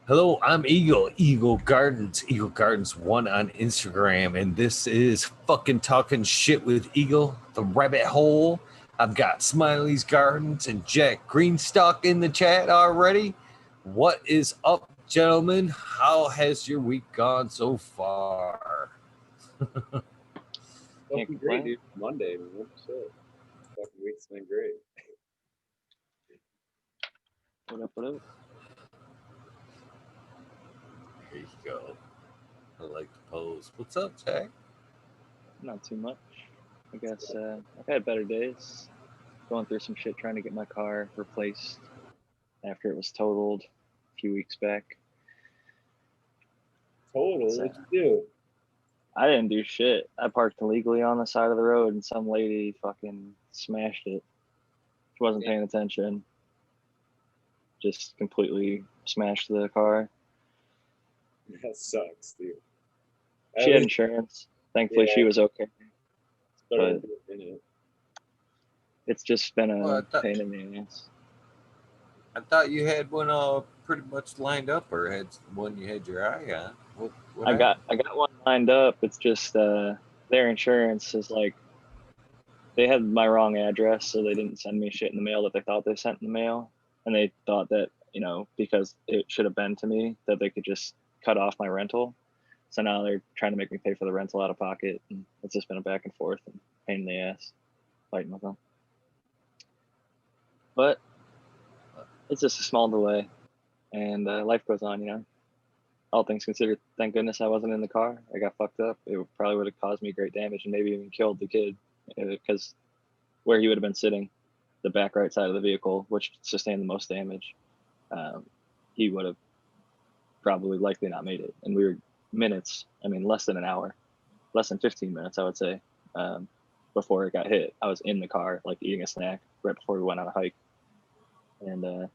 Hello, I'm Eagle Gardens 1 on Instagram, and this is fucking talking shit with Eagle, the rabbit hole. I've got Smiley's Gardens and Jack Greenstock in the chat already. What is up, gentlemen? How has your week gone so far? Fucking great, dude. Monday, man. Shit. Fucking week's been great. What up, what up? Here you go. I like the pose. What's up, Jack? Not too much. I guess I've had better days. Going through some shit trying to get my car replaced after it was totaled a few weeks back. Total? What'd you do? I didn't do shit. I parked illegally on the side of the road and some lady fucking smashed it. She wasn't paying attention. Just completely smashed the car. That sucks, dude. She had insurance. Thankfully, she was okay. It's better than being in it. It's just been a pain in the ass. I thought you had one pretty much lined up, or had one you had your eye on. What I got one lined up. It's just their insurance is like, they had my wrong address, so they didn't send me shit in the mail that they thought they sent in the mail, and they thought that, you know, because it should have been to me, that they could just cut off my rental. So now they're trying to make me pay for the rental out of pocket, and it's just been a back and forth and pain in the ass fighting with them. But it's just a small delay, and life goes on, you know. All things considered, thank goodness I wasn't in the car. I got fucked up. It probably would have caused me great damage and maybe even killed the kid, because where he would have been sitting, the back right side of the vehicle, which sustained the most damage, he would have probably likely not made it. And we were minutes, I mean, less than an hour, less than 15 minutes, I would say, before it got hit. I was in the car, like eating a snack right before we went on a hike. And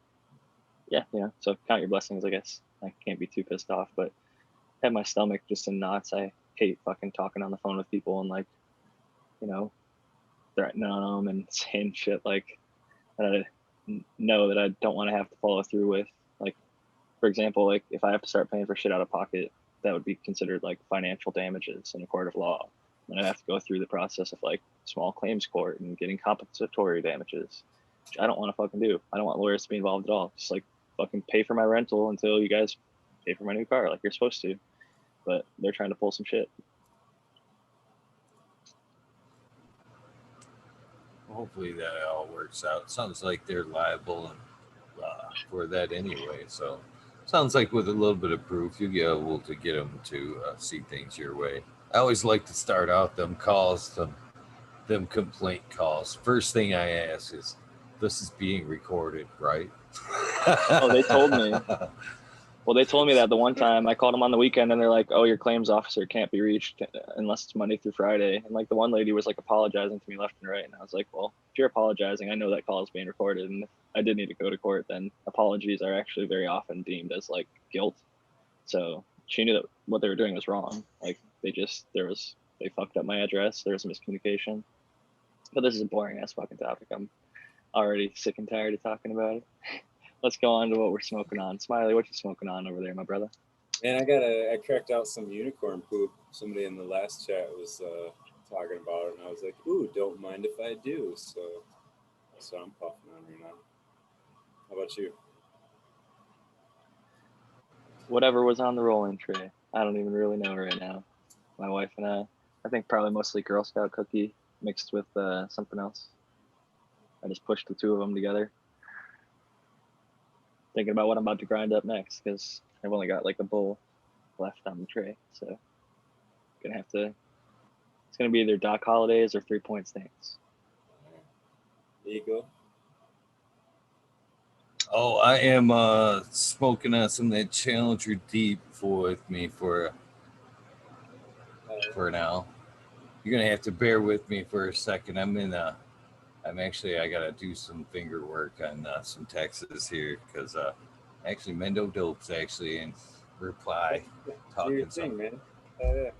yeah, you know, so count your blessings, I guess. I can't be too pissed off, but I had my stomach just in knots. I hate fucking talking on the phone with people and, like, you know, threatening on them and saying shit like that I know that I don't want to have to follow through with. Like, for example, like if I have to start paying for shit out of pocket, that would be considered like financial damages in a court of law. And I'd have to go through the process of like small claims court and getting compensatory damages, which I don't want to fucking do. I don't want lawyers to be involved at all. Just like fucking pay for my rental until you guys pay for my new car like you're supposed to. But they're trying to pull some shit. Hopefully that all works out. Sounds like they're liable for that anyway. So sounds like with a little bit of proof, you'll be able to get them to see things your way. I always like to start out them calls, them complaint calls. First thing I ask is, this is being recorded, right? Oh, they told me. Well, they told me that the one time I called them on the weekend, and they're like, "Oh, your claims officer can't be reached unless it's Monday through Friday." And like the one lady was like apologizing to me left and right, and I was like, "Well, if you're apologizing, I know that call is being recorded, and if I did need to go to court, then apologies are actually very often deemed as like guilt." So she knew that what they were doing was wrong. Like they fucked up my address. There was a miscommunication. But this is a boring ass fucking topic. I'm already sick and tired of talking about it. Let's go on to what we're smoking on. Smiley, what you smoking on over there, my brother? Man, I cracked out some unicorn poop. Somebody in the last chat was talking about it, and I was like, ooh, don't mind if I do. So that's what I'm puffing on right now. How about you? Whatever was on the rolling tray. I don't even really know right now. My wife and I think probably mostly Girl Scout cookie mixed with something else. I just pushed the two of them together. Thinking about what I'm about to grind up next, because I've only got like a bowl left on the tray. So it's gonna be either Doc Holidays or 3 Point Stings. Eagle. Oh, I am smoking on some of that Challenger Deep with me for now. You're gonna have to bear with me for a second. I gotta do some finger work on some Texas here, because actually Mendo Dope's actually in reply talking thing, man. Yeah.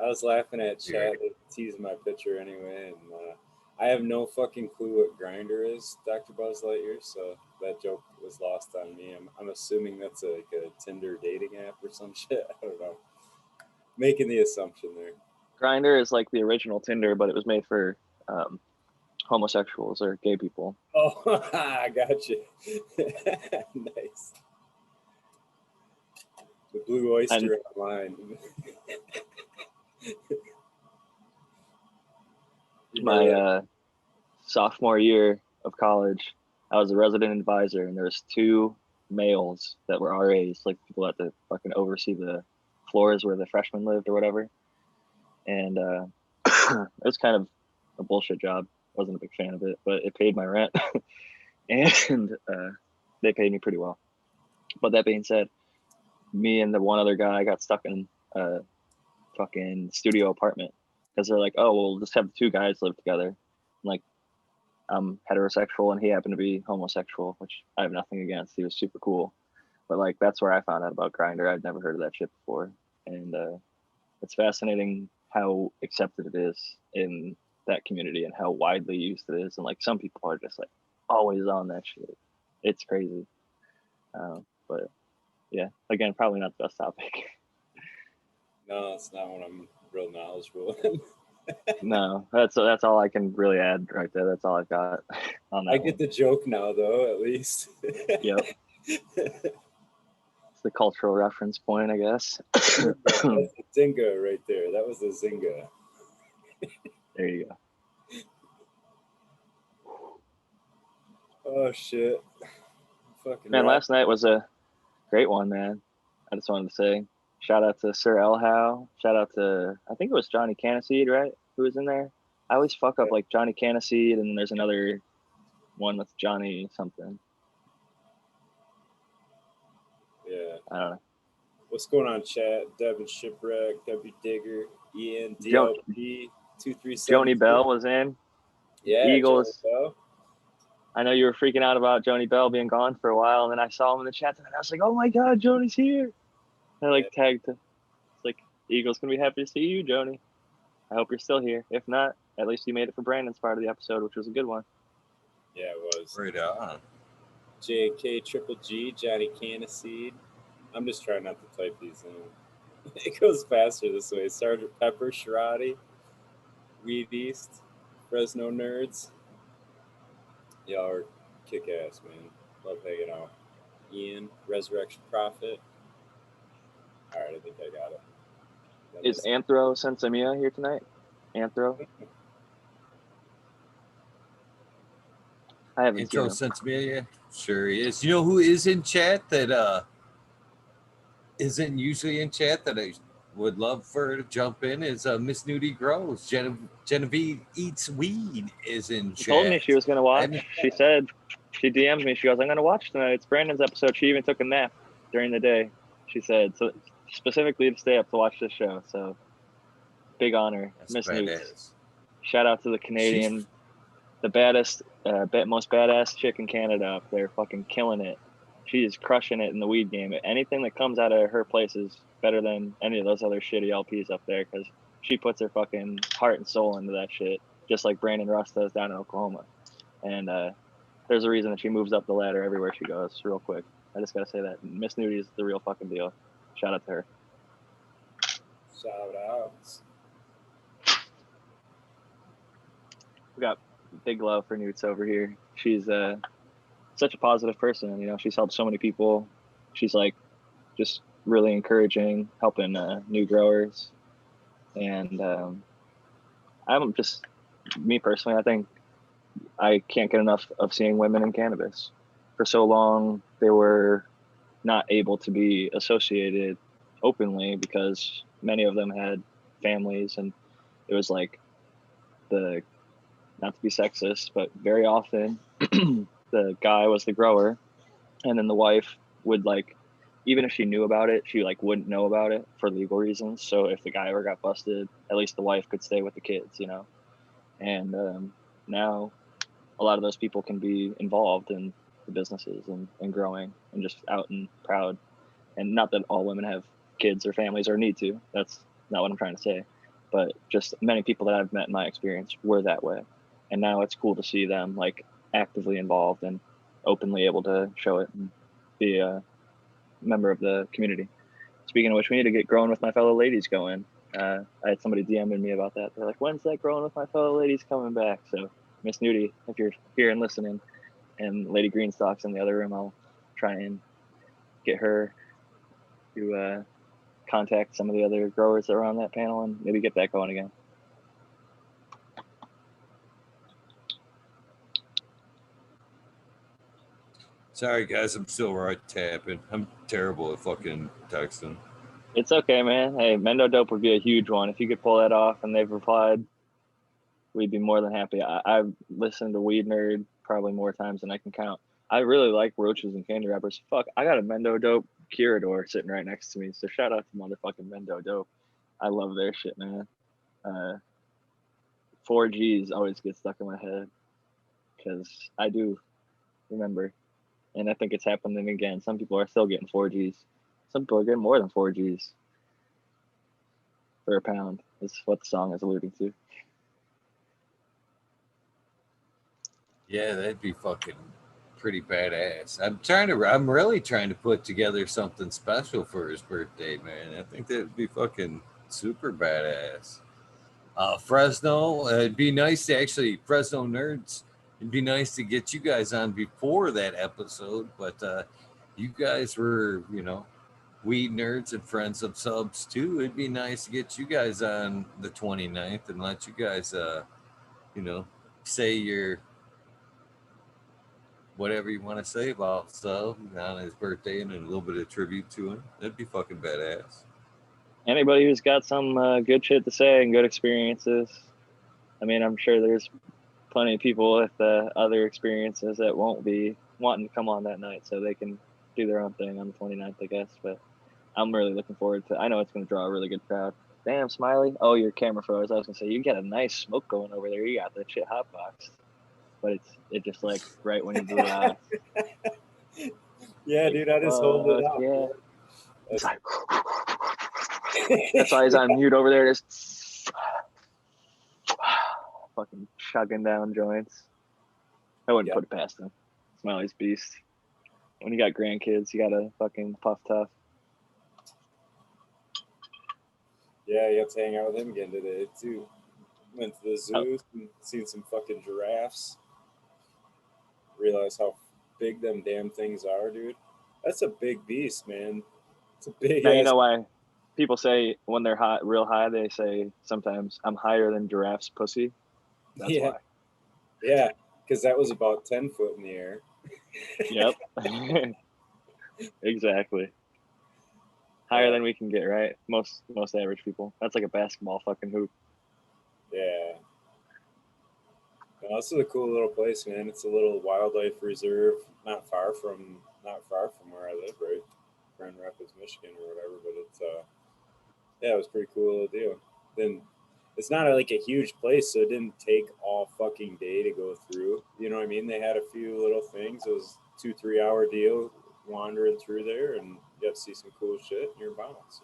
I was laughing at chat, teasing my picture anyway, and I have no fucking clue what Grinder is, Dr. Buzz Lightyear, so that joke was lost on me. I'm assuming that's like a Tinder dating app or some shit. I don't know. Making the assumption there. Grinder is like the original Tinder, but it was made for homosexuals or gay people. Oh, I got you. Nice. The Blue Oyster online. My sophomore year of college, I was a resident advisor, and there was two males that were RAs, like people that fucking oversee the floors where the freshmen lived or whatever. And it was kind of a bullshit job. Wasn't a big fan of it, but it paid my rent, and they paid me pretty well. But that being said, me and the one other guy got stuck in a fucking studio apartment because they're like, oh, we'll just have the two guys live together. I'm like, I'm heterosexual and he happened to be homosexual, which I have nothing against. He was super cool. But like, that's where I found out about Grindr. I'd never heard of that shit before. And it's fascinating how accepted it is in that community and how widely used it is. And like, some people are just like always on that shit. It's crazy. But yeah, again, probably not the best topic. No, it's not what I'm real knowledgeable in. No, that's all I can really add right there. That's all I've got on that. I get the joke now, though, at least. Yep. It's the cultural reference point, I guess. That's a zinga right there. That was a zinga. There you go. Oh, shit. Fucking Man, rock. last night was a great one, man. I just wanted to say shout out to Sir El Howe. Shout out to, I think it was Johnny Caniseed, right? Who was in there? I always fuck up like Johnny Caniseed, and there's another one with Johnny something. Yeah. I don't know. What's going on, chat? Devin Shipwreck, W Digger, Ian, DLP, 237. Joni Bell was in. Yeah, Eagles. Joni Bell. I know you were freaking out about Joni Bell being gone for a while, and then I saw him in the chat, and I was like, "Oh my God, Joni's here!" And I like tagged. It's like, Eagles gonna be happy to see you, Joni. I hope you're still here. If not, at least you made it for Brandon's part of the episode, which was a good one. Yeah, it was. Right on. JK Triple G, Johnny Caniseed. I'm just trying not to type these in. It goes faster this way. Sergeant Pepper, Sharati, Weed East, Fresno Nerds. Y'all are kick ass, man. Love hanging out. Ian, Resurrection Prophet. Alright, I think I got it. Is Anthro Sensamia here tonight? Anthro? I haven't seen Intro him. Sensibilia? Sure he is. You know who is in chat that isn't usually in chat that I would love for her to jump in is Miss Nudie Grows. Genevieve Eats Weed is in chat. She told me she was going to watch. She said, she DM'd me. She goes, I'm going to watch tonight. It's Brandon's episode. She even took a nap during the day. She said, so specifically to stay up to watch this show. So big honor. Miss Nudie. Shout out to the Canadian, the baddest, most badass chick in Canada up there, fucking killing it. She is crushing it in the weed game. Anything that comes out of her place is better than any of those other shitty LPs up there because she puts her fucking heart and soul into that shit, just like Brandon Russ does down in Oklahoma. And there's a reason that she moves up the ladder everywhere she goes, real quick. I just got to say that. Miss Nudie is the real fucking deal. Shout out to her. Shout outs. We got big love for Newts over here. She's such a positive person. You know, she's helped so many people. She's like just really encouraging, helping new growers. And I'm just, me personally, I think I can't get enough of seeing women in cannabis. For so long, they were not able to be associated openly because many of them had families, and it was like not to be sexist, but very often the guy was the grower, and then the wife would like, even if she knew about it, she like wouldn't know about it for legal reasons. So if the guy ever got busted, at least the wife could stay with the kids, you know. And now a lot of those people can be involved in the businesses and growing and just out and proud. And not that all women have kids or families or need to. That's not what I'm trying to say. But just many people that I've met in my experience were that way. And now it's cool to see them like actively involved and openly able to show it and be a member of the community. Speaking of which, we need to get Growing with My Fellow Ladies going. I had somebody DMing me about that. They're like, when's that Growing with My Fellow Ladies coming back? So Miss Nudie, if you're here and listening, and Lady Greenstock's in the other room, I'll try and get her to contact some of the other growers that were on that panel and maybe get that going again. Sorry, guys, I'm still right tapping. I'm terrible at fucking texting. It's okay, man. Hey, Mendo Dope would be a huge one. If you could pull that off and they've replied, we'd be more than happy. I've listened to Weed Nerd probably more times than I can count. I really like roaches and candy wrappers. Fuck, I got a Mendo Dope Curador sitting right next to me. So shout out to motherfucking Mendo Dope. I love their shit, man. 4Gs always get stuck in my head because I do remember. And I think it's happening again. Some people are still getting 4Gs. Some people are getting more than 4Gs for a pound, is what the song is alluding to. Yeah, that'd be fucking pretty badass. I'm really trying to put together something special for his birthday, man. I think that'd be fucking super badass. Fresno, it'd be nice to actually, Fresno nerds, it'd be nice to get you guys on before that episode, but you guys were, weed nerds and friends of subs too. It'd be nice to get you guys on the 29th and let you guys, say your whatever you want to say about Sub on his birthday and a little bit of tribute to him. That'd be fucking badass. Anybody who's got some good shit to say and good experiences. I mean, I'm sure there's plenty of people with other experiences that won't be wanting to come on that night, so they can do their own thing on the 29th, I guess. But I'm really looking forward to. I know it's going to draw a really good crowd. Damn, Smiley. Oh, your camera froze. I was going to say, you got a nice smoke going over there. You got that shit hotboxed. But it just like right when he blew it out. Yeah, dude, I just hold it up. Yeah. It's like, that's why he's on mute over there, just fucking chugging down joints. I wouldn't put it past him. Smiley's beast. When you got grandkids, you gotta fucking puff tough. Yeah, you have to hang out with him again today too. Went to the zoo and seen some fucking giraffes. Realize how big them damn things are, dude. That's a big beast, man. It's a big. Now you know why people say when they're high, real high, they say sometimes I'm higher than giraffe's pussy. That's why. Yeah, because that was about 10 foot in the air. Yep. Exactly. Higher than we can get, right? Most average people. That's like a basketball fucking hoop. Yeah. No, this is a cool little place, man. It's a little wildlife reserve, not far from where I live, right? Grand Rapids, Michigan, or whatever. But it's it was pretty cool little deal. Then it's not like a huge place, so it didn't take all fucking day to go through. You know what I mean? They had a few little things. It was 2-3 hour deal wandering through there, and you got to see some cool shit in your bounce.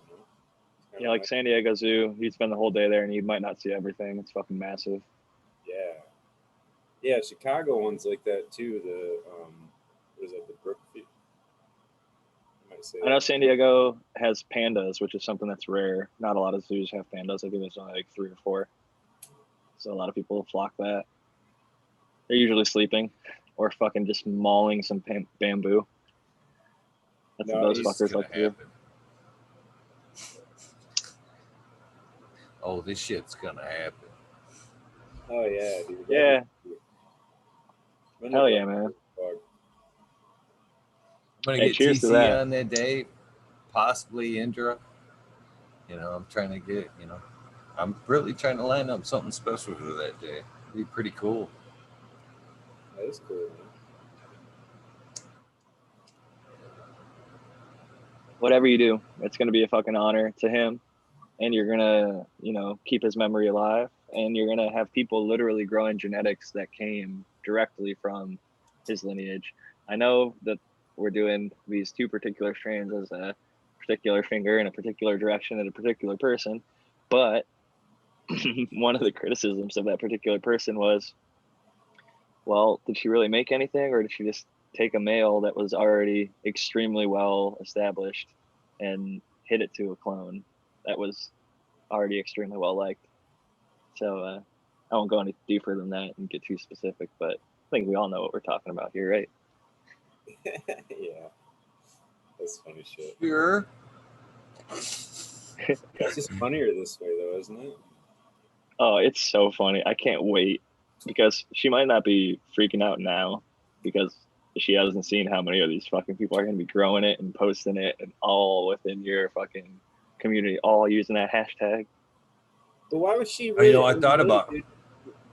Yeah, like San Diego Zoo, you'd spend the whole day there and you might not see everything. It's fucking massive. Yeah, Chicago one's like that too. The what is that? The Brookfield. I know San Diego has pandas, which is something that's rare. Not a lot of zoos have pandas. I think there's only like 3 or 4. So a lot of people flock that. They're usually sleeping or fucking just mauling some bamboo. That's what those fuckers like to do. Oh, this shit's gonna happen. Oh yeah, dude. Yeah. Hell yeah, man. I'm gonna get TC on that day, possibly Indra. I'm trying to get, I'm really trying to line up something special for that day. It'd be pretty cool. That is cool, man. Whatever you do, it's gonna be a fucking honor to him. And you're gonna, keep his memory alive. And you're gonna have people literally growing genetics that came directly from his lineage. I know that we're doing these 2 particular strains as a particular finger in a particular direction at a particular person, but one of the criticisms of that particular person was well, did she really make anything, or did she just take a male that was already extremely well established and hit it to a clone that was already extremely well liked? So I won't go any deeper than that and get too specific, but I think we all know what we're talking about here, right? Yeah, that's funny shit. Sure. It's just funnier this way, though, isn't it? Oh, it's so funny. I can't wait because she might not be freaking out now because she hasn't seen how many of these fucking people are going to be growing it and posting it and all within your fucking community, all using that hashtag. But why would she? You Really, know, I thought really, about. dude,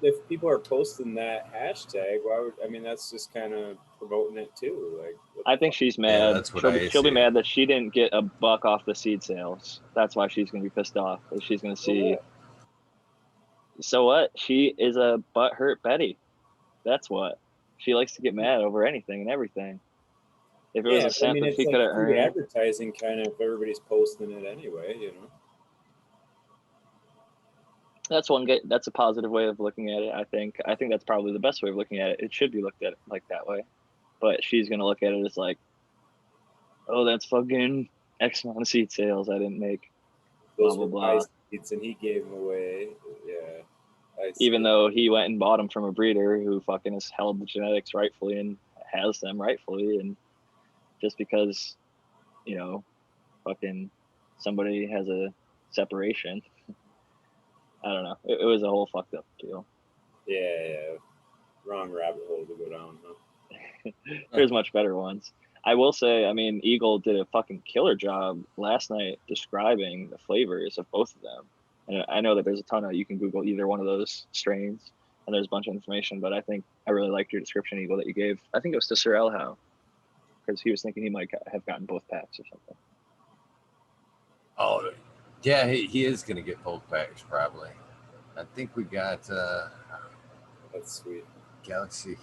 if people are posting that hashtag, why would? I mean, that's just kind of promoting it too. Like, what I the think fuck? she's Yeah, mad. that's what She'll be see. mad that she didn't get a buck off the seed sales. That's why she's going to be pissed off. She's going to So see. what? So what? She is a butthurt Betty. That's what. She likes to get mad over anything and everything. If it was Yeah, a but I cent mean, that it's she could like have free earned, advertising, kind of. If everybody's posting it anyway, you know. that's a positive way of looking at it. I think that's probably the best way of looking at it. It should be looked at like that way. But she's going to look at it as like, oh, that's fucking X amount of seed sales I didn't make. Those Blah, were blah, my blah. seeds, and he gave them away. Yeah, I Even see. though he went and bought them from a breeder who fucking has held the genetics rightfully and has them rightfully. And just because, fucking somebody has a separation, I don't know. It was a whole fucked up deal. Yeah, wrong rabbit hole to go down, huh? There's much better ones. I will say, I mean, Eagle did a fucking killer job last night describing the flavors of both of them. And I know that there's a ton of, you can Google either one of those strains and there's a bunch of information, but I think I really liked your description, Eagle, that you gave. I think it was to Sir Elhow because he was thinking he might have gotten both packs or something. Oh, yeah, he is going to get both packs probably. I think we got That's sweet. Galaxy.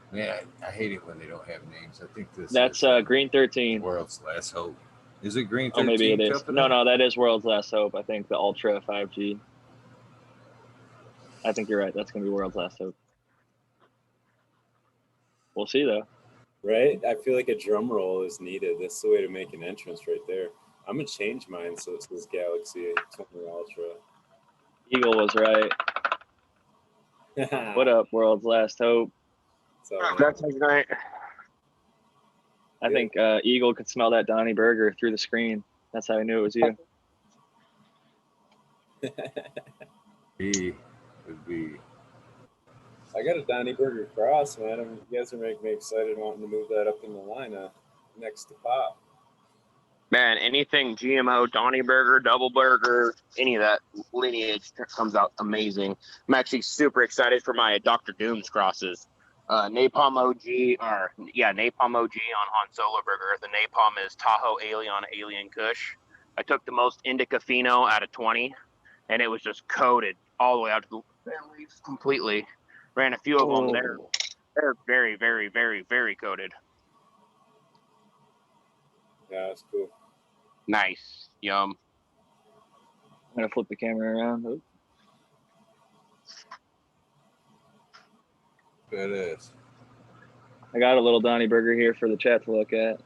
Man, I hate it when they don't have names. I think this That's is Green 13. World's Last Hope. Is it Green 13? Oh, maybe it is. Company? No, that is World's Last Hope. I think the Ultra 5G. I think you're right. That's going to be World's Last Hope. We'll see, though. Right? I feel like a drum roll is needed. That's the way to make an entrance right there. I'm going to change mine so it says Galaxy 20 Ultra. Eagle was right. What up, World's Last Hope? That's right. I think Eagle could smell that Donnie Burger through the screen. That's how I knew it was you. He would be. I got a Donnie Burger cross, man. You guys are making me excited wanting to move that up in the line next to Pop. Man, anything GMO, Donnie Burger, Double Burger, any of that lineage comes out amazing. I'm actually super excited for my Dr. Doom's crosses. Napalm OG, Napalm OG on Han Solo Burger. The Napalm is Tahoe Alien on Alien Kush. I took the most Indica Pheno out of 20, and it was just coated all the way out to the leaves completely. Ran a few of them. They're very, very, very, very coated. Yeah, that's cool. Nice. Yum. I'm going to flip the camera around. Oops. Badass. I got a little Donnie Burger here for the chat to look at.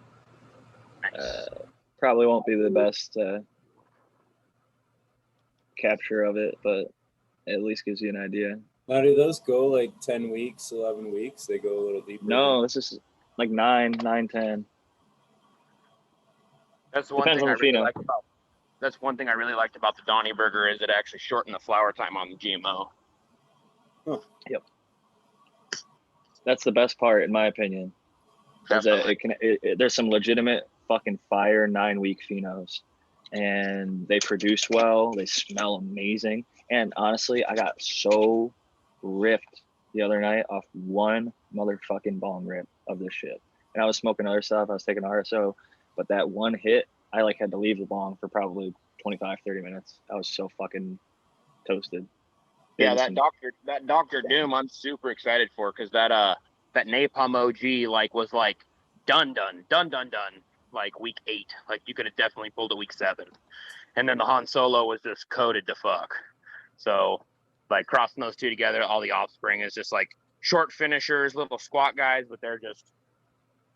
Probably won't be the best capture of it, but at least gives you an idea. Now, do those go like 10 weeks, 11 weeks? They go a little deeper? No, this is like 9, 10. That's the one Depends thing on I the really pheno. like about. That's one thing I really liked about the Donnie Burger is it actually shortened the flower time on the GMO. Huh. Yep. That's the best part, in my opinion. Is that there's some legitimate fucking fire 9-week phenos, and they produce well. They smell amazing. And honestly, I got so ripped the other night off one motherfucking bong rip of this shit. And I was smoking other stuff. I was taking RSO, but that one hit, I like had to leave the bong for probably 25, 30 minutes. I was so fucking toasted. Yeah, that Dr. Doom, I'm super excited for because that Napalm OG was done like week 8. Like you could have definitely pulled a week 7, and then the Han Solo was just coated to fuck. So like crossing those two together, all the offspring is just like short finishers, little squat guys, but they're just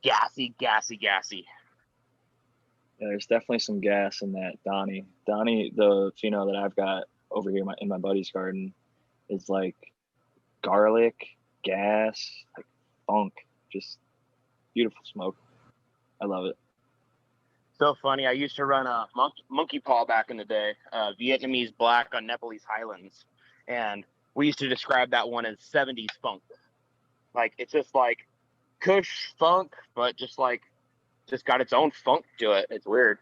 gassy. Yeah, there's definitely some gas in that Donnie. Donnie, the pheno that I've got over here in my buddy's garden, is like garlic, gas, like funk, just beautiful smoke. I love it. So funny. I used to run a monkey paw back in the day, Vietnamese black on Nepalese highlands, and we used to describe that one as 70s funk. Like it's just like Kush funk, but just got its own funk to it. It's weird.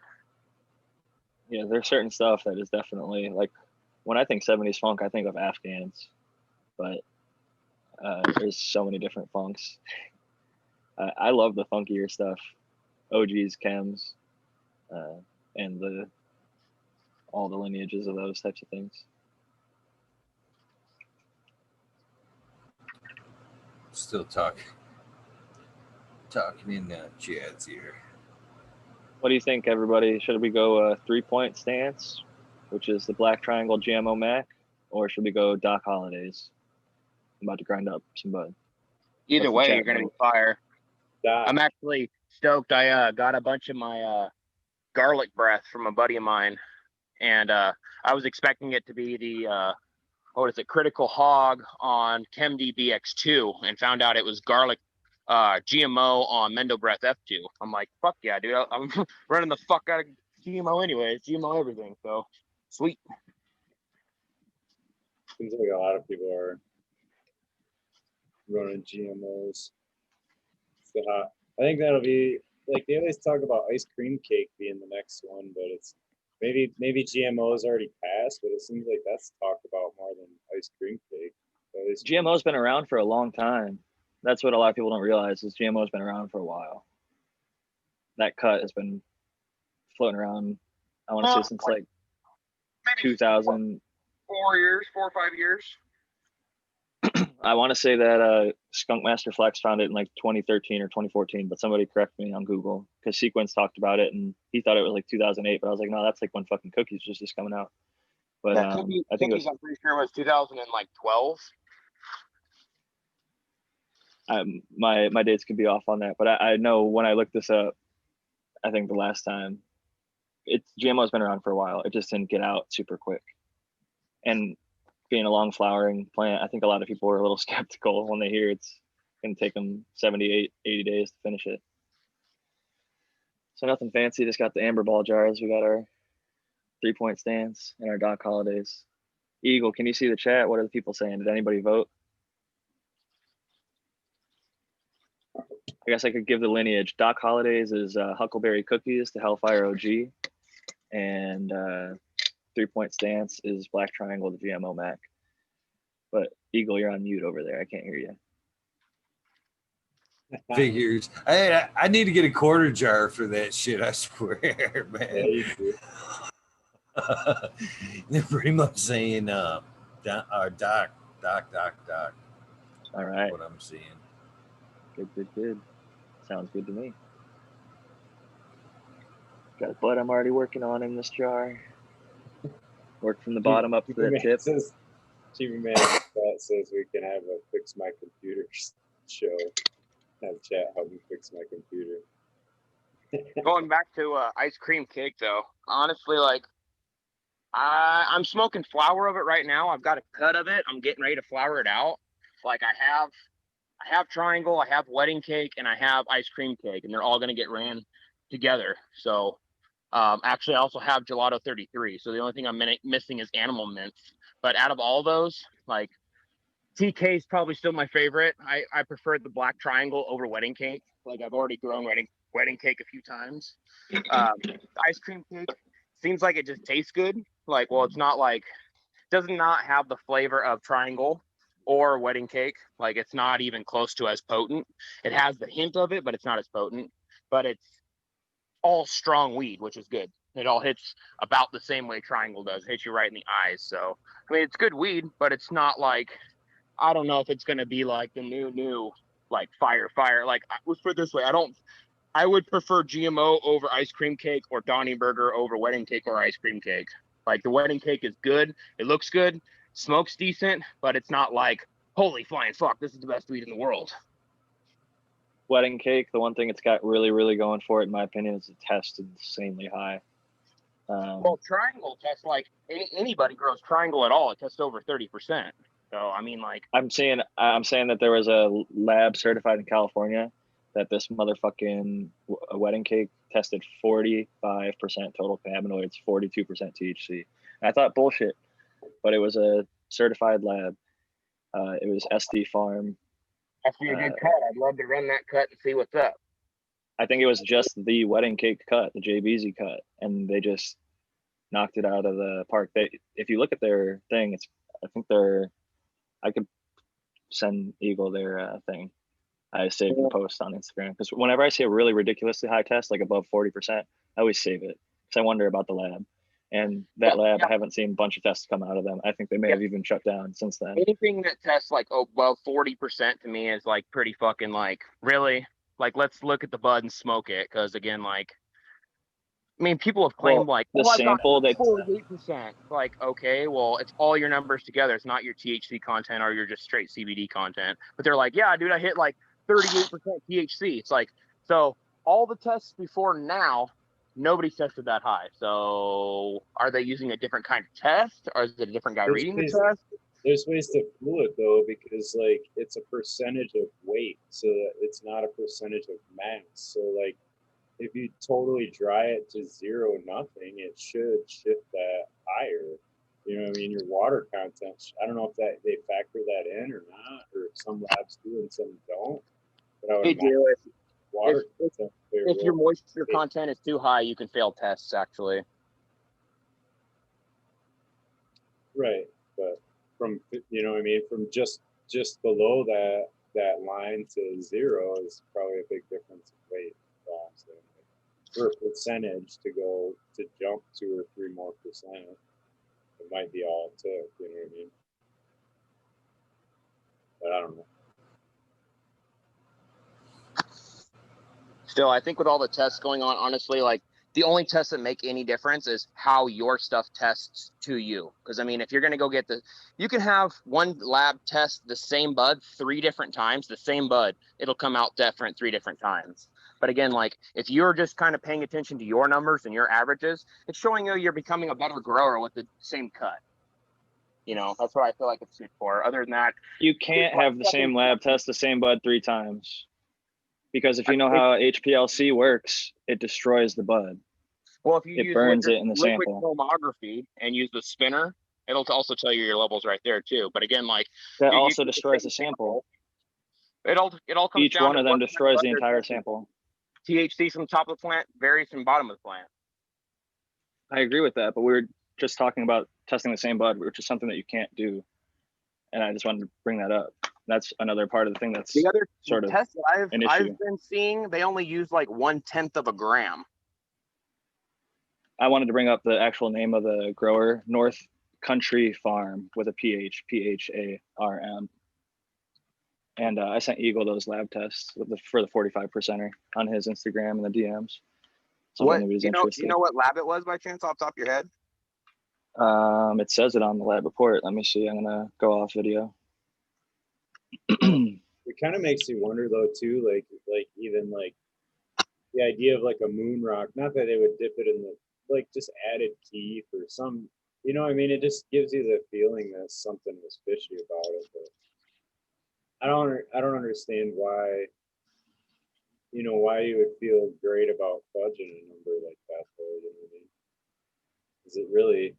Yeah, there's certain stuff that is definitely like when I think 70s funk, I think of Afghans, but there's so many different funks. I love the funkier stuff, OGs, chems, and all the lineages of those types of things. Still talking in Chad's ear. What do you think, everybody? Should we go 3-point stance, which is the Black Triangle GMO Mac, or should we go Doc Holidays? I'm about to grind up some bud. Either What's the way, chat you're gonna vote? be fire. Doc. I'm actually stoked. I got a bunch of my garlic breath from a buddy of mine, and I was expecting it to be the Critical Hog on ChemDB X2, and found out it was garlic GMO on Mendo Breath F2. I'm like, fuck yeah, dude! I'm running the fuck out of GMO anyways. GMO everything, so sweet. Seems like a lot of people are running GMOs. It's the hot. I think that'll be like they always talk about ice cream cake being the next one, but it's maybe GMO's already passed, but it seems like that's talked about more than ice cream cake. GMO's been around for a long time. That's what a lot of people don't realize is GMO's been around for a while. That cut has been floating around, I want to say, since like 2000. 4 or 5 years. I want to say that Skunk Master Flex found it in like 2013 or 2014, but somebody correct me on Google because Sequence talked about it and he thought it was like 2008, but I was like, no, that's like when fucking Cookies was just coming out. But Yeah, I think Cookies, I'm pretty sure it was 2012. My dates could be off on that, but I know when I looked this up, I think the last time GMO's been around for a while. It just didn't get out super quick. And being a long flowering plant, I think a lot of people are a little skeptical when they hear it's going to take them 78, 80 days to finish it. So nothing fancy, just got the amber ball jars. We got our 3-point stance and our Doc Holidays. Eagle, can you see the chat? What are the people saying? Did anybody vote? I guess I could give the lineage. Doc Holidays is Huckleberry Cookies to Hellfire OG. And 3-point stance is Black Triangle to GMO Mac. But Eagle, you're on mute over there. I can't hear you. Figures. I need to get a quarter jar for that shit. I swear, man. Yeah, you do. They're pretty much saying doc. All right. What I'm seeing. Good. Sounds good to me. Got a bud I'm already working on in this jar. Work from the bottom up to the tip. Chief Manager says we can have a Fix My Computer show. Have chat help me fix my computer. Going back to ice cream cake, though, honestly, like I'm smoking flour of it right now. I've got a cut of it. I'm getting ready to flour it out. Like I have triangle, I have wedding cake, and I have ice cream cake, and they're all gonna get ran together. So actually, I also have gelato 33. So the only thing I'm missing is animal mints. But out of all those, like TK is probably still my favorite. I prefer the Black Triangle over wedding cake. Like I've already grown wedding cake a few times. Ice cream cake seems like it just tastes good. Like, well, it's not like, does not have the flavor of triangle or wedding cake. Like it's not even close to as potent. It has the hint of it, but it's not as potent. But it's all strong weed, which is good. It all hits about the same way triangle does. It hits you right in the eyes. So I mean, it's good weed, but it's not like, I don't know if it's going to be like the new like fire. Like let's put it this way. I would prefer GMO over ice cream cake or Donny Burger over wedding cake or ice cream cake. Like the wedding cake is good. It looks good. Smoke's decent, but it's not like holy flying fuck, this is the best weed in the world. Wedding cake, the one thing it's got really, really going for it, in my opinion, is the test insanely high. Well, triangle tests like anybody grows triangle at all. It tests over 30%. So I mean, like I'm saying that there was a lab certified in California that this motherfucking wedding cake tested 45% total cannabinoids, 42% THC. And I thought bullshit, but it was a certified lab. It was SD Farm. that's be a good cut. I'd love to run that cut and see what's up. I think it was just the wedding cake cut, the JBZ cut, and they just knocked it out of the park. If you look at their thing, I could send Eagle their thing. I saved the post on Instagram because whenever I see a really ridiculously high test, like above 40%, I always save it because I wonder about the lab. And that lab, I haven't seen a bunch of tests come out of them. I think they may have even shut down since then. Anything that tests like above 40% to me is like pretty fucking like really like let's look at the bud and smoke it because again like I mean people have claimed like the sample that 48%. Like okay, well it's all your numbers together. It's not your THC content or your just straight CBD content. But they're like, yeah, dude, I hit like 38% THC. It's like so all the tests before now. Nobody's tested that high. So are they using a different kind of test? Or is it a different guy reading the test? There's ways to fool it though, because like it's a percentage of weight, so that it's not a percentage of mass. So like if you totally dry it to zero nothing, it should shift that higher. You know what I mean? Your water content. I don't know if that they factor that in or not, or if some labs do and some don't. But I would They do. water if your moisture content is too high, you can fail tests actually. Right, but from you know what I mean, from just below that line to zero is probably a big difference in weight. So for a percentage to jump 2 or 3 more percent, it might be all it took. You know what I mean? But I don't know. Still, I think with all the tests going on, honestly, like the only tests that make any difference is how your stuff tests to you. Because I mean, if you're going to go get you can have one lab test the same bud 3 different times, the same bud, it'll come out different 3 different times. But again, like if you're just kind of paying attention to your numbers and your averages, it's showing you're becoming a better grower with the same cut. You know, that's what I feel like it's good for. Other than that, you can't have the same lab test the same bud 3 times. Because if you know how HPLC works, it destroys the bud. Well, if you burns it in the liquid sample. chromatography and use the spinner, it'll also tell you your levels right there too. But again, like that also destroys the sample. It all comes each down one to of them destroys the entire sample. THC from the top of the plant varies from the bottom of the plant. I agree with that, but we were just talking about testing the same bud, which is something that you can't do. And I just wanted to bring that up. That's another part of the thing that's the other sort of test that an issue. I've been seeing, they only use like 1/10 of a gram. I wanted to bring up the actual name of the grower, North Country Farm with a PH, PHARM. And I sent Eagle those lab tests for the 45%er on his Instagram and the DMs. So what you know what lab it was by chance off the top of your head? It says it on the lab report. Let me see. I'm gonna go off video. It kind of makes you wonder though too, like even like the idea of like a moon rock. Not that they would dip it in the like just added key for some. You know what I mean? It just gives you the feeling that something was fishy about it. But I don't understand why. You know why you would feel great about fudging a number like that though. You know what I mean? Is it really?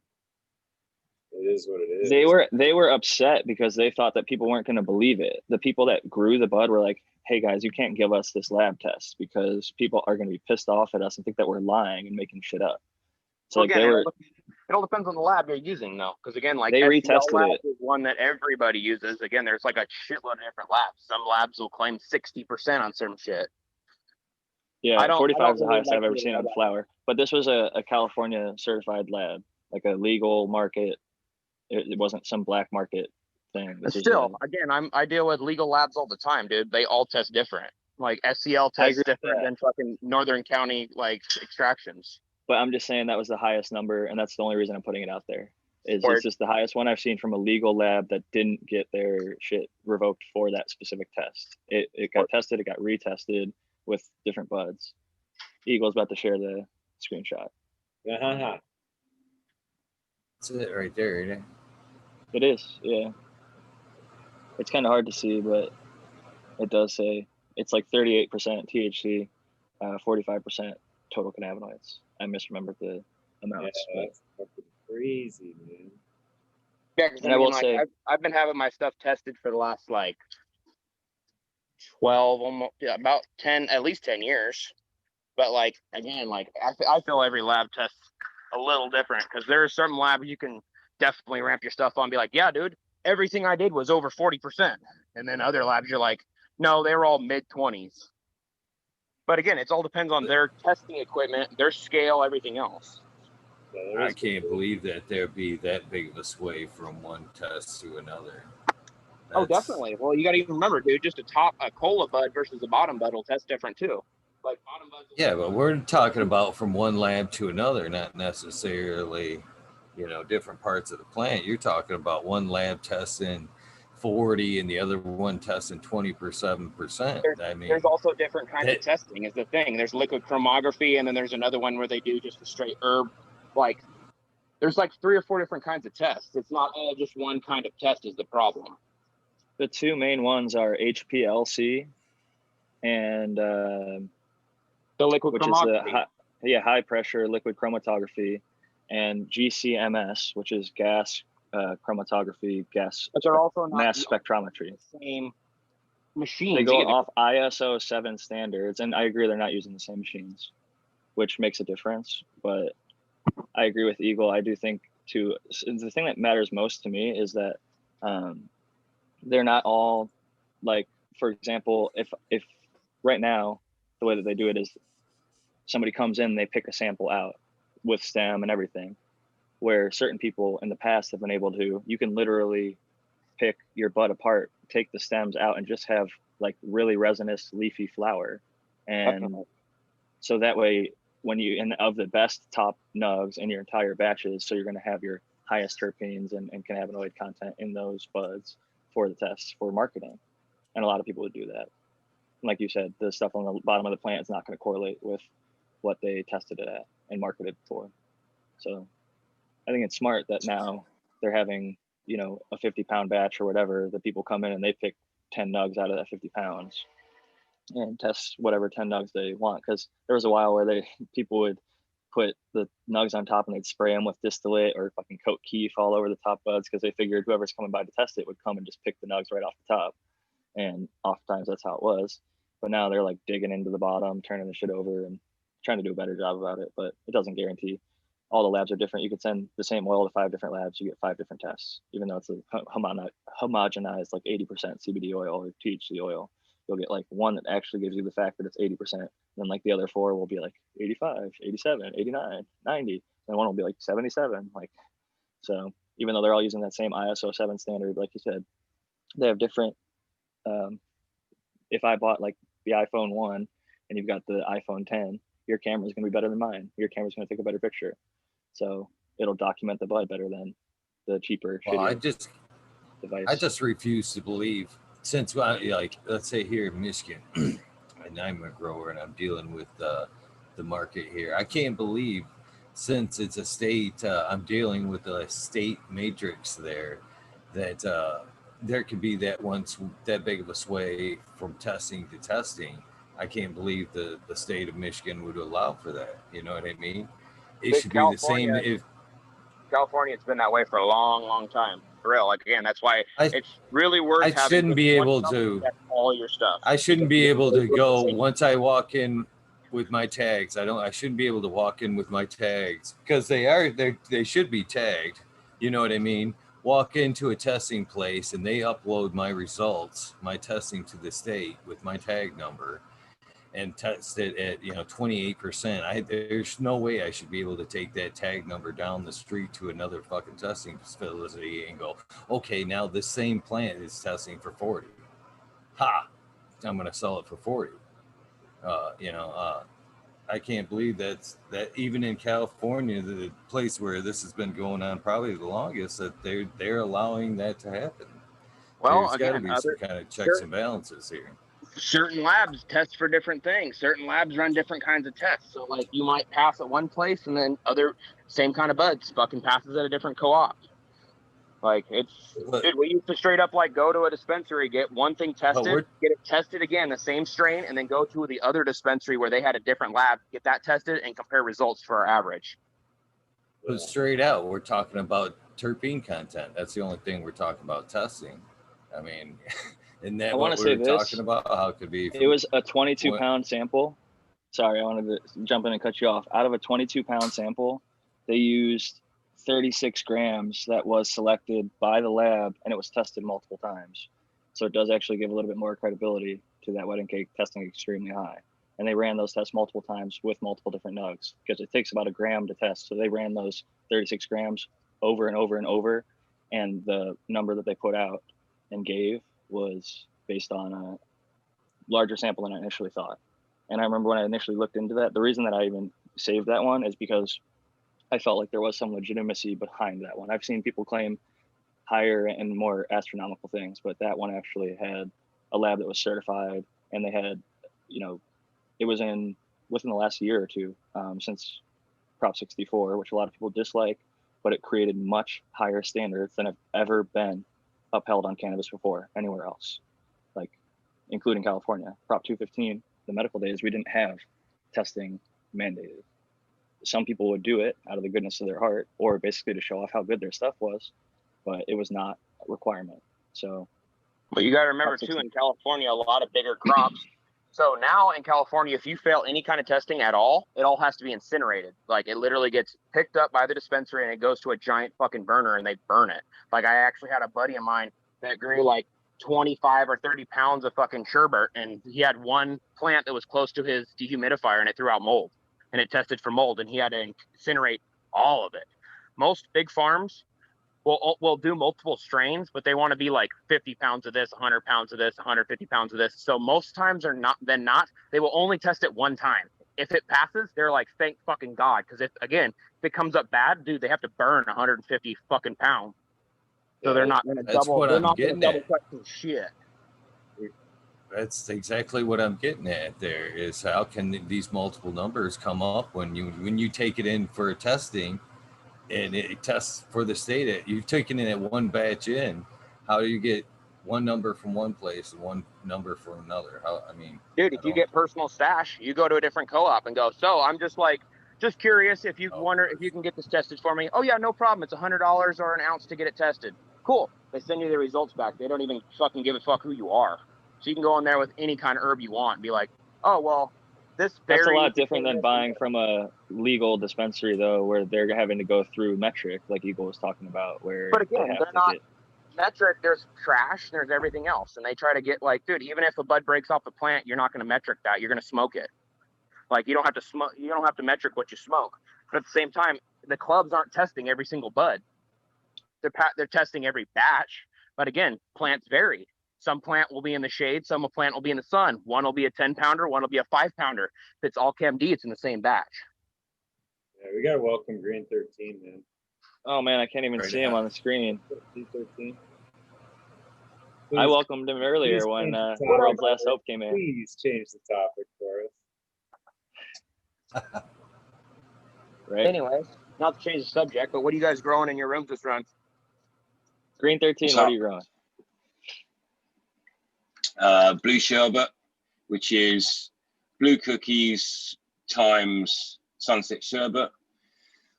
It is what it is. They were upset because they thought that people weren't going to believe it. The people that grew the bud were like, "Hey guys, you can't give us this lab test because people are going to be pissed off at us and think that we're lying and making shit up." So well, again, it all depends on the lab you're using though, because again, like they retested it. Is one that everybody uses. Again, there's like a shitload of different labs. Some labs will claim 60% on certain shit. Yeah, 45 is the highest I've ever seen on flower. But this was a California certified lab, like a legal market. It wasn't some black market thing. Again, I deal with legal labs all the time, dude. They all test different. Like SCL tests different than fucking Northern County like extractions. But I'm just saying that was the highest number, and that's the only reason I'm putting it out there. It's just the highest one I've seen from a legal lab that didn't get their shit revoked for that specific test. It got tested, it got retested with different buds. Eagle's about to share the screenshot. Uh-huh. That's it right there, ain't it? It is, yeah. It's kind of hard to see, but it does say it's like 38% THC, 45% total cannabinoids. I misremembered the amounts. Yeah, that's fucking crazy, man. Yeah, because And I will say, I've been having my stuff tested for the last like 12, almost about 10, at least 10 years. But like again, like I feel every lab tests a little different because there are certain labs you can definitely ramp your stuff on and be like, yeah, dude, everything I did was over 40%. And then other labs you're like, no, they were all mid 20s. But again, it all depends on their testing equipment, their scale, everything else. I can't believe that there'd be that big of a sway from one test to another. Oh, definitely. Well, you got to even remember, dude, just a cola bud versus a bottom bud will test different too. Like bottom buds. Yeah, but we're talking about from one lab to another, not necessarily, different parts of the plant. You're talking about one lab testing 40 and the other one testing 27%. There's also different kinds of testing is the thing. There's liquid chromatography, and then there's another one where they do just a straight herb. Like there's like 3 or 4 different kinds of tests. It's not all just one kind of test is the problem. The two main ones are HPLC and the liquid which chromatography. Is high pressure liquid chromatography, and GCMS, which is gas chromatography, but they're also not mass spectrometry. The same machines. They go off ISO 7 standards, and I agree they're not using the same machines, which makes a difference. But I agree with Eagle. I do think the thing that matters most to me is that they're not all like, for example, if right now the way that they do it is somebody comes in, they pick a sample out with stem and everything, where certain people in the past have been able to, you can literally pick your bud apart, take the stems out, and just have like really resinous leafy flower. And so that way, when you, of the best top nugs in your entire batches, so you're going to have your highest terpenes and cannabinoid content in those buds for the tests for marketing. And a lot of people would do that. And like you said, the stuff on the bottom of the plant is not going to correlate with what they tested it at and marketed for. So I think it's smart that now they're having, a 50-pound batch or whatever, that people come in and they pick 10 nugs out of that 50 pounds and test whatever 10 nugs they want. Because there was a while where people would put the nugs on top and they'd spray them with distillate or fucking coat keef all over the top buds because they figured whoever's coming by to test it would come and just pick the nugs right off the top. And oftentimes that's how it was. But now they're like digging into the bottom, turning the shit over and trying to do a better job about it. But it doesn't guarantee. All the labs are different. You could send the same oil to 5 different labs, you get 5 different tests, even though it's a homogenized like 80% CBD oil or THC oil. You'll get like one that actually gives you the fact that it's 80%. Then like the other 4 will be like 85, 87, 89, 90. And one will be like 77. Like, so even though they're all using that same ISO 7 standard, like you said, they have different. If I bought like the iPhone 1 and you've got the iPhone 10, your camera is going to be better than mine. Your camera's going to take a better picture. So it'll document the bud better than the cheaper device. I just refuse to believe, since like, let's say here in Michigan, and I'm a grower and I'm dealing with the market here. I can't believe, since it's a state, I'm dealing with a state matrix there, that there could be that big of a sway from testing to testing. I can't believe the state of Michigan would allow for that. You know what I mean? It should be the same. If California, it's been that way for a long, long time. For real. Like again, that's why it's really worth having. I shouldn't be able to all your stuff. I shouldn't be able to go once I walk in with my tags. I shouldn't be able to walk in with my tags because they should be tagged. You know what I mean? Walk into a testing place and they upload my results, my testing to the state with my tag number, and test it at 28%. There's no way I should be able to take that tag number down the street to another fucking testing facility and go, okay, now this same plant is testing for 40. Ha! I'm gonna sell it for 40. I can't believe that even in California, the place where this has been going on probably the longest, that they're allowing that to happen. Well, There's got to again, be some other kind of checks certain and balances here. certain labs test for different things. Certain labs run different kinds of tests. So like you might pass at one place and then other same kind of buds fucking passes at a different co-op. Like it's But dude, we used to straight up like go to a dispensary, get one thing but tested, we're get it tested again, the same strain, and then go to the other dispensary where they had a different lab, get that tested, and compare results for our average. but straight out, we're talking about terpene content. That's the only thing we're talking about testing. I mean, isn't I that want what to we say were talking this. about? How it could be It from was a 22 what? pound sample. Sorry, I wanted to jump in and cut you off. Out of a 22-pound sample, they used 36 grams that was selected by the lab, and it was tested multiple times. So it does actually give a little bit more credibility to that wedding cake testing extremely high. And they ran those tests multiple times with multiple different nugs because it takes about a gram to test. So they ran those 36 grams over and over and over. And the number that they put out and gave was based on a larger sample than I initially thought. And I remember when I initially looked into that, the reason that I even saved that one is because I felt like there was some legitimacy behind that one. I've seen people claim higher and more astronomical things, but that one actually had a lab that was certified, and they had, it was in within the last year or two since Prop 64, which a lot of people dislike, but it created much higher standards than have ever been upheld on cannabis before anywhere else, like including California. Prop 215, the medical days, we didn't have testing mandated. Some people would do it out of the goodness of their heart or basically to show off how good their stuff was, but it was not a requirement. So, But you got to remember too, in California, a lot of bigger crops. So now in California, if you fail any kind of testing at all, it all has to be incinerated. Like it literally gets picked up by the dispensary and it goes to a giant fucking burner and they burn it. Like I actually had a buddy of mine that grew like 25 or 30 pounds of fucking sherbet, and he had one plant that was close to his dehumidifier and it threw out mold, and it tested for mold, and he had to incinerate all of it. Most big farms will do multiple strains, but they want to be like 50 pounds of this, 100 pounds of this, 150 pounds of this. So most times they will only test it one time. If it passes, they're like, thank fucking God. Because if it comes up bad, dude, they have to burn 150 fucking pounds. So they're not going to That's double. what They're I'm not going to getting double at. check some shit. That's exactly what I'm getting at. There is how can these multiple numbers come up when you take it in for testing, and it tests for the state. You've taken it at one batch in. How do you get one number from one place and one number from another? Dude, if you get personal stash, you go to a different co-op and go, so I'm just curious if you wonder if you can get this tested for me. Oh yeah, no problem. It's $100 or an ounce to get it tested. Cool. They send you the results back. They don't even fucking give a fuck who you are. So you can go in there with any kind of herb you want and be like, oh well, this berry. That's a lot different than buying from a legal dispensary though, where they're having to go through metric, like Eagle was talking about, where but again, they're not metric. There's trash, there's everything else, and they try to get like, dude, even if a bud breaks off the plant, you're not going to metric that. You're going to smoke it. Like you don't have to smoke. You don't have to metric what you smoke. But at the same time, the clubs aren't testing every single bud. They're testing every batch. But again, plants vary. Some plant will be in the shade. Some plant will be in the sun. One will be a 10-pounder. One will be a 5-pounder. If it's all Chem D, it's in the same batch. Yeah, we gotta welcome Green 13, man. Oh man, I can't even see him on the screen. 13. I welcomed him earlier when World's Last Hope came in. Please change the topic for us. Right. Anyways, not to change the subject, but what are you guys growing in your rooms this run? Green 13, what are you growing? Blue sherbet, which is blue cookies times sunset sherbet,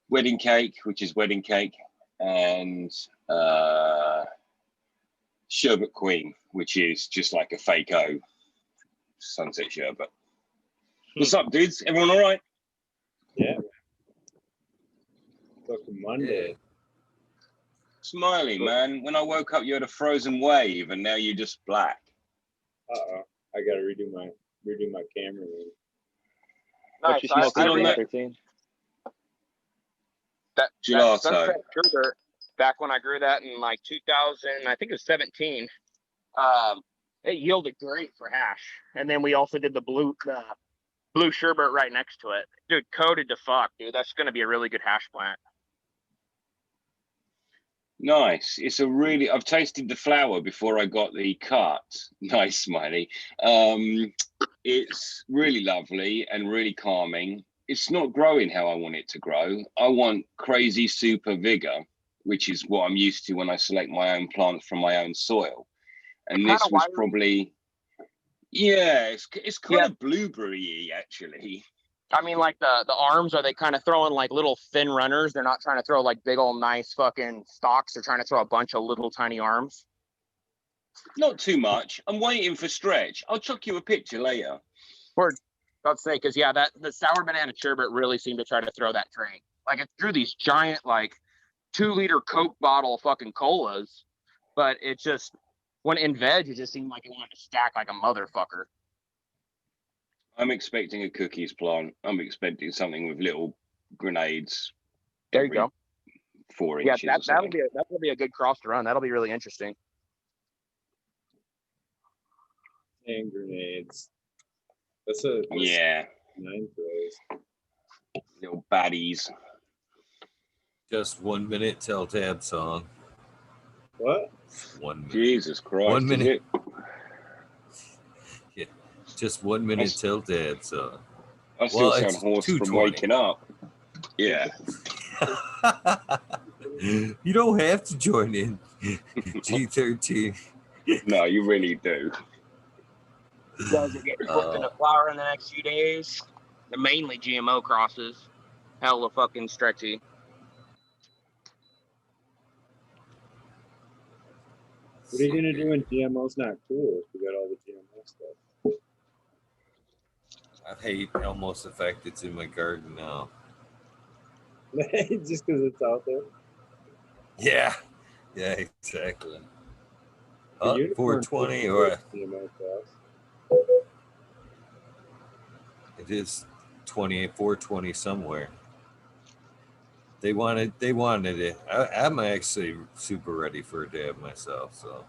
wedding cake, which is wedding cake, and sherbet queen, which is just like a fake O sunset sherbet. What's up, dudes? Everyone all right? Yeah. Fucking Monday. Yeah. Smiley, man. When I woke up, you had a frozen wave, and now you're just black. I gotta redo my camera. What you smoking on that 13? That Gelato. sunset sugar, back when I grew that in like 2000, I think it was 17. It yielded great for hash. And then we also did the blue sherbet right next to it. Dude, coated to fuck, dude. That's going to be a really good hash plant. Nice. It's a really. I've tasted the flower before I got the cut. Nice, Smiley. It's really lovely and really calming. It's not growing how I want it to grow. I want crazy super vigor, which is what I'm used to when I select my own plants from my own soil. And Kinda this was wiry. probably, yeah, it's kind Yeah. of blueberry-y actually. I mean, like the arms, are they kind of throwing like little thin runners? They're not trying to throw like big old nice fucking stalks. They're trying to throw a bunch of little tiny arms. Not too much. I'm waiting for stretch. I'll chuck you a picture later. For God's sake, because yeah, that the sour banana sherbet really seemed to try to throw that train. Like it drew these giant like 2-liter Coke bottle fucking colas, but it just when in veg, it just seemed like it wanted to stack like a motherfucker. I'm expecting a cookies plant. I'm expecting something with little grenades. There you go. 4 Yeah, inches. that'll be a good cross to run. That'll be really interesting. And grenades. That's a Yeah, 9 throws. little baddies. Just 1 minute till tab song. What? 1 minute. Jesus Christ! 1 minute. Is Yeah, just 1 minute till tab song. I still Well, sound it's hoarse from 2:20. waking up. Yeah. You don't have to join in. G13. No, you really do. You guys are getting flipped into flower in the next few days. They're mainly GMO crosses. Hella fucking stretchy. What are you gonna do when GMO's not cool if you got all the GMO stuff? I hate almost the fact it's in my garden now. Just because it's out there. Yeah, exactly. The unicorn 420 or GMO cross. it is 420 somewhere. They wanted it. I'm actually super ready for a dab myself, so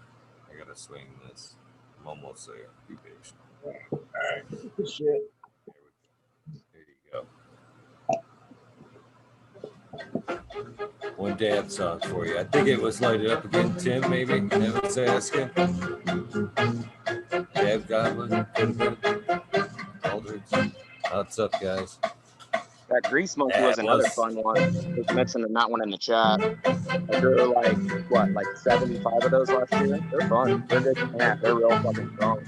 I gotta swing this. I'm almost there. Be patient. All right. Shit. There you go. One dab song for you. I think it was Light It Up Again, Tim, maybe. Evan's asking. Dab Goblin. Aldridge. What's up, guys? That grease monkey Yeah, was it another was. fun one. I was mentioning that one in the chat. I drew like 75 of those last year. They're fun. They're good. Yeah, they're real fucking strong.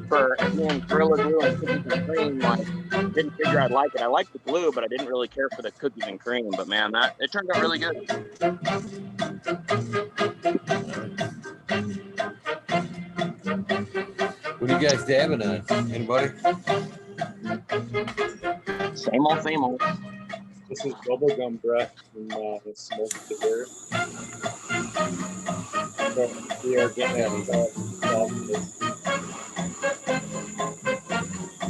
For again, Gorilla Glue and cookies and cream, like didn't figure I'd like it. I liked the glue, but I didn't really care for the cookies and cream. But man, that it turned out really good. What are you guys dabbing on? Anybody? Same old, same old. This is bubblegum breath from Smoke the Bear. So we are getting that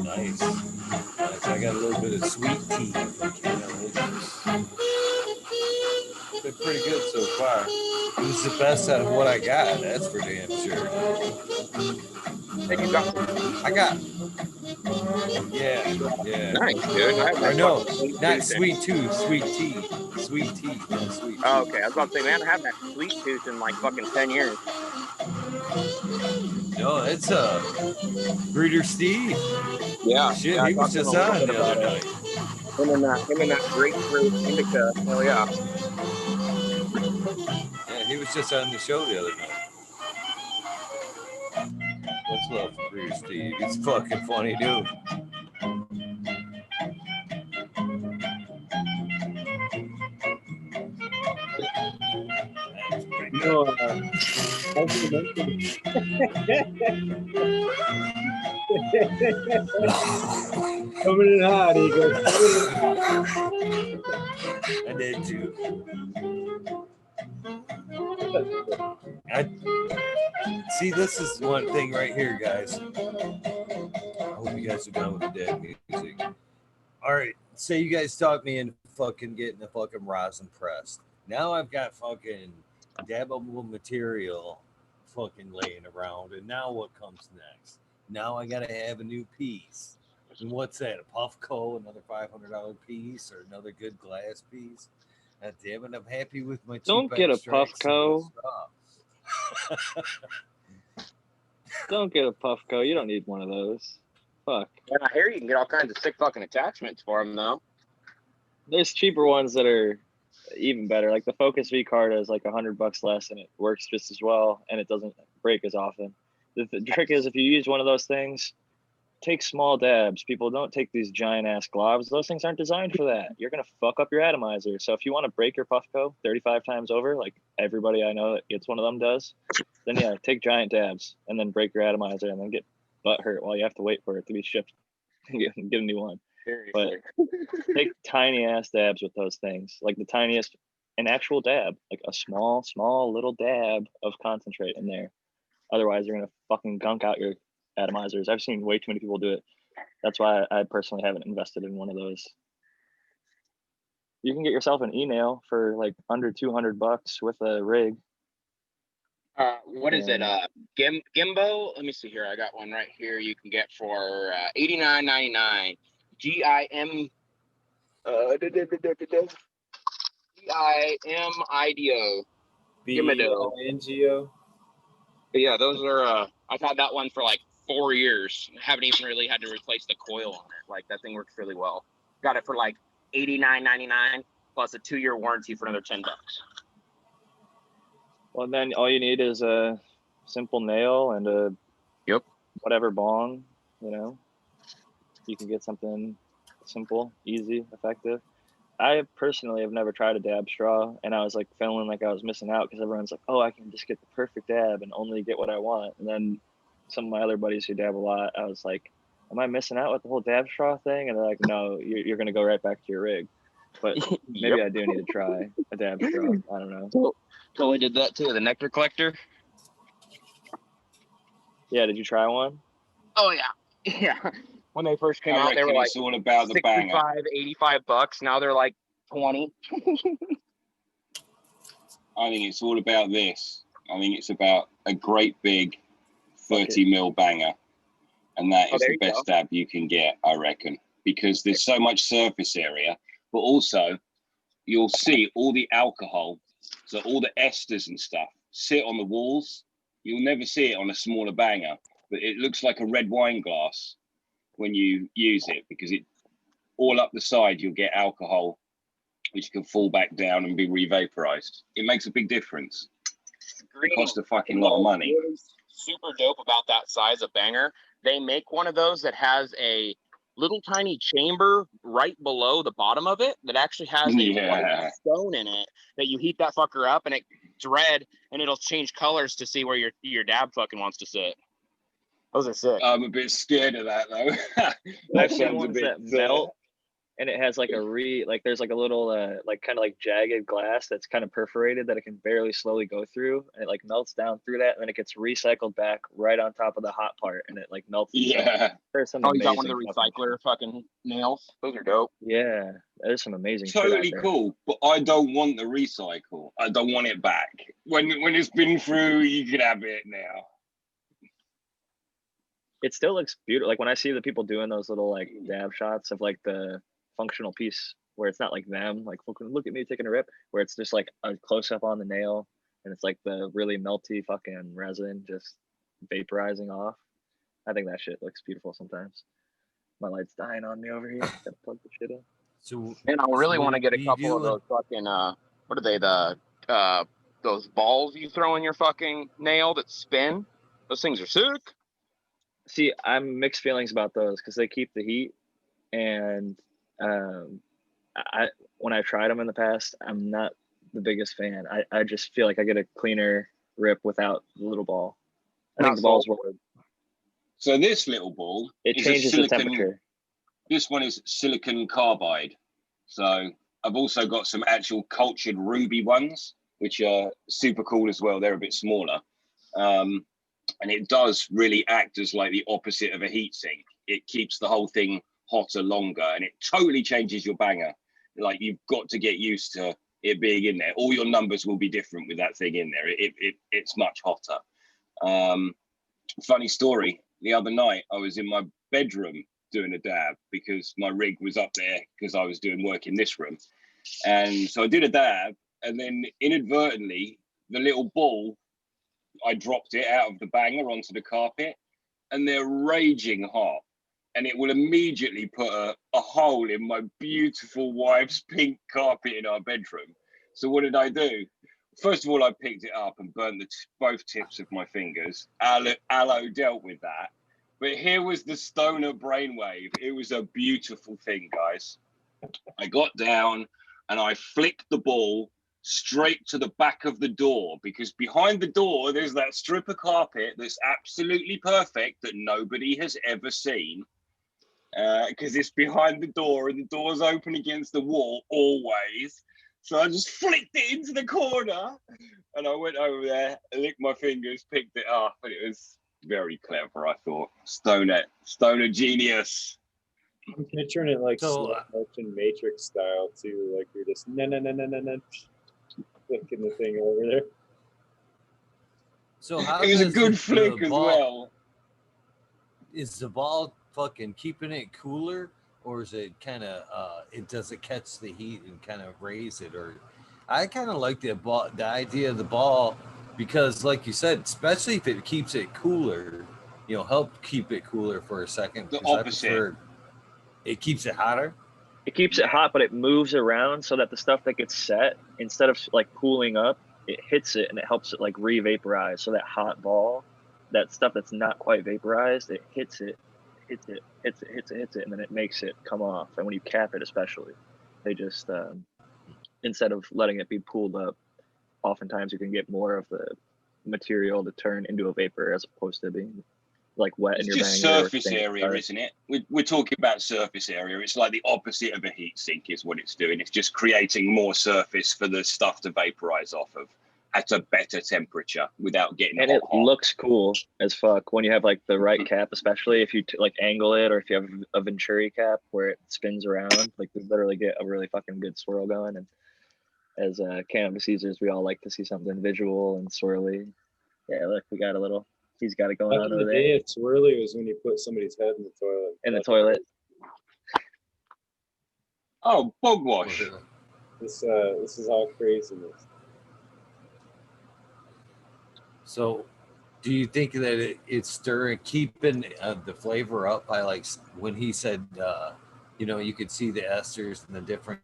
Nice. I got a little bit of sweet tea from Canalicious. Been pretty good so far. It was the best out of what I got, that's for damn sure. And you got some tea? I got. Yeah. Nice, dude. I have Or no, sweet not tooth sweet tea. Sweet tea. Sweet tea. Oh, okay, I was about to say, man, I haven't had sweet tooth in like fucking 10 years. No, it's Breeder Steve. Yeah. Shit, Yeah, he was just on the other night. Him and that grapefruit indica. Hell yeah. Yeah, he was just on the show the other night. What's love for Breeder Steve? He's fucking funny, dude. No, coming in hot, he goes. I did too. See, this is one thing right here, guys. I hope you guys are done with the dab music. All right, say you guys talk me into fucking getting the fucking rosin pressed. Now I've got fucking dabbable material fucking laying around, and now what comes next? Now I gotta have a new piece. And what's that? A Puffco, another $500 piece, or another good glass piece? God damn it! I'm happy with my cheap Don't get a extracts and Puffco. straw. Don't get a Puffco. You don't need one of those. Fuck. And I hear you can get all kinds of sick fucking attachments for them though. There's cheaper ones that are even better. Like the Focus V card is like $100 less, and it works just as well, and it doesn't break as often. The trick is if you use one of those things, take small dabs. People don't take these giant ass globs. Those things aren't designed for that. You're gonna fuck up your atomizer. So if you want to break your Puffco 35 times over, like everybody I know that gets one of them does, then yeah, take giant dabs and then break your atomizer and then get butt hurt while you have to wait for it to be shipped and get a new one. But take tiny ass dabs with those things, like the tiniest, an actual dab, like a small little dab of concentrate in there. Otherwise, you're gonna fucking gunk out your atomizers. I've seen way too many people do it. That's why I personally haven't invested in one of those. You can get yourself an e-nail for like under $200 with a rig. What is it? Gimbo? Let me see here. I got one right here. You can get for $89.99. GIM. GIMIDO. BINGO. Yeah, those are. I've had that one for like 4 years. Haven't even really had to replace the coil on it. Like that thing works really well. Got it for like $89.99 plus a 2-year warranty for another $10. Well, then all you need is a simple nail and a whatever bong. You know, you can get something simple, easy, effective. I personally have never tried a dab straw, and I was like feeling like I was missing out because everyone's like, "Oh, I can just get the perfect dab and only get what I want." And then some of my other buddies who dab a lot, I was like, "Am I missing out with the whole dab straw thing?" And they're like, "No, you're going to go right back to your rig." But maybe I do need to try a dab straw. I don't know. Totally did that too. The nectar collector. Yeah, did you try one? Oh yeah, yeah. When they first came out, they were like it's all about the banger. $65, $85. Now they're like 20. I think it's all about this. I think it's about a great big 30 mil banger. And that is the best dab you can get, I reckon, because there's so much surface area, but also you'll see all the alcohol, so all the esters and stuff sit on the walls. You'll never see it on a smaller banger, but it looks like a red wine glass when you use it, because it all up the side you'll get alcohol which can fall back down and be revaporized. It makes a big difference. It costs a fucking lot of money. What is super dope about that size of banger, they make one of those that has a little tiny chamber right below the bottom of it that actually has a white stone in it that you heat that fucker up and it's red and it'll change colors to see where your dab fucking wants to sit. Those are sick. I'm a bit scared of that though. I've seen ones that melt, and it has like there's like a little like kind of like jagged glass that's kind of perforated that it can barely slowly go through, and it like melts down through that, and then it gets recycled back right on top of the hot part, and it like melts. Yeah. There's some you got one of the recycler fucking nails. Those are dope. Yeah, there's some amazing. Totally cool, but I don't want the recycle. I don't want it back. When it's been through, you can have it now. It still looks beautiful. Like when I see the people doing those little like dab shots of like the functional piece where it's not like them like look at me taking a rip, where it's just like a close-up on the nail and it's like the really melty fucking resin just vaporizing off. I think that shit looks beautiful sometimes. My light's dying on me over here. Gotta plug the shit in. So and I really want to get a couple of those fucking what are they, the those balls you throw in your fucking nail that spin? Those things are sick. See, I'm mixed feelings about those because they keep the heat, and when I tried them in the past, I'm not the biggest fan. I just feel like I get a cleaner rip without the little ball. I think the balls were. So this little ball, it changes the temperature. This one is silicon carbide. So I've also got some actual cultured ruby ones, which are super cool as well. They're a bit smaller. And it does really act as like the opposite of a heat sink. It keeps the whole thing hotter longer, and it totally changes your banger. Like, you've got to get used to it being in there. All your numbers will be different with that thing in there. It's much hotter. Funny story. The other night I was in my bedroom doing a dab because my rig was up there because I was doing work in this room. And so I did a dab, and then inadvertently, the little ball, I dropped it out of the banger onto the carpet, and they're raging hot. And it will immediately put a hole in my beautiful wife's pink carpet in our bedroom. So what did I do? First of all, I picked it up and burnt both tips of my fingers. Aloe dealt with that. But here was the stoner brainwave. It was a beautiful thing, guys. I got down and I flicked the ball straight to the back of the door, because behind the door, there's that strip of carpet that's absolutely perfect that nobody has ever seen. Because it's behind the door and the door's open against the wall always. So I just flicked it into the corner and I went over there, licked my fingers, picked it up, and it was very clever, I thought. Stoner genius. I'm picturing it like So, slow motion Matrix style too, like you're just no, flicking the thing over there. So how It was a does good the flick as ball, well. is the ball fucking keeping it cooler, or is it kind of does it catch the heat and kind of raise it? Or I kind of like the idea of the ball, because like you said, especially if it keeps it cooler, help keep it cooler for a second, The because I opposite. prefer it keeps it hotter. It keeps it hot, but it moves around so that the stuff that gets set, instead of like cooling up, it hits it and it helps it like re-vaporize. So that hot ball, that stuff that's not quite vaporized, it hits it, and then it makes it come off. And when you cap it, especially, they just instead of letting it be pulled up, oftentimes you can get more of the material to turn into a vapor as opposed to being like wet It's in your just banger. surface area, isn't it? We're talking about surface area. It's like the opposite of a heat sink is what it's doing. It's just creating more surface for the stuff to vaporize off of at a better temperature without getting And hot. it looks cool as fuck when you have like the right cap, especially if you like angle it, or if you have a Venturi cap where it spins around, like you literally get a really fucking good swirl going. And as cannabis users, we all like to see something visual and swirly. Yeah, look, we got a little. He's got it going Back on in the over day, there a twirly was when you put somebody's head in the toilet. in the toilet. Oh, bog wash. This is all craziness. So, do you think that it's keeping the flavor up by, like when he said, you could see the esters and the different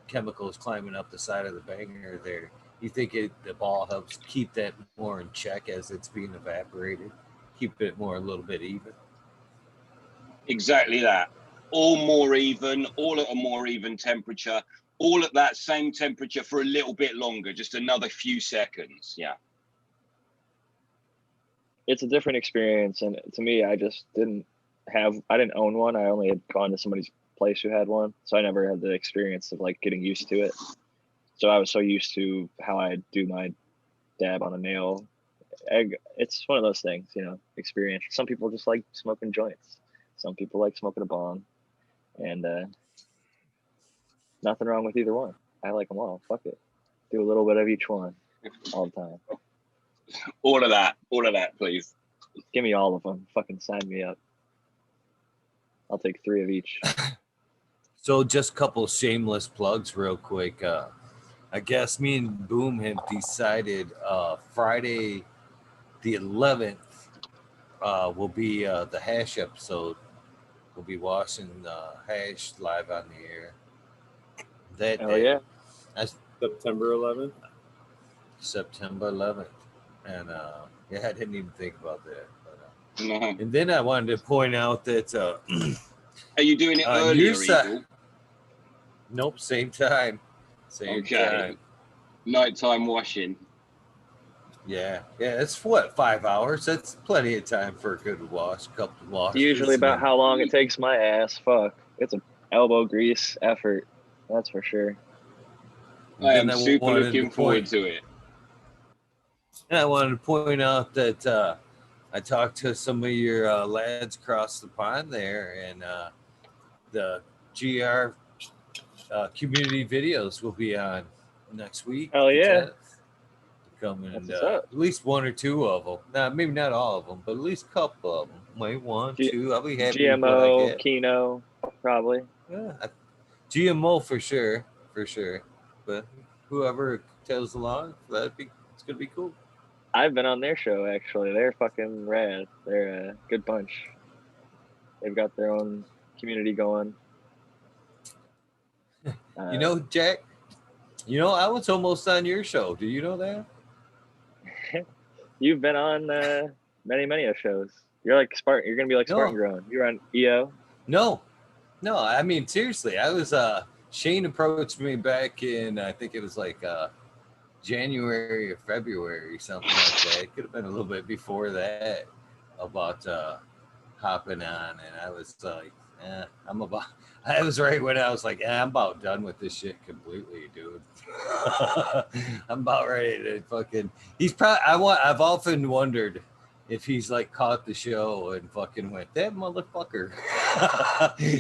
chemicals climbing up the side of the banger there? You think the ball helps keep that more in check as it's being evaporated, keep it a little bit even? Exactly that. All more even, all at a more even temperature, all at that same temperature for a little bit longer, just another few seconds. Yeah. It's a different experience, and to me, I didn't own one. I only had gone to somebody's place who had one, so I never had the experience of like getting used to it. So I was so used to how I do my dab on a nail. It's one of those things, experience. Some people just like smoking joints. Some people like smoking a bong, and nothing wrong with either one. I like them all. Fuck it. Do a little bit of each one all the time. All of that, please. Give me all of them. Fucking sign me up. I'll take 3 of each. So just a couple shameless plugs real quick. I guess me and Boom have decided Friday the 11th will be the hash episode. We'll be washing hash live on the air that Hell day. yeah. That's September 11th. September 11th. And yeah, I didn't even think about that. But, No. and then I wanted to point out that Are you doing it earlier, Eagle? Nope, same time. Same time. Nighttime washing. Yeah, it's what, 5 hours? That's plenty of time for a good wash, couple of washes. Usually about how long it takes my ass. Fuck. It's an elbow grease effort. That's for sure. I am super looking forward to it. And I wanted to point out that I talked to some of your lads across the pond there, and the GR community videos will be on next week. Hell yeah. come in, That's what's up. at least one or two of them. Nah, maybe not all of them, but at least a couple of them. Maybe one, G- two. I'll be happy with what I GMO, get. Kino, probably. Yeah, GMO for sure, for sure. But whoever tells along, it's gonna be cool. I've been on their show actually. They're fucking rad. They're a good bunch. They've got their own community going. You know, Jack. You know, I was almost on your show. Do you know that? You've been on many of shows. You're like Spartan. You're gonna be like Spartan No. Grown. You're on EO. No, no. I mean, seriously, I was. Shane approached me back in, I think it was like January or February, something like that. It could have been a little bit before that, about hopping on, and I was like, I'm about. I was right when I was like, I'm about done with this shit completely, dude. I'm about ready to fucking. He's probably. I've often wondered if he's like caught the show and fucking went, that motherfucker.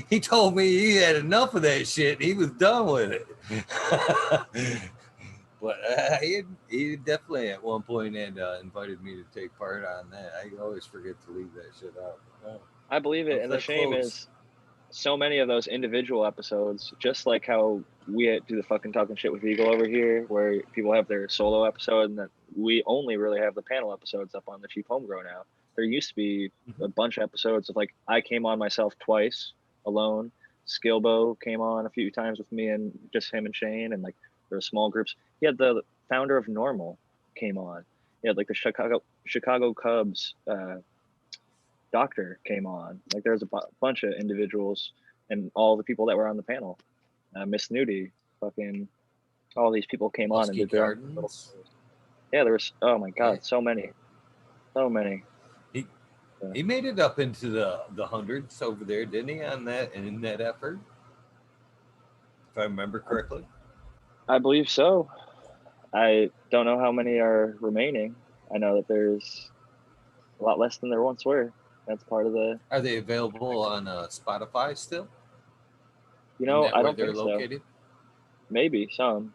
He told me he had enough of that shit. He was done with it. But he definitely at one point had invited me to take part on that. I always forget to leave that shit out. Oh, I believe it, was and the that shame close. is so many of those individual episodes, just like how we do the fucking talking shit with Eagle over here, where people have their solo episode, and that we only really have the panel episodes up on the Cheap Homegrown now. There used to be a bunch of episodes of like I came on myself twice alone. Skillbo came on a few times with me and just him and Shane, and like there were small groups. He had the founder of Normal came on. He had like the Chicago Cubs doctor came on. Like there's a bunch of individuals and all the people that were on the panel. Miss Nudie, fucking all these people came on and Husky did their own little Gardens. stories. Yeah, there was, oh my God, Right. so many. He made it up into the hundreds over there, didn't he? On that and in that effort, if I remember correctly. I believe so. I don't know how many are remaining. I know that there's a lot less than there once were. That's part of the, Are they available on Spotify still? you know, I where don't they're think so. located? Maybe some.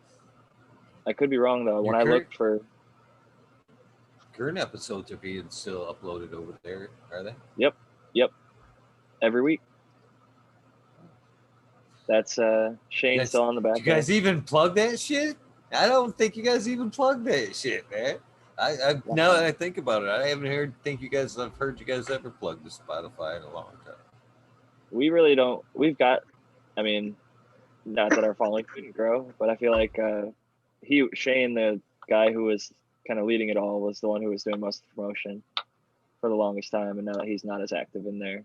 I could be wrong though. When I looked for current episodes are being still uploaded over there, are they? Yep. Every week. That's Shane still on the back. You guys even plug that shit? I don't think you guys even plug that shit, man. I now that I think about it, I haven't heard you guys ever plug the Spotify in a long time. We really don't. We've got, I mean, not that our following didn't grow, but I feel like Shane, the guy who was kind of leading it all, was the one who was doing most of the promotion for the longest time, and now that he's not as active in there,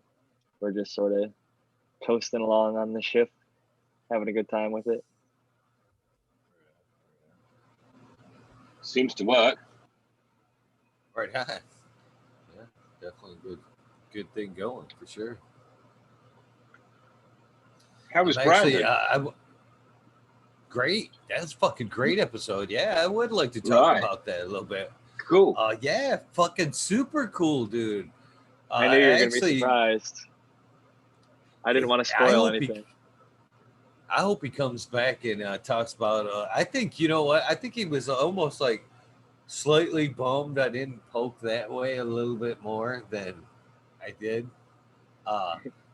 we're just sort of coasting along on the ship, having a good time with it. Seems to work. Right. Yeah, definitely good thing going for sure. How was actually Brandon? Great. That's a fucking great episode. Yeah, I would like to talk about that a little bit. Cool. Yeah, fucking super cool, dude. I knew you were gonna be surprised. I didn't want to spoil anything. I hope he comes back and talks about. I think, you know what? I think he was almost like slightly bummed I didn't poke that way a little bit more than I did.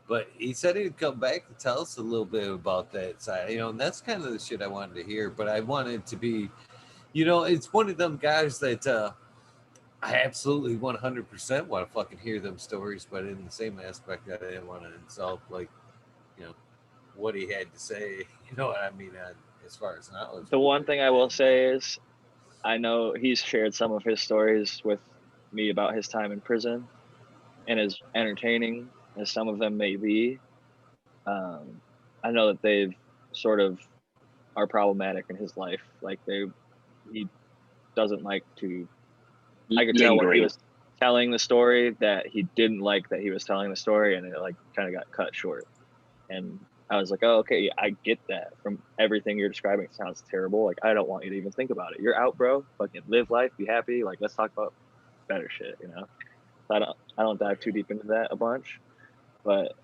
But he said he'd come back to tell us a little bit about that side, and that's kind of the shit I wanted to hear. But I wanted to be, it's one of them guys that I absolutely 100% want to fucking hear them stories, but in the same aspect, I didn't want to insult, like, what he had to say. You know what I mean? As far as knowledge. The one thing I will say is, I know he's shared some of his stories with me about his time in prison, and as entertaining as some of them may be, I know that they've sort of are problematic in his life. Like he doesn't like to. I could tell when he was telling the story that he didn't like that he was telling the story, and it like kind of got cut short. And I was like, oh, okay, I get that. From everything you're describing, it sounds terrible. Like, I don't want you to even think about it. You're out, bro. Fucking live life, be happy. Like, let's talk about better shit, So I don't dive too deep into that a bunch, but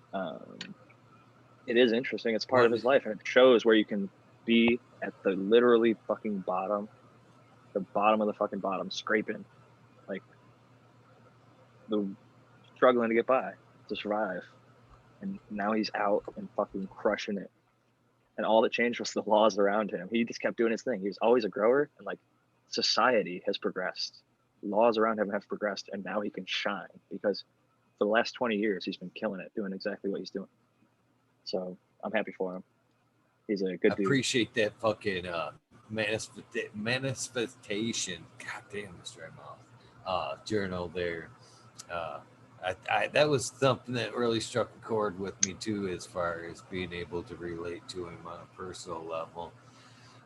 it is interesting. It's part of his life, and it shows where you can be at the literally fucking bottom the bottom of the fucking bottom, scraping, like struggling to get by, to survive. And now he's out and fucking crushing it. And all that changed was the laws around him. He just kept doing his thing. He was always a grower, and like society has progressed. Laws around him have progressed, and now he can shine because for the last 20 years he's been killing it, doing exactly what he's doing. So I'm happy for him. He's a good dude. Appreciate that fucking manifestation. God damn, Mr. Mouth. Journal there. That was something that really struck a chord with me too, as far as being able to relate to him on a personal level.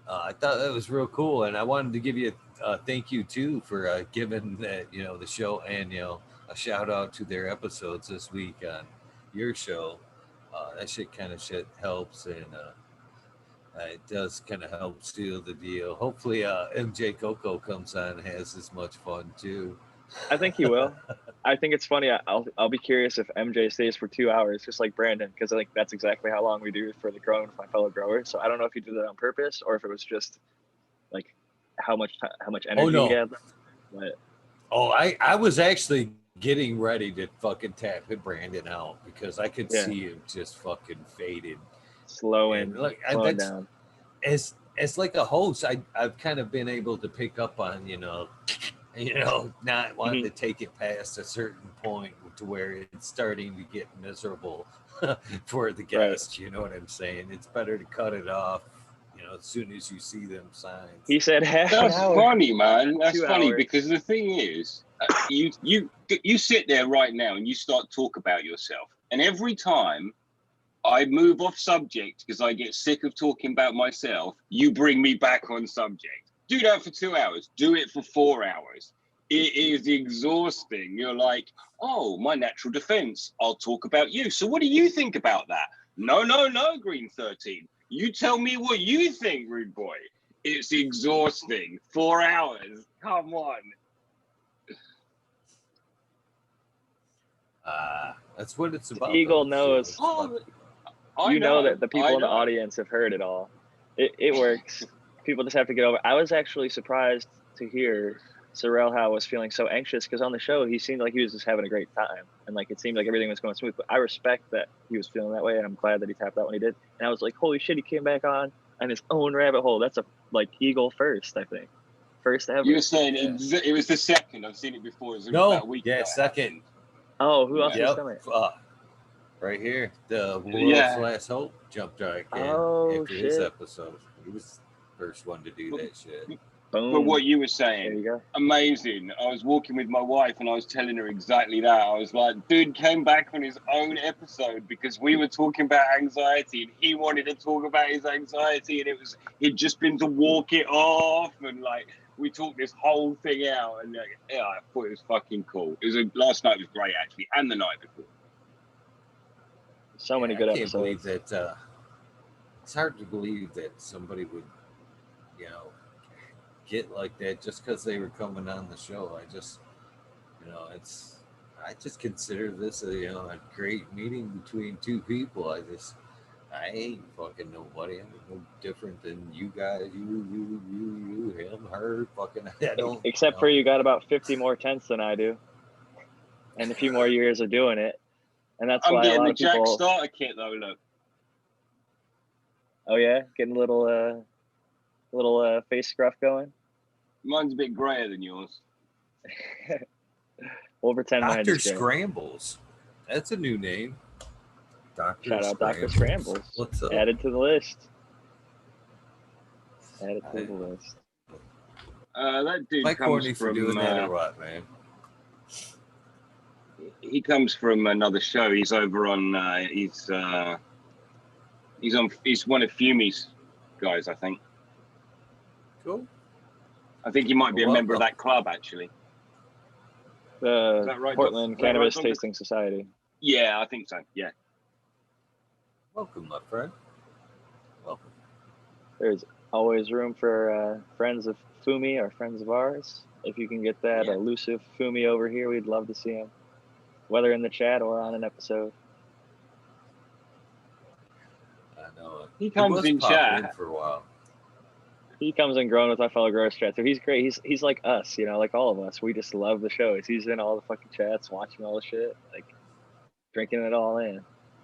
I thought that was real cool, and I wanted to give you a thank you too for giving that, the show, and a shout out to their episodes this week on your show. That shit helps, and it does kind of help seal the deal. Hopefully, MJ Coco comes on and has as much fun too. I think he will. I think it's funny. I'll be curious if MJ stays for 2 hours, just like Brandon, because I think that's exactly how long we do for the growing with my fellow growers. So I don't know if he did that on purpose or if it was just like how much energy he had. But I was actually getting ready to fucking tap Brandon out because I could see him just fucking faded, slowing down. As like a host, I've kind of been able to pick up on not wanting to take it past a certain point to where it's starting to get miserable for the guest. Right. You know what I'm saying? It's better to cut it off, as soon as you see them signs. He said half That's an hour. Funny, man. That's funny hours. Because the thing is, you sit there right now and you start to talk about yourself. And every time I move off subject because I get sick of talking about myself, you bring me back on subject. Do that for 2 hours. Do it for 4 hours. It is exhausting. You're like, oh, my natural defense. I'll talk about you. So what do you think about that? No, Green 13. You tell me what you think, rude boy. It's exhausting. 4 hours. Come on. That's what it's about. Eagle knows. You know that the people in the audience have heard it all. It works. People just have to get over. I was actually surprised to hear Sorrel how was feeling so anxious because on the show he seemed like he was just having a great time and like it seemed like everything was going smooth. But I respect that he was feeling that way, and I'm glad that he tapped out when he did. And I was like, holy shit, he came back on his own rabbit hole. That's a Eagle first, I think, first ever. You were saying it was the second. I've seen it before. It was about a week ago. Second. Oh, who else was coming? Right here, the world's last hope jumped right in after his episode. He was the first one to do that shit. Boom. But what you were saying, there you go. Amazing. I was walking with my wife and I was telling her exactly that. I was like, dude came back on his own episode because we were talking about anxiety and he wanted to talk about his anxiety, and he'd just been to walk it off, and like we talked this whole thing out, and I thought it was fucking cool. Last night was great actually, and the night before. So many good episodes. I can't believe that. It's hard to believe that somebody would, get like that just because they were coming on the show. I just consider this a great meeting between two people. I ain't fucking nobody. I'm no different than you guys. You, him, her, fucking. I don't. Except for you got about 50 more tenths than I do, and a few more years of doing it. And that's why a lot of people. I'm getting the Jack starter kit though. Look. Oh yeah, getting a little face scruff going. Mine's a bit grayer than yours. We'll pretend mine Dr. is gray. Scrambles. That's a new name. Shout out Dr. Scrambles. What's up? Added to the list. That dude Mike comes Corny from for doing that or what, man? He comes from another show. He's over on. He's one of Fumi's guys, I think. Cool. I think he might be a member of that club, actually. The right, Portland Cannabis Tasting Society. Yeah, I think so. Yeah. Welcome, my friend. Welcome. There's always room for friends of Fumi or friends of ours. If you can get that elusive Fumi over here, we'd love to see him, whether in the chat or on an episode. I know it. He comes in chat for a while. He comes and growing with my fellow growers chat, so he's great. He's like us, you know, like all of us. We just love the shows. He's in all the fucking chats, watching all the shit, like drinking it all in.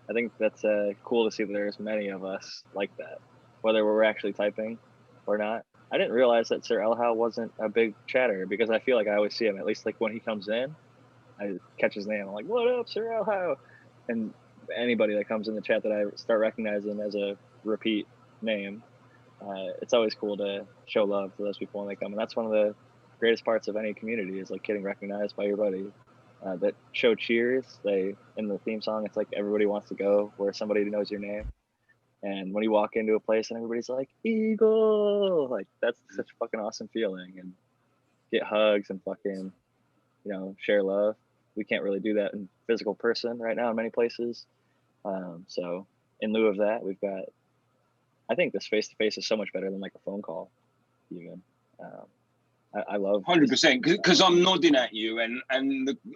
I think that's cool to see that there's many of us like that, whether we're actually typing or not. I didn't realize that Sir Elhow wasn't a big chatter because I feel like I always see him, at least like when he comes in, I catch his name. I'm like, what up, Sir Elhow? And anybody that comes in the chat that I start recognizing as a repeat name, it's always cool to show love to those people when they come. And that's one of the greatest parts of any community is like getting recognized by your buddy. That show cheers, in the theme song, it's like everybody wants to go where somebody knows your name. And when you walk into a place and everybody's like, Eagle, like that's such a fucking awesome feeling. And get hugs and fucking, you know, share love. We can't really do that in physical person right now in many places. So in lieu of that, we've got, I think this face-to-face is so much better than like a phone call even. I love 100% because I'm nodding at you and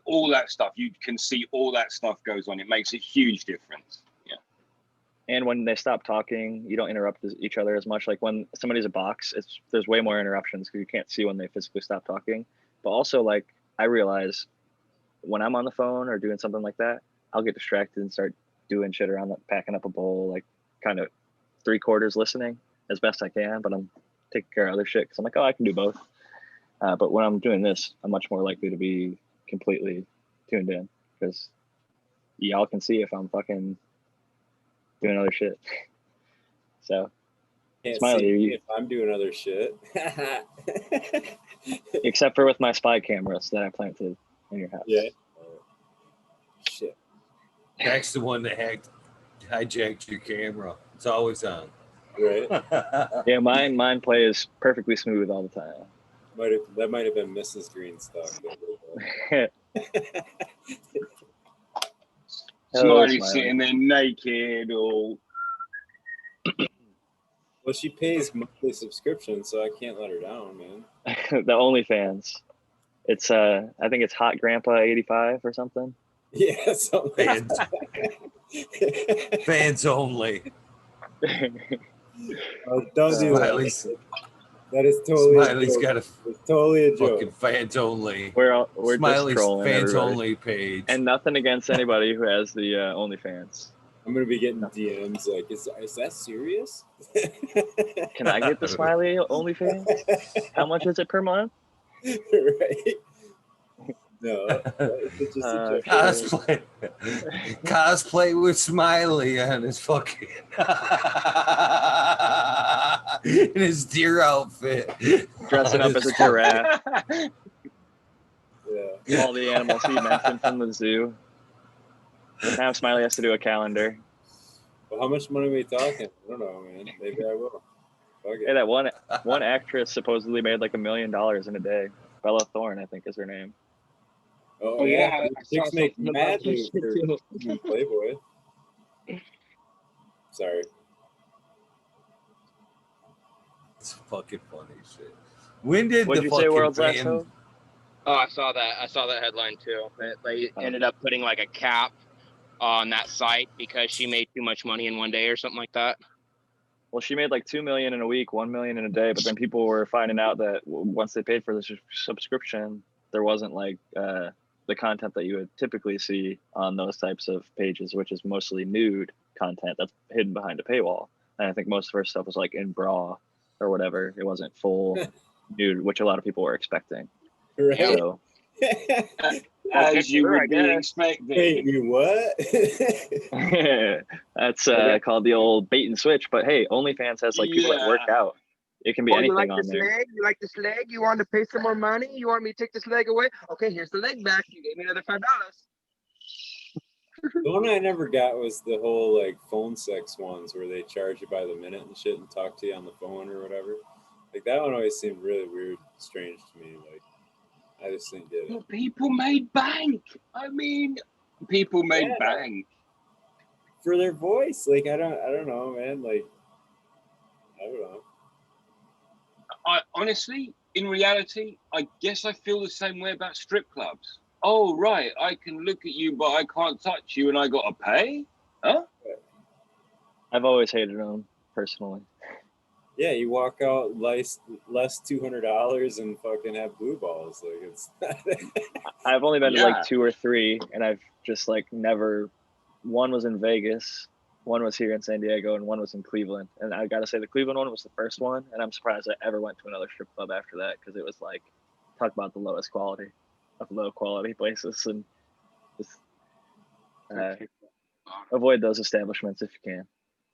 all that stuff. You can see all that stuff goes on. It makes a huge difference. Yeah. And when they stop talking, you don't interrupt each other as much. Like when somebody's a box, there's way more interruptions because you can't see when they physically stop talking. But also, like I realize when I'm on the phone or doing something like that, I'll get distracted and start doing shit around, packing up a bowl, like kind of 3/4 listening as best I can. But I'm taking care of other shit because I'm like, oh, I can do both. But when I'm doing this, I'm much more likely to be completely tuned in because y'all can see if I'm fucking doing other shit. So, Can't Smiley, see if I'm doing other shit. except for with my spy cameras that I planted in your house. Yeah. Shit. Jack's the one that hijacked your camera. It's always on. Right. Yeah, mine plays perfectly smooth all the time. That might have been Mrs. Greenstock. Smiley sitting there naked or. Well, she pays monthly subscription, so I can't let her down, man. The OnlyFans. It's I think it's Hot Grandpa 85 or something. Yeah, something. Fans only. Oh, don't do Smiley's, that. That is totally. Smiley's got a it's totally a joke. fucking fans only. We're Smiley's just trolling fans everybody. only page. And nothing against anybody who has the OnlyFans. I'm gonna be getting DMs like, is that serious? Can I get the Smiley OnlyFans? How much is it per month? Right. No, it's just a joke. Cosplay with Smiley on his fucking in his deer outfit, Dressing up as a giraffe. Yeah. All the animals he mentioned from the zoo. Now Smiley has to do a calendar. Well, how much money are we talking? I don't know, man. Maybe I will. Okay. Hey, that one actress supposedly made like $1 million in a day. Bella Thorne, I think, is her name. Oh yeah, chicks make mad moves for Playboy. Sorry. It's fucking funny shit. When did What'd the you say, fucking World's Last fan- Hope? Oh, I saw that headline too. They ended up putting like a cap on that site because she made too much money in one day or something like that. Well, she made like $2 million in a week, $1 million in a day, but then people were finding out that once they paid for the subscription, there wasn't like the content that you would typically see on those types of pages, which is mostly nude content that's hidden behind a paywall. And I think most of her stuff was like in bra or whatever. It wasn't full nude, which a lot of people were expecting. Right. So, As you would be expecting. Wait, you what? that's called the old bait and switch. But hey, OnlyFans has like people that work out. It can be anything you like on this there. leg? You like this leg? You want to pay some more money? You want me to take this leg away? Okay, here's the leg back. You gave me another $5. The one I never got was the whole like phone sex ones where they charge you by the minute and shit and talk to you on the phone or whatever. Like that one always seemed really weird, strange to me. Like I just didn't get it. But people made bank. I mean, people made bank For their voice. Like I don't know, man. Like I don't know. I honestly, in reality, I guess I feel the same way about strip clubs. Oh, right, I can look at you, but I can't touch you, and I got to pay? Huh? I've always hated them personally. Yeah, you walk out less $200 and fucking have blue balls. Like it's. I've only been to Yeah. like 2 or 3, and I've just like never. One was in Vegas, one was here in San Diego, and one was in Cleveland. And I gotta say, the Cleveland one was the first one, and I'm surprised I ever went to another strip club after that, because it was like, talk about the lowest quality of low quality places, and just avoid those establishments if you can.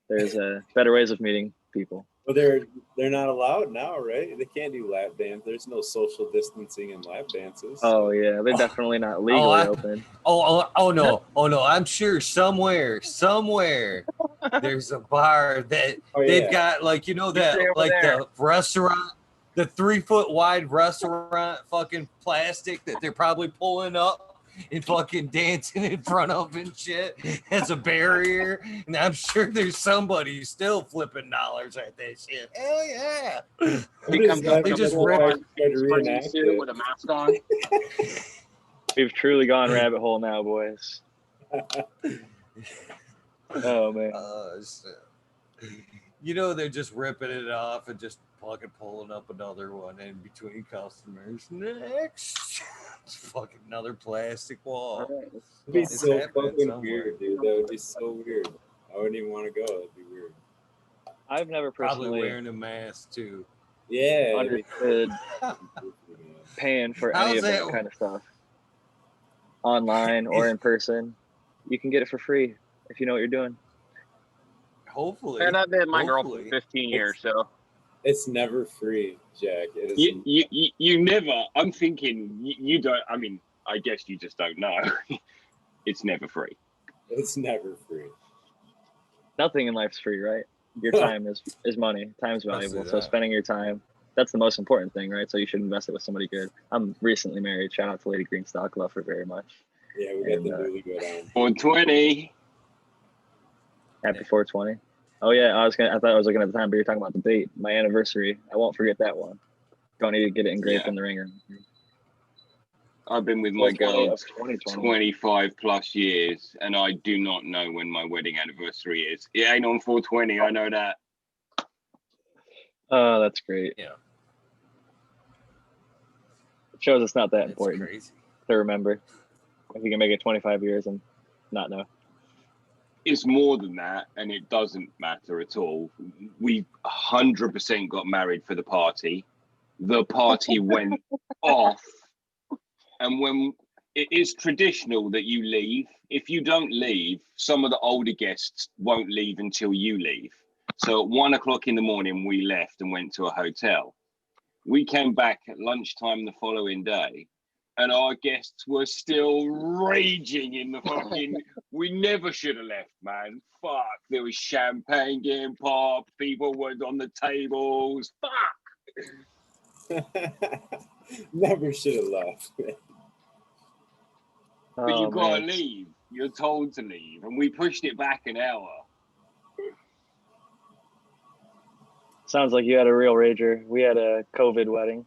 There's better ways of meeting people. Well, they're not allowed now, right? They can't do lap dance. There's no social distancing in lap dances. Oh yeah, they're definitely not legally open. Oh no! I'm sure somewhere there's a bar that they've got, like, you know, that like the restaurant, the 3-foot wide restaurant, fucking plastic that they're probably pulling up and fucking dancing in front of and shit as a barrier. And I'm sure there's somebody still flipping dollars at that shit. Hell yeah! He comes up They with a just full rip on spring suit with a mask on. We've truly gone rabbit hole now, boys. Oh man. You know, they're just ripping it off and just fucking pulling up another one in between customers. Next, it's fucking another plastic wall. It'd be It's so happening fucking somewhere. weird, dude. That would be so weird. I wouldn't even want to go. That'd be weird. I've never Probably personally wearing a mask too. Yeah. understood paying for any How's of that that? kind of stuff online or in person. You can get it for free if you know what you're doing. Hopefully. And I've been my girl for Hopefully. 15 years, so It's never free, Jack. It is. You never. I'm thinking you don't. I mean, I guess you just don't know. It's never free. It's never free. Nothing in life's free, right? Your time is money. Time's I'll valuable. say So that. spending your time, that's the most important thing, right? So you should invest it with somebody good. I'm recently married. Shout out to Lady Greenstock. Love her very much. Yeah, we got And, the newlywed on. 420. Happy 420. Oh yeah, I thought I was looking at the time, but you're talking about the date, my anniversary. I won't forget that one. Don't need to get it engraved Yeah. in the ringer. I've been with my girl 2020. 25 plus years, and I do not know when my wedding anniversary is. It ain't on 420. I know that. Oh, that's great. Yeah. It shows it's not that It's important crazy. to remember. If you can make it 25 years and not know. It's more than that, and it doesn't matter at all. We 100% got married for the party. The party went off, and when it is traditional that you leave, if you don't leave, some of the older guests won't leave until you leave. So at 1 o'clock in the morning, we left and went to a hotel. We came back at lunchtime the following day, and our guests were still raging in the fucking. We never should have left, man. Fuck. There was champagne getting popped. People were on the tables. Fuck. Never should have left. But you gotta man. leave. You're told to leave, and we pushed it back an hour. Sounds like you had a real rager. We had a COVID wedding.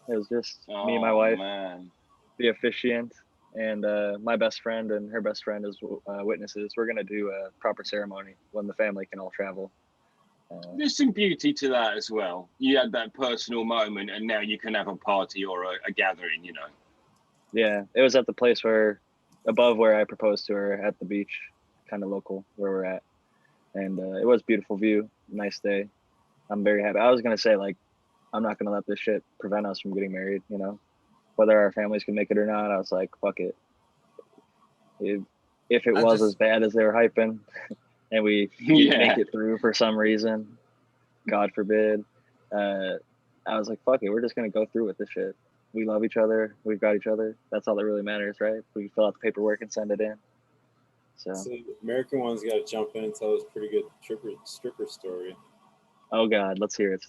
It was just me and my wife, Man. the officiant, and my best friend and her best friend as witnesses. We're gonna do a proper ceremony when the family can all travel. There's some beauty to that as well. You had that personal moment, and now you can have a party or a gathering. You know. Yeah, it was at the place above where I proposed to her at the beach, kind of local where we're at, and it was beautiful view, nice day. I'm very happy. I was gonna say, like, I'm not gonna let this shit prevent us from getting married, you know, whether our families can make it or not. I was like, fuck it. If it was as bad as they were hyping, and we didn't make it through for some reason, God forbid, I was like, fuck it. We're just gonna go through with this shit. We love each other. We've got each other. That's all that really matters, right? We fill out the paperwork and send it in. So American one's got to jump in and tell us a pretty good stripper story. oh God, let's hear it.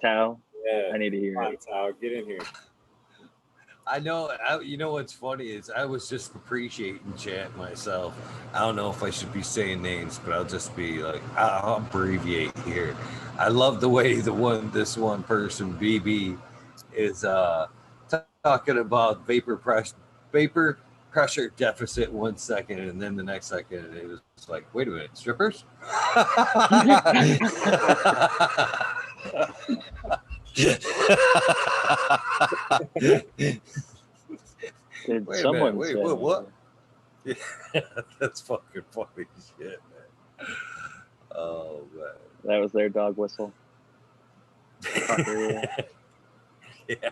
Tao, Yeah, I need to hear come on, it. Tao, get in here. I know. You know what's funny is I was just appreciating chat myself. I don't know if I should be saying names, but I'll just be like, I'll abbreviate here. I love the way this one person, BB, is talking about vapor pressure deficit 1 second, and then the next second it was like, wait a minute, strippers? Did Wait a someone minute. Wait, say? what? Yeah, that's fucking funny shit, man. Oh man. That was their dog whistle. Fucker. Yeah.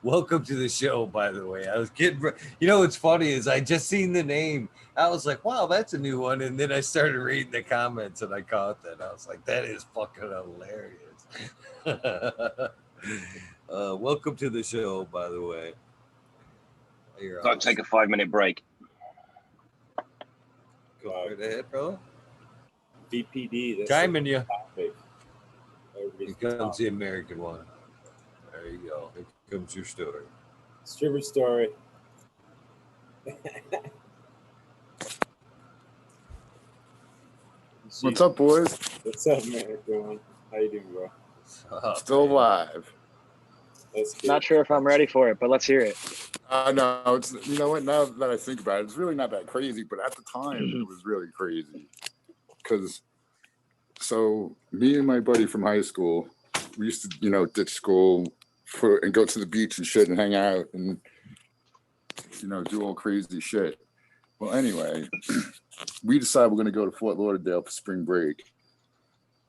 Welcome to the show, by the way. I was kidding. You know what's funny is I just seen the name. I was like, wow, that's a new one. And then I started reading the comments and I caught that. I was like, that is fucking hilarious. Welcome to the show, by the way. You're So I'll take a 5-minute break. Go right ahead, brother. VPD. That's Timing you. topic. Here comes the American one. There you go. Here comes your story. Stripper story. What's up, boys? What's up, man? Going? How you doing, bro? Still alive. That's good. Not sure if I'm ready for it, but let's hear it. No, it's, you know what? Now that I think about it, it's really not that crazy. But at the time, it was really crazy because so me and my buddy from high school, we used to, ditch school and go to the beach and shit and hang out and do all crazy shit. Well, anyway, we decided we're gonna go to Fort Lauderdale for spring break,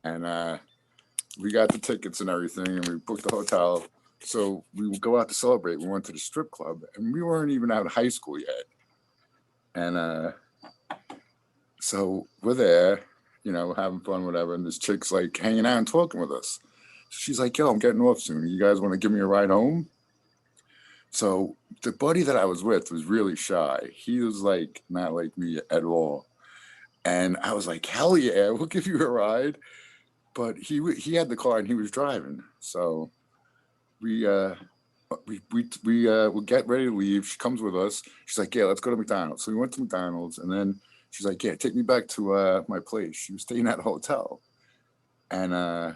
and we got the tickets and everything, and we booked the hotel. So we would go out to celebrate. We went to the strip club, and we weren't even out of high school yet. And so we're there, having fun, whatever. And this chick's like hanging out and talking with us. She's like, yo, I'm getting off soon. You guys want to give me a ride home? So the buddy that I was with was really shy. He was like, not like me at all. And I was like, hell yeah, we'll give you a ride. But he had the car and he was driving. So we get ready to leave. She comes with us. She's like, yeah, let's go to McDonald's. So we went to McDonald's, and then she's like, yeah, take me back to my place. She was staying at a hotel. And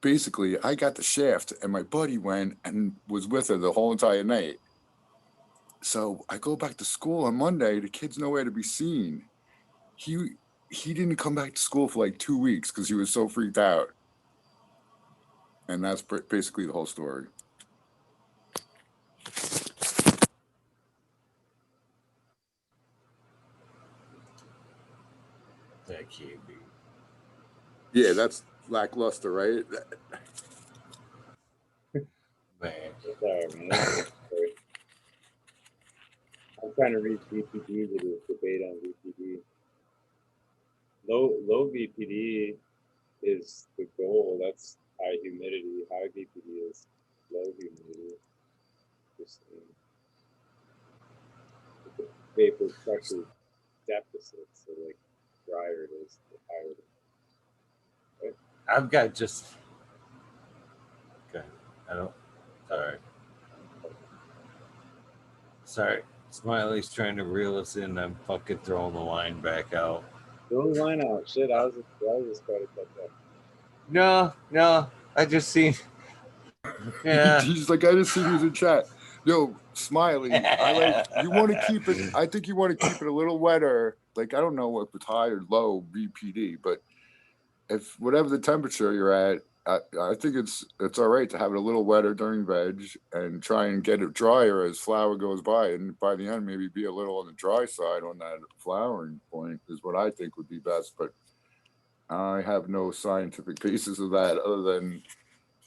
basically I got the shaft, and my buddy went and was with her the whole entire night. So I go back to school on Monday. The kid's nowhere to be seen. He didn't come back to school for like 2 weeks because he was so freaked out. And that's basically the whole story. That can't be. Yeah, that's lackluster, right? Man. Sorry, man. Sorry. I'm trying to read VPD to do a debate on VPD. Low VPD is the goal. That's high humidity. High VPD is low humidity. Just vapor pressure deficit. So like drier it is, the higher it is. Right? I've got just. Okay. Sorry. Smiley's trying to reel us in. I'm fucking throwing the line back out. Throw the line out. Shit, I was just trying to catch up. No. I just seen. Yeah. He's like, I just see who's in chat. Yo, Smiley, you want to keep it. I think you want to keep it a little wetter. Like, I don't know if it's high or low VPD, but if whatever the temperature you're at, I think it's all right to have it a little wetter during veg and try and get it drier as flower goes by. And by the end, maybe be a little on the dry side on that flowering point is what I think would be best. But I have no scientific basis of that other than,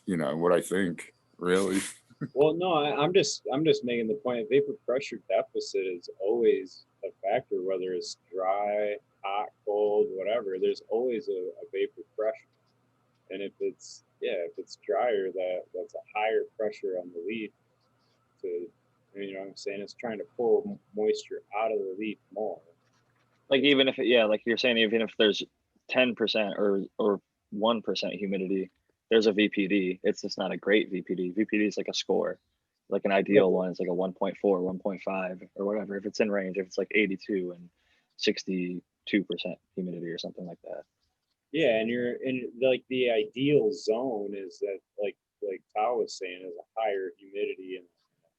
what I think, really. Well, no, I'm just making the point. Vapor pressure deficit is always a factor, whether it's dry, hot, cold, whatever. There's always a vapor pressure, and if it's drier, that's a higher pressure on the leaf. You know what I'm saying? It's trying to pull moisture out of the leaf more. Like even if like you're saying, even if there's 10% or 1% humidity, there's a VPD. It's just not a great VPD. VPD is like a score. Like an ideal one is like a 1.4, 1.5, or whatever. If it's in range, if it's like 82 and 62% humidity or something like that. Yeah, and you're in like the ideal zone is that like Tao was saying is a higher humidity and a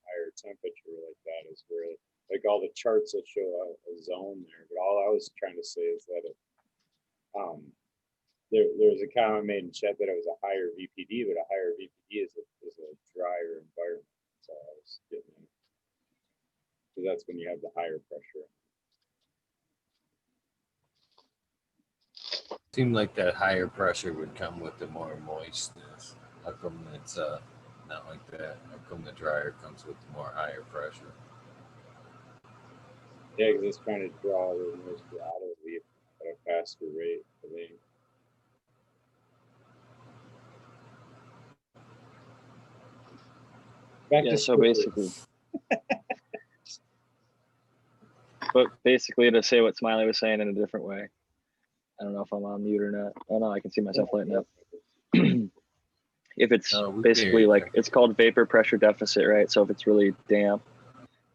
higher temperature like that is where like all the charts will show a zone there. But all I was trying to say is that there was a comment made in chat that it was a higher VPD, but a higher VPD is a drier environment. That's all I was getting at. So that's when you have the higher pressure. Seemed like that higher pressure would come with the more moistness. How come it's not like that? How come the dryer comes with the more higher pressure? Yeah, because it's trying to draw the moisture out of the leaf at a faster rate. I think. Back Yeah, to so scripture. basically, but basically to say what Smiley was saying in a different way. I don't know if I'm on mute or not. Oh no, I can see myself lighting up. If it's Oh, we can basically hear you. like, it's called vapor pressure deficit, right? So if it's really damp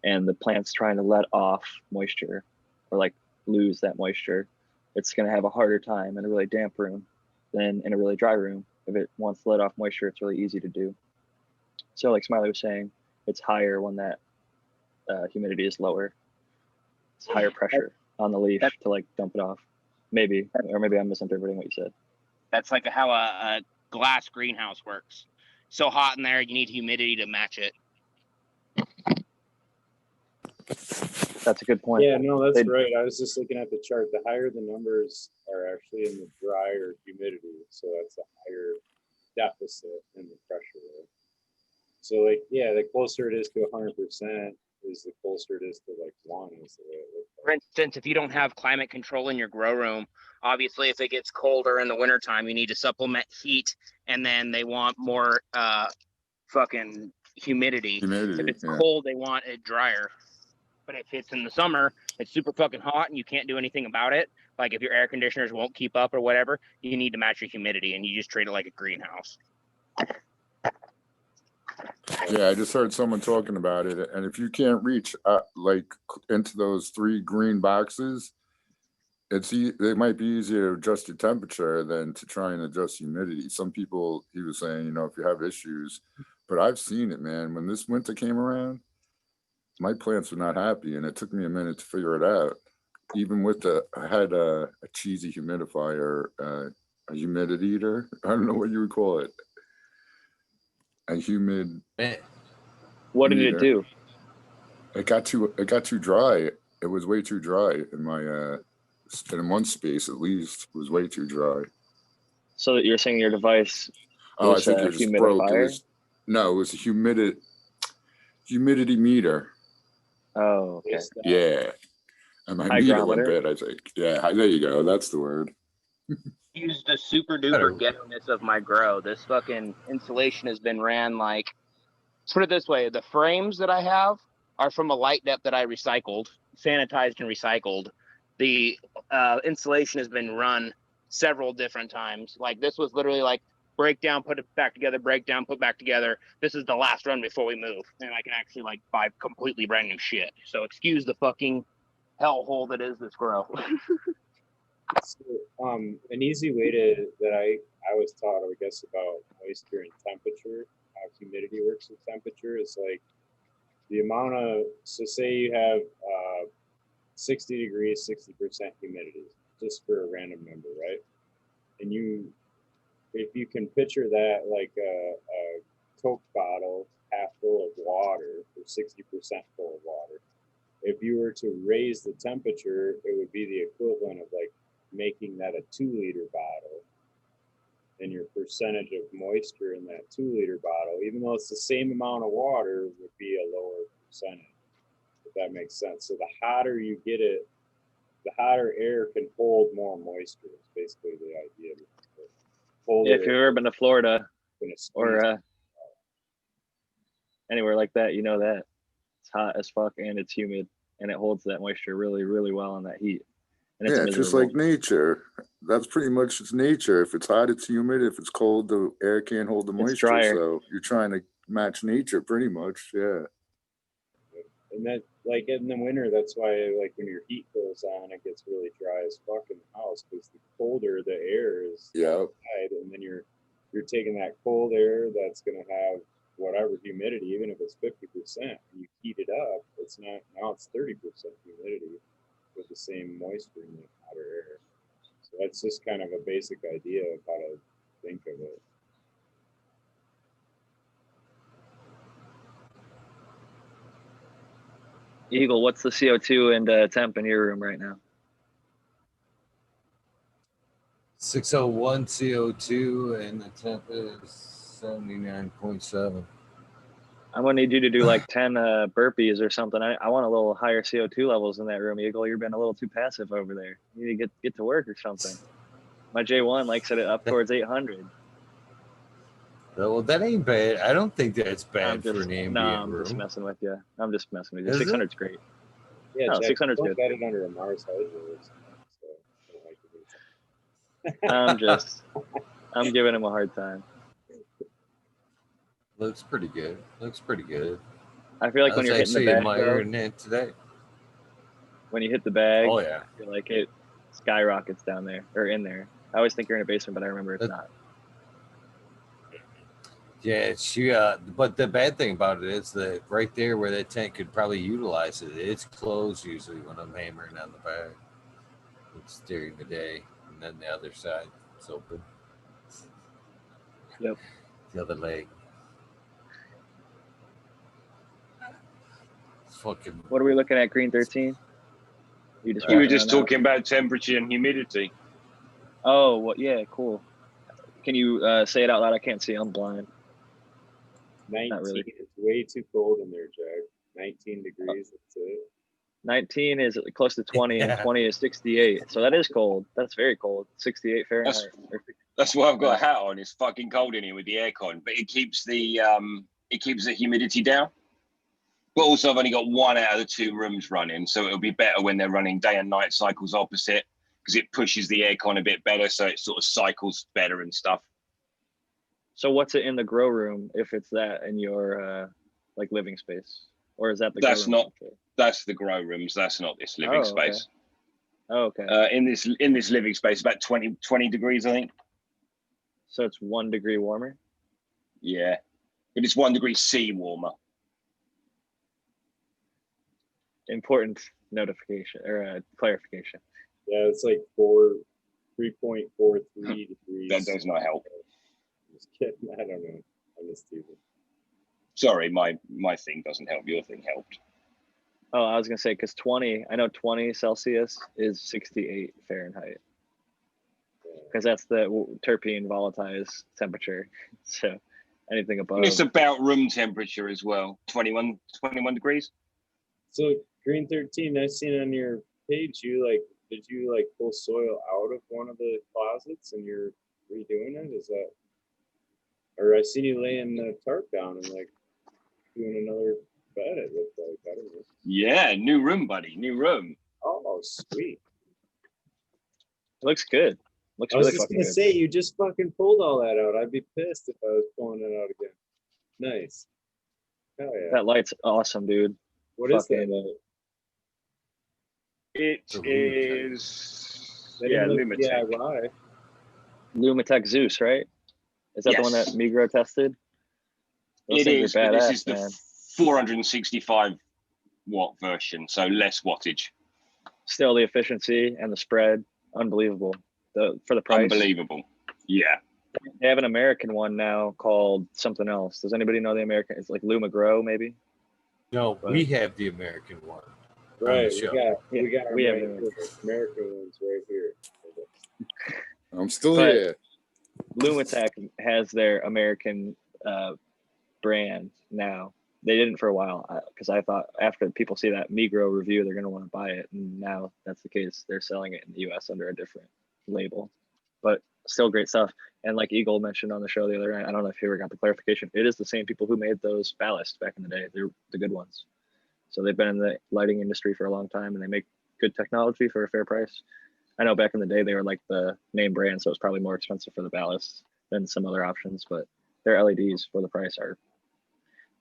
and the plant's trying to let off moisture or like lose that moisture, it's going to have a harder time in a really damp room than in a really dry room. If it wants to let off moisture, it's really easy to do. So like Smiley was saying, it's higher when that humidity is lower. It's higher pressure on the leaf to like dump it off. Maybe, or maybe I'm misinterpreting what you said. That's like how a glass greenhouse works. So hot in there, you need humidity to match it. That's a good point. Yeah, no, that's right. I was just looking at the chart. The higher the numbers are actually in the drier humidity, so that's a higher deficit in the pressure there. So, like, yeah, the closer it is to 100% is the closer it is to like 1 is the way it looks For instance, if you don't have climate control in your grow room, obviously if it gets colder in the wintertime, you need to supplement heat, and then they want more fucking humidity. If it's cold, they want it drier. But if it's in the summer, it's super fucking hot and you can't do anything about it. Like if your air conditioners won't keep up or whatever, you need to match your humidity, and you just treat it like a greenhouse. Yeah, I just heard someone talking about it, and if you can't reach like into those 3 green boxes, it might be easier to adjust your temperature than to try and adjust humidity. Some people, he was saying, if you have issues, but I've seen it, man. When this winter came around, my plants were not happy, and it took me a minute to figure it out. Even with I had a cheesy humidifier, a humidity eater. I don't know what you would call it. A humid. What did it do? It got too dry. It was way too dry in my in one space at least. It was way too dry. So that you're saying your device I think it just broke. It was a humidity meter. Oh, okay. Yeah. And my meter went bad, I think. Yeah, there you go. That's the word. Use the super duper ghetto-ness of my grow. This fucking insulation has been ran like, let's put it this way, the frames that I have are from a light depth that I recycled, sanitized and recycled. The insulation has been run several different times. Like this was literally like break down, put it back together, break down, put back together. This is the last run before we move. And I can actually like buy completely brand new shit. So excuse the fucking hellhole that is this grow. So, an easy way that I was taught, I guess, about moisture and temperature, how humidity works with temperature is like the amount of, so say you have 60 degrees, 60% humidity, just for a random number, right? And if you can picture that like a Coke bottle half full of water or 60% full of water, if you were to raise the temperature, it would be the equivalent of like making that a 2-liter bottle, and your percentage of moisture in that 2-liter bottle, even though it's the same amount of water, would be a lower percentage, if that makes sense. So the hotter you get it, the hotter air can hold more moisture. It's basically the idea. If you've ever been to Florida or anywhere like that, you know that it's hot as fuck and it's humid, and it holds that moisture really, really well in that heat. And it's it's just like nature. That's pretty much it's nature. If it's hot, it's humid. If it's cold, the air can't hold the moisture. So you're trying to match nature pretty much. Yeah. And that, like in the winter, that's why like when your heat goes on, it gets really dry as fuck in the house, because the colder the air is outside, and then you're taking that cold air that's gonna have whatever humidity, even if it's 50%, and you heat it up, it's not, now it's 30% humidity with the same moisture in the hotter air. So That's just kind of a basic idea of how to think of it. Eagle, what's the CO2 and temp in your room right now? 601 CO2 and the temp is 79.7. I'm gonna need you to do like 10 burpees or something. I want a little higher CO2 levels in that room, Eagle. You're being a little too passive over there. You need to get to work or something. My J1 likes it up towards 800. Well, that ain't bad. I don't think that's I'm bad just for an ambient I'm room. just messing with you. I'm just messing with you. Is it? 600's great. Yeah, No, Jack, 600's don't good. get it under a Mars hydro or something. So I don't like it. I'm giving him a hard time. Looks pretty good. Looks pretty good. I feel like I when was you're hitting the actually bag, admiring it today. when you hit the bag, Oh yeah. I feel like it skyrockets down there or in there. I always think you're in a basement, but I remember it's not. Yeah, but the bad thing about it is that right there where that tank could probably utilize it, it's closed usually when I'm hammering on the bag. It's during the day, and then the other side is open. Yep. The other leg. It's fucking. What are we looking at, Green 13? You just You were walking just around now? talking about temperature and humidity. Oh, well, yeah, cool. Can you say it out loud? I can't see. I'm blind. 19. really. It's way too cold in there, Jack. 19 degrees. That's it. 19 is close to 20, and Yeah. 20 is 68. So that is cold. That's very cold. 68 Fahrenheit. That's why I've got a hat on. It's fucking cold in here with the aircon, but it keeps the humidity down. But also, I've only got one out of the two rooms running, so it'll be better when they're running day and night cycles opposite because it pushes the aircon a bit better, so it sort of cycles better and stuff. So what's it in the grow room if it's that in your like living space, or is that the That's grow room? That's the grow rooms. That's not this living okay. space. Oh, okay. In this living space, about 20 degrees, I think. So it's 1 degree warmer. Yeah, but it's 1 degree C warmer. Important notification or clarification. Yeah, it's like 3.43 degrees. That does not help. Just kidding. I don't know. I'm just teasing. Sorry, my thing doesn't help. Your thing helped. Oh, I was gonna say because 20. I know 20 Celsius is 68 Fahrenheit. Because that's the terpene volatilized temperature. So anything above. And it's about room temperature as well. 21 degrees. So Green 13, I've seen on your page, did you pull soil out of one of the closets and you're redoing it? Is that, or I seen you laying the tarp down and doing another bed, it looked like. I don't know. Yeah, new room, buddy. New room. Oh, sweet. It looks good. Looks I was really just fucking gonna good. say, you just fucking pulled all that out. I'd be pissed if I was pulling it out again. Nice. Hell yeah. That light's awesome, dude. What is that? It Lumitech. is They didn't look Lumitech. DIY. Lumitech Zeus, right? Is that the one that Yes. Migro tested? Those It things is, are but this badass, is the man. 465 watt version, so less wattage. Still, the efficiency and the spread, unbelievable. For the price. Unbelievable. Yeah. They have an American one now called something else. Does anybody know the American? It's like Luma Grow, maybe. No, But- we have the American one. Right. show. We got we have American ones right here. I'm still But- here. Lumitech has their American brand now. They didn't for a while because I thought after people see that Migro review, they're going to want to buy it. And now that's the case. They're selling it in the US under a different label, but still great stuff. And like Eagle mentioned on the show the other night, I don't know if you ever got the clarification. It is the same people who made those ballasts back in the day. They're the good ones. So they've been in the lighting industry for a long time and they make good technology for a fair price. I know back in the day, they were like the name brand. So it's probably more expensive for the ballasts than some other options, but their LEDs for the price are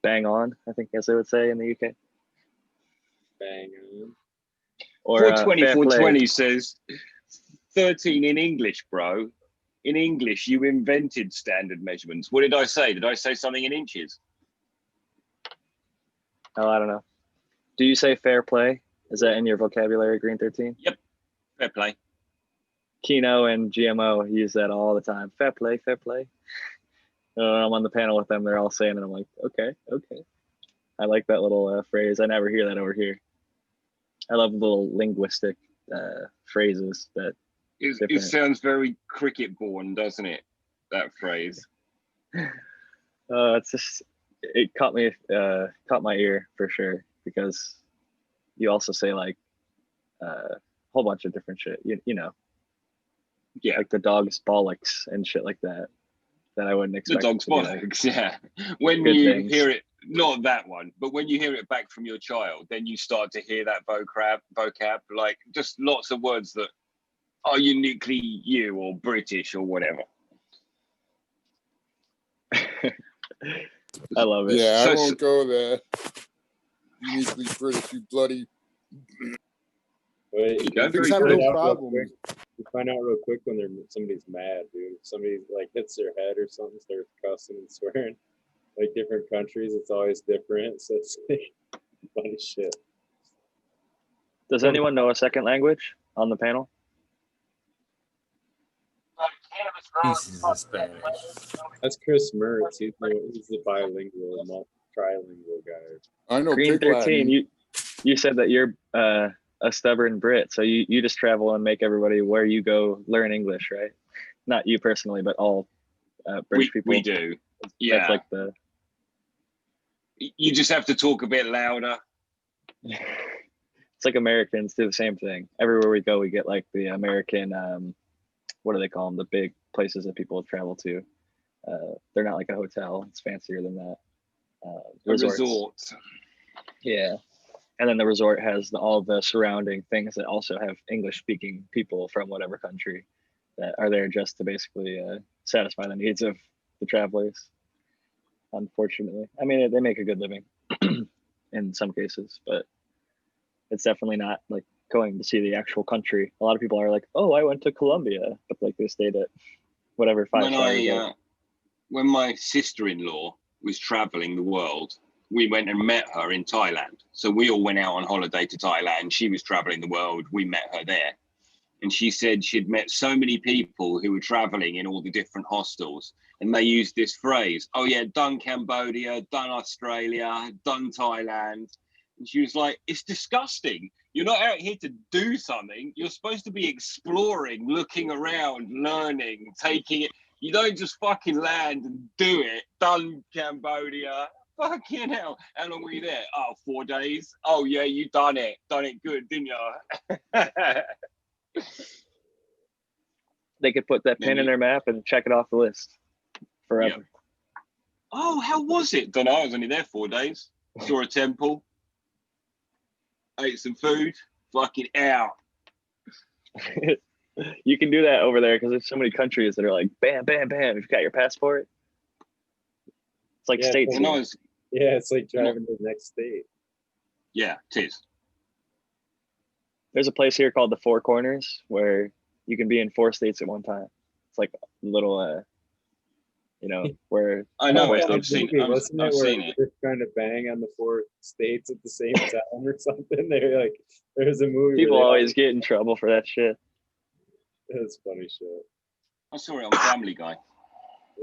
bang on, I think, as they would say in the UK. Bang on. Or 420, fair play. 420 says 13 in English, bro. In English, you invented standard measurements. What did I say? Did I say something in inches? Oh, I don't know. Do you say fair play? Is that in your vocabulary, Green 13? Fair play. Kino and GMO use that all the time. Fair play, fair play. I'm on the panel with them. They're all saying it. I'm like, okay. I like that little phrase. I never hear that over here. I love little linguistic phrases that. It sounds very cricket born, doesn't it? That phrase. It's just it caught my ear for sure, because you also say like a whole bunch of different shit. You know. Yeah. Like the dog's bollocks and shit like that. That I wouldn't expect. The dog's bollocks, yeah. When good you things. hear it, not that one, but when you hear it back from your child, then you start to hear that vocab, like just lots of words that are uniquely you or British or whatever. I love it. Yeah, So- I won't go there. Uniquely British, you bloody. Wait, You go, Things very have good. no problem. You find out real quick when somebody's mad, dude. If somebody like hits their head or something, starts cussing and swearing. Like different countries, it's always different. So it's like funny shit. Does anyone know a second language on the panel? Pieces of Spanish. That's Chris Mertz. He's the bilingual, trilingual guy. I know Green Pig 13, Latin. you said that you're a stubborn Brit, so you just travel and make everybody where you go learn English, right? Not you personally, but all British people. We do. Yeah. That's like the. You just have to talk a bit louder. It's like Americans do the same thing. Everywhere we go, we get like the American. What do they call them? The big places that people travel to. They're not like a hotel. It's fancier than that. A Resorts. resort. Yeah. And then the resort has all the surrounding things that also have English-speaking people from whatever country that are there just to basically satisfy the needs of the travelers. Unfortunately, I mean, they make a good living in some cases, but it's definitely not like going to see the actual country. A lot of people are like, "Oh, I went to Colombia," but like they stayed at whatever When my sister-in-law was traveling the world, we went and met her in Thailand. So we all went out on holiday to Thailand. She was traveling the world. We met her there. And she said she'd met so many people who were traveling in all the different hostels. And they used this phrase, "Oh yeah, done Cambodia, done Australia, done Thailand." And she was like, "It's disgusting. You're not out here to do something. You're supposed to be exploring, looking around, learning, taking it. You don't just fucking land and do it. Done Cambodia. Fucking hell. How long were you there? Oh, 4 days. Oh yeah, you done it. Done it good, didn't you?" They could put that pin in their map and check it off the list forever. Yep. Oh, how was it? Don't know. I was only there 4 days. Saw a temple. Ate some food. Fucking out. You can do that over there because there's so many countries that are like, bam, bam, bam. If you got your passport, it's like states. When I was, Yeah, it's like driving to the next state. yeah, it is. There's a place here called the Four Corners where you can be in 4 states at one time. It's like a little, where I know four it. states- I've seen it. Wasn't I've it where seen it. they're trying to bang on the 4 states at the same time or something? They're like, there's a movie. People where they always get in trouble for that shit. It's funny shit. I saw it on Family Guy.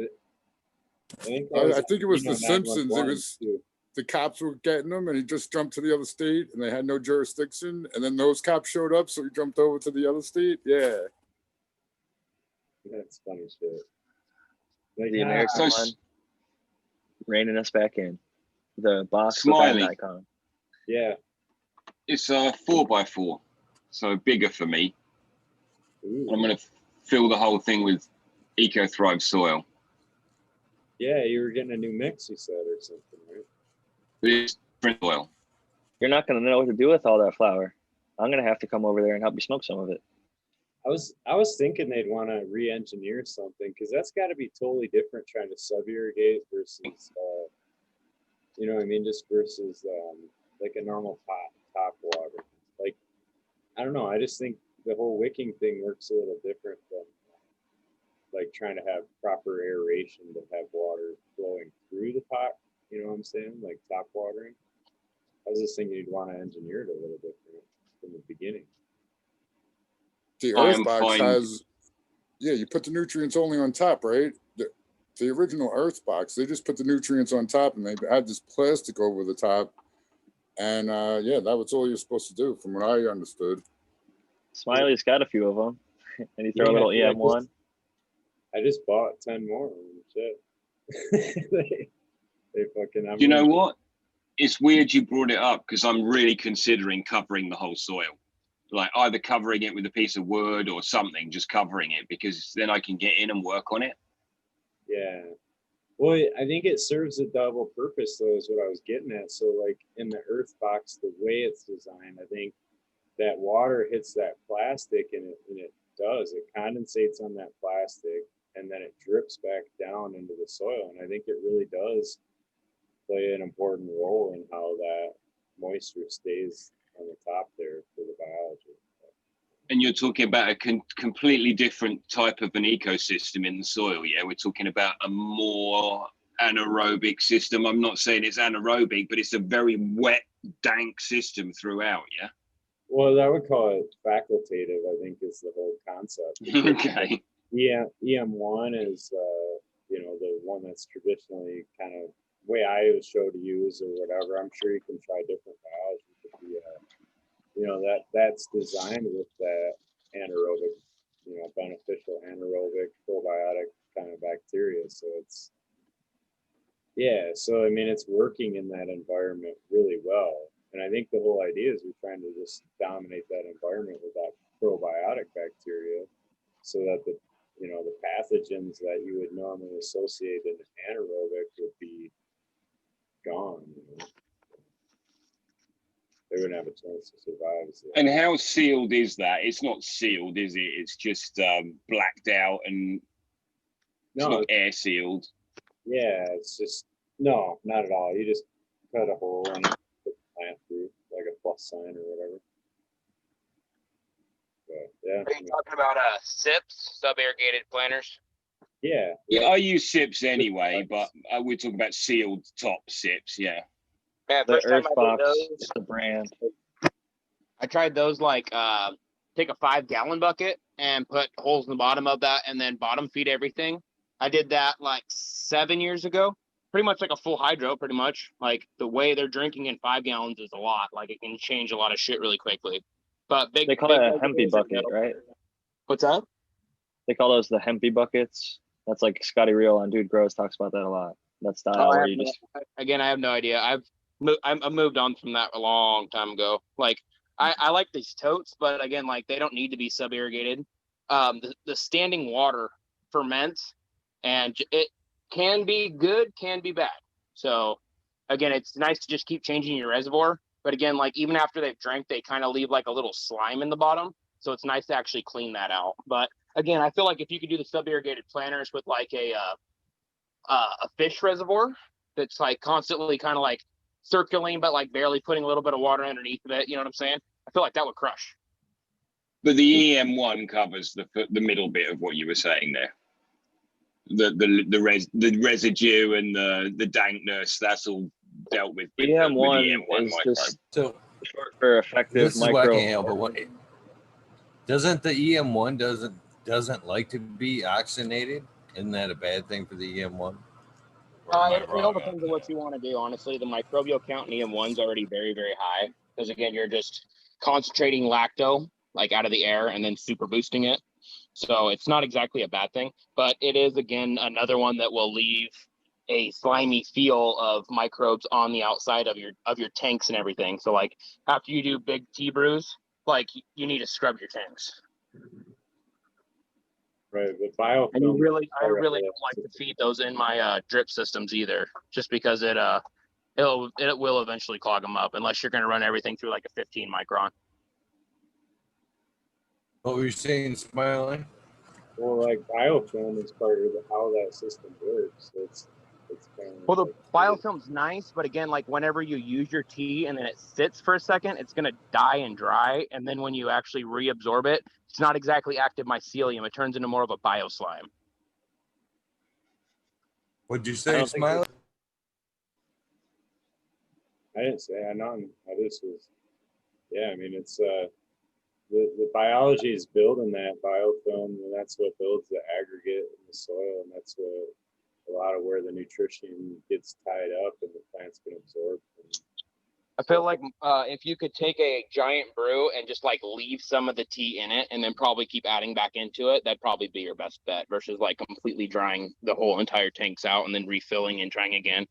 I think, I think it was The 911 Simpsons. It was too. the cops were getting him, and he just jumped to the other state, and they had no jurisdiction. And then those cops showed up, so he jumped over to the other state. Yeah. That's funny shit. Like, The American So one reining us back in. The box Smiley. with that icon. yeah. It's a 4x4, so bigger for me. Ooh. I'm going to fill the whole thing with Eco Thrive soil. Yeah, you were getting a new mix, you said, or something, right? It's different soil. You're not going to know what to do with all that flour. I'm going to have to come over there and help you smoke some of it. I was thinking they'd want to re-engineer something, because that's got to be totally different trying to sub-irrigate versus, you know what I mean, just versus like a normal top water. Like, I don't know, I just think the whole wicking thing works a little different than like trying to have proper aeration to have water flowing through the pot. You know what I'm saying? Like top watering. I was just thinking you'd want to engineer it a little different from the beginning. The I Earth am box fine. has Yeah, you put the nutrients only on top, right? The original Earth box, they just put the nutrients on top and they add this plastic over the top. And yeah, that was all you're supposed to do, from what I understood. Smiley's got a few of them, and you throw a Yeah, little yeah, EM1. I just bought 10 more. Shit. they fucking. You know what? It's weird you brought it up because I'm really considering covering the whole soil, like either covering it with a piece of wood or something, just covering it, because then I can get in and work on it. Yeah. Well, I think it serves a double purpose, though, is what I was getting at. So, like in the earth box, the way it's designed, I think that water hits that plastic and it does. It condensates on that plastic and then it drips back down into the soil. And I think it really does play an important role in how that moisture stays on the top there for the biology. And you're talking about a completely different type of an ecosystem in the soil. Yeah, we're talking about a more anaerobic system. I'm not saying it's anaerobic, but it's a very wet, dank system throughout. Yeah. Well, I would call it facultative, I think, is the whole concept. Okay. Yeah, EM1 is, the one that's traditionally kind of way I was showed to use or whatever. I'm sure you can try different biology, but that's designed with that anaerobic, beneficial anaerobic probiotic kind of bacteria. So it's, yeah, so I mean, it's working in that environment really well. And I think the whole idea is we're trying to just dominate that environment with that probiotic bacteria so that the pathogens that you would normally associate in anaerobic would be gone. They wouldn't have a chance to survive. So. And how sealed is that? It's not sealed, is it? It's just blacked out and it's not air sealed. Yeah, it's just, no, not at all. You just cut a hole and put the plant through, like a plus sign or whatever. But, yeah. Are you talking about SIPs, sub-irrigated planters? Yeah. Yeah, I use SIPs anyway, but we're talking about sealed top SIPs, yeah. Yeah, The first time Earth I box did is those, the brand. I tried those like take a 5-gallon bucket and put holes in the bottom of that and then bottom feed everything. I did that like 7 years ago. Pretty much like a full hydro, pretty much. Like the way they're drinking in 5 gallons is a lot. Like it can change a lot of shit really quickly. But They call it a hempy bucket, right? What's up? They call those the hempy buckets. That's like Scotty Real on Dude Grows talks about that a lot. That style where you just I have no idea. I've moved on from that a long time ago. Like I like these totes, but again, like they don't need to be sub irrigated. The standing water ferments, and it can be good, can be bad. So again, it's nice to just keep changing your reservoir. But again, like even after they've drank, they kind of leave like a little slime in the bottom. So it's nice to actually clean that out. But again, I feel like if you could do the sub irrigated planters with like a fish reservoir that's like constantly kind of like circulating, but like barely putting a little bit of water underneath of it. You know what I'm saying? I feel like that would crush. But the EM1 covers the middle bit of what you were saying there. The residue and the dankness, that's all dealt with the EM1 EM1 is microbe. just So short for effective this is what I micro. can't help, but what doesn't the EM1 doesn't like to be oxygenated? Isn't that a bad thing for the EM1? It all depends on what you want to do. Honestly, the microbial count in EM1 is already very, very high because again, you're just concentrating lacto like out of the air and then super boosting it. So it's not exactly a bad thing, but it is again another one that will leave a slimy feel of microbes on the outside of your tanks and everything. So like after you do big tea brews, like you need to scrub your tanks. Right, the biofilm. And I really don't like to feed those in my drip systems either, just because it will eventually clog them up unless you're going to run everything through like a 15 micron. What were you saying, Smiley? Well, like biofilm is part of how that system works. It's kind of Well, the biofilm's nice, but again, like whenever you use your tea and then it sits for a second, it's going to die and dry. And then when you actually reabsorb it, it's not exactly active mycelium. It turns into more of a bioslime. What'd you say, Smiley? I didn't say I just was. Yeah, I mean it's the biology is building that biofilm, and that's what builds the aggregate in the soil, and that's what a lot of where the nutrition gets tied up and the plants can absorb. I feel like if you could take a giant brew and just like leave some of the tea in it and then probably keep adding back into it, that'd probably be your best bet versus like completely drying the whole entire tanks out and then refilling and trying again.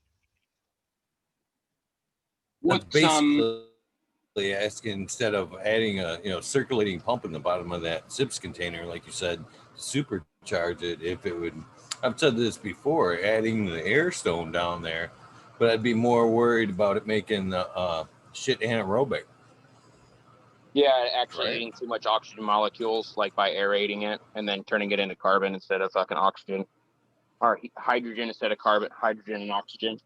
That's What basically asking, instead of adding a circulating pump in the bottom of that zips container, like you said, to supercharge it. If it would, I've said this before, adding the air stone down there, but I'd be more worried about it making the shit anaerobic. Yeah, actually Right. eating too much oxygen molecules, like by aerating it and then turning it into carbon instead of fucking oxygen, or hydrogen instead of carbon, hydrogen and oxygen.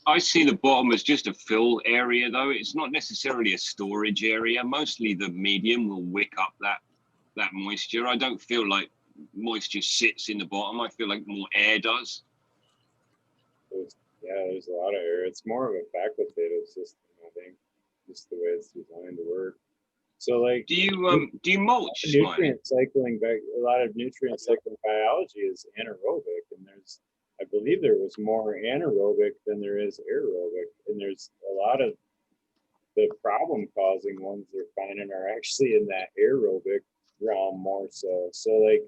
I see the bottom as just a fill area, though. It's not necessarily a storage area. Mostly the medium will wick up that moisture. I don't feel like moisture sits in the bottom. I feel like more air does. There's a lot of air. It's more of a facultative system, I think, just the way it's designed to work. So like, Do you mulch, Smiley? nutrient cycling back, a lot of nutrient cycling biology is anaerobic, and I believe there was more anaerobic than there is aerobic, and there's a lot of the problem causing ones they're finding are actually in that aerobic realm more so. So like,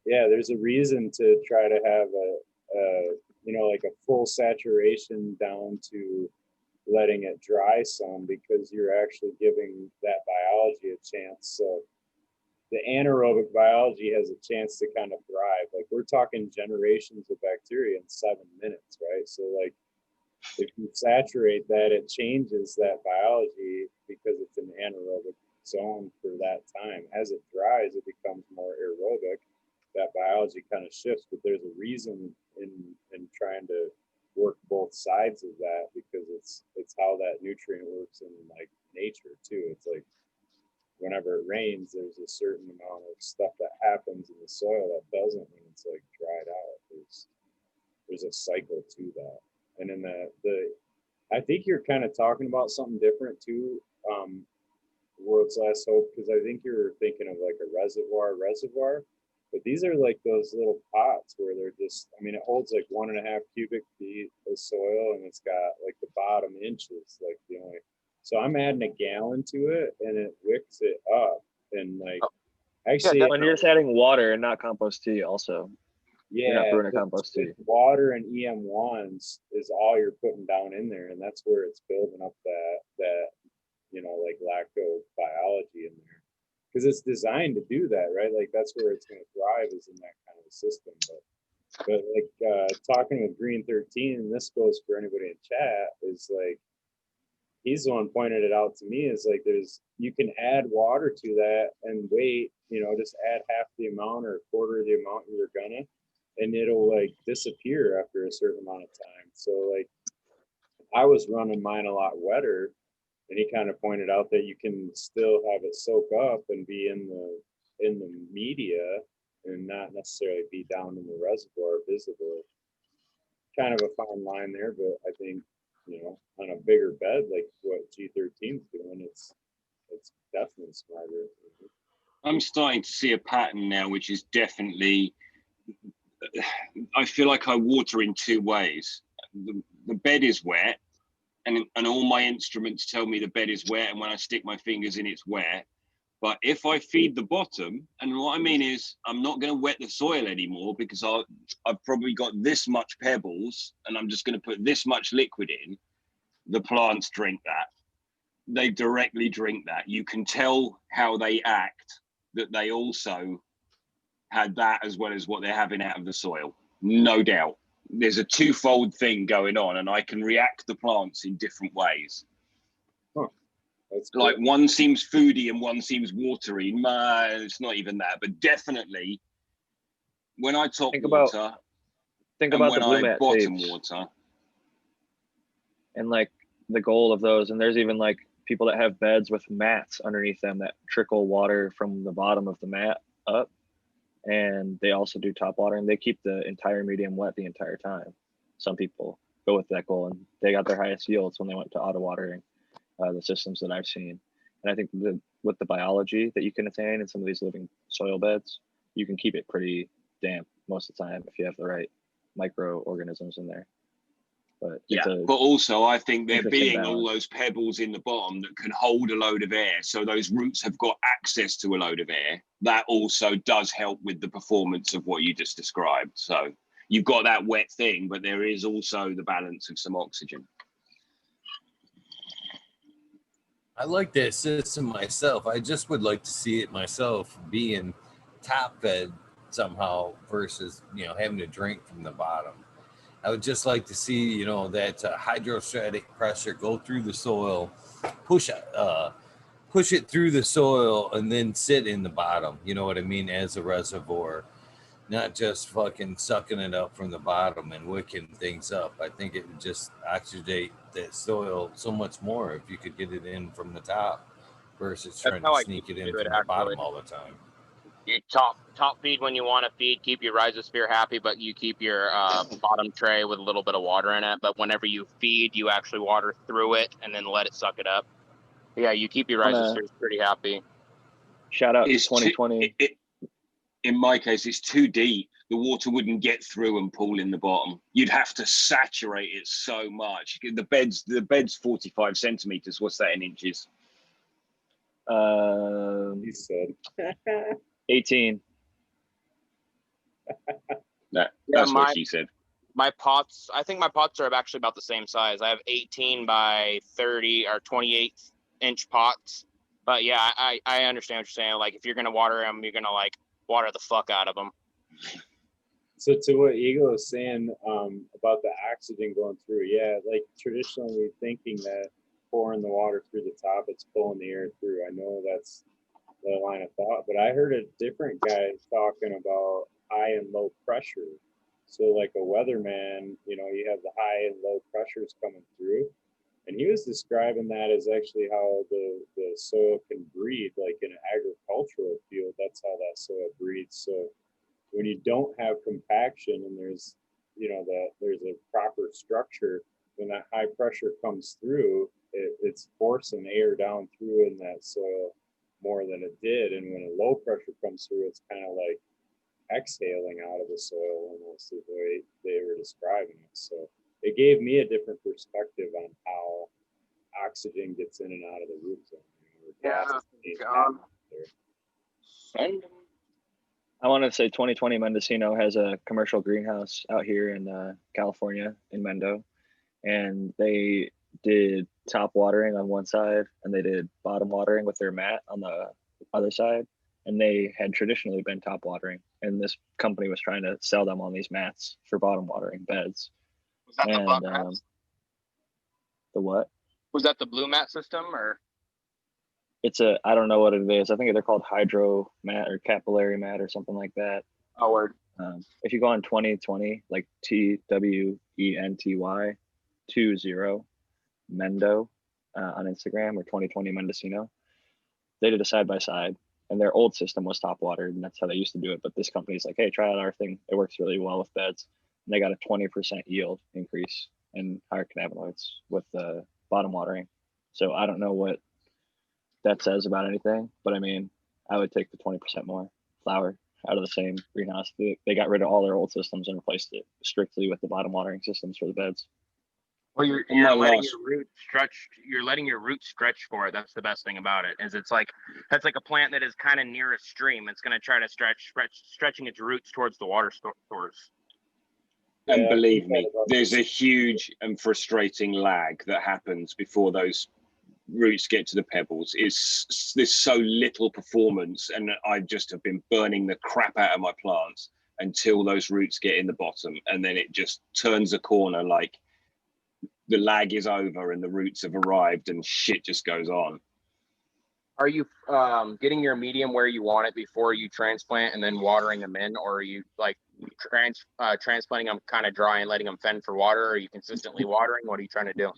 yeah, there's a reason to try to have like a full saturation down to letting it dry some, because you're actually giving that biology a chance. So the anaerobic biology has a chance to kind of thrive. Like, we're talking generations of bacteria in 7 minutes, right? So like, if you saturate that, it changes that biology because it's an anaerobic zone for that time. As it dries, it becomes more aerobic. That biology kind of shifts, but there's a reason in trying to work both sides of that, because it's how that nutrient works in like nature too. It's like, whenever it rains, there's a certain amount of stuff that happens in the soil that doesn't when it's like dried out. There's a cycle to that. And in I think you're kind of talking about something different too, World's Last Hope, because I think you're thinking of like a reservoir, but these are like those little pots where they're just, I mean, it holds like 1.5 cubic feet of soil, and it's got like the bottom inches, like the only, so I'm adding a gallon to it and it wicks it up. And like, actually, When you're just adding water and not compost tea, also. You're not yeah, brewing a compost tea. water and EM1s is all you're putting down in there, and that's where it's building up that like lactobiology in there, because it's designed to do that, right? Like, that's where it's going to thrive, is in that kind of a system. But like, talking with Green 13, and this goes for anybody in chat, is like, he's the one pointed it out to me, is like, you can add water to that and wait, just add half the amount or a quarter of the amount you're gonna, and it'll like disappear after a certain amount of time. So like, I was running mine a lot wetter, and he kind of pointed out that you can still have it soak up and be in the media and not necessarily be down in the reservoir visible. Kind of a fine line there, but I think, on a bigger bed like what G13 is doing, it's definitely smarter. I'm starting to see a pattern now, which is definitely, I feel like I water in two ways. The bed is wet, and all my instruments tell me the bed is wet, and when I stick my fingers in, it's wet. But if I feed the bottom, and what I mean is, I'm not going to wet the soil anymore, because I've probably got this much pebbles, and I'm just going to put this much liquid in. The plants drink that. They directly drink that. You can tell how they act, that they also had that as well as what they're having out of the soil. No doubt. There's a twofold thing going on, and I can react the plants in different ways. Huh. That's Like, cool. one seems foody and one seems watery. It's not even that, but definitely when I top Think water and about when the blue I mat bottom tapes water. and like the goal of those. And there's even like people that have beds with mats underneath them that trickle water from the bottom of the mat up. And they also do top water, and they keep the entire medium wet the entire time. Some people go with that goal, and they got their highest yields when they went to auto watering, the systems that I've seen. And I think with the biology that you can attain in some of these living soil beds, you can keep it pretty damp most of the time if you have the right microorganisms in there. But Yeah, it's a but also I think there interesting being all balance. those pebbles in the bottom that can hold a load of air, so those roots have got access to a load of air, that also does help with the performance of what you just described. So you've got that wet thing, but there is also the balance of some oxygen. I like that system myself. I just would like to see it myself being top fed somehow versus, having to drink from the bottom. I would just like to see, that hydrostatic pressure go through the soil, push it through the soil, and then sit in the bottom. You know what I mean? As a reservoir, not just fucking sucking it up from the bottom and wicking things up. I think it would just oxidate the soil so much more if you could get it in from the top versus That's trying how to I sneak it used to in do it, from the actually. bottom all the time. You top feed when you want to feed, keep your rhizosphere happy, but you keep your bottom tray with a little bit of water in it. But whenever you feed, you actually water through it and then let it suck it up. Yeah, you keep your rhizospheres pretty happy. Shout out to It's 2020. In my case, it's too deep. The water wouldn't get through and pool in the bottom. You'd have to saturate it so much. The bed's 45 centimeters. What's that in inches? He said. 18. That's what she said. My pots, I think my pots are actually about the same size. I have 18 by 30 or 28-inch pots. But yeah, I understand what you're saying. Like if you're gonna water them, you're gonna like water the fuck out of them. So to what Eagle is saying about the oxygen going through, yeah, like traditionally thinking that pouring the water through the top, it's pulling the air through. I know that's the line of thought, but I heard a different guy talking about high and low pressure. So like a weatherman, you have the high and low pressures coming through. And he was describing that as actually how the soil can breathe, like in an agricultural field, that's how that soil breathes. So when you don't have compaction and there's a proper structure, when that high pressure comes through, it's forcing air down through in that soil more than it did. And when a low pressure comes through, it's kind of like exhaling out of the soil almost the way they were describing it. So it gave me a different perspective on how oxygen gets in and out of the root zone. I wanted to say 2020 Mendocino has a commercial greenhouse out here in California in Mendo, and they did top watering on one side and they did bottom watering with their mat on the other side, and they had traditionally been top watering, and this company was trying to sell them on these mats for bottom watering beds. Was that the buck mats? The what? Was that the blue mat system or? It's I don't know what it is. I think they're called hydro mat or capillary mat or something like that. Oh, word. If you go on 2020, like TWENTY 20 Mendo on Instagram, or 2020 Mendocino, they did a side by side, and their old system was top watered, and that's how they used to do it. But this company's like, hey, try out our thing. It works really well with beds, and they got a 20% yield increase in higher cannabinoids with the bottom watering. So I don't know what that says about anything, but I mean, I would take the 20% more flower out of the same greenhouse. They got rid of all their old systems and replaced it strictly with the bottom watering systems for the beds. Well, you're letting your roots stretch. You're letting your roots stretch for it. That's the best thing about it. Is it's like that's like a plant that is kind of near a stream. It's going to try to stretching its roots towards the water source. And believe me, there's a huge and frustrating lag that happens before those roots get to the pebbles. There's so little performance, and I just have been burning the crap out of my plants until those roots get in the bottom, and then it just turns a corner, like the lag is over and the roots have arrived and shit just goes on. Are you getting your medium where you want it before you transplant and then watering them in, or are you like transplanting them kind of dry and letting them fend for water? Or are you consistently watering? What are you trying to do?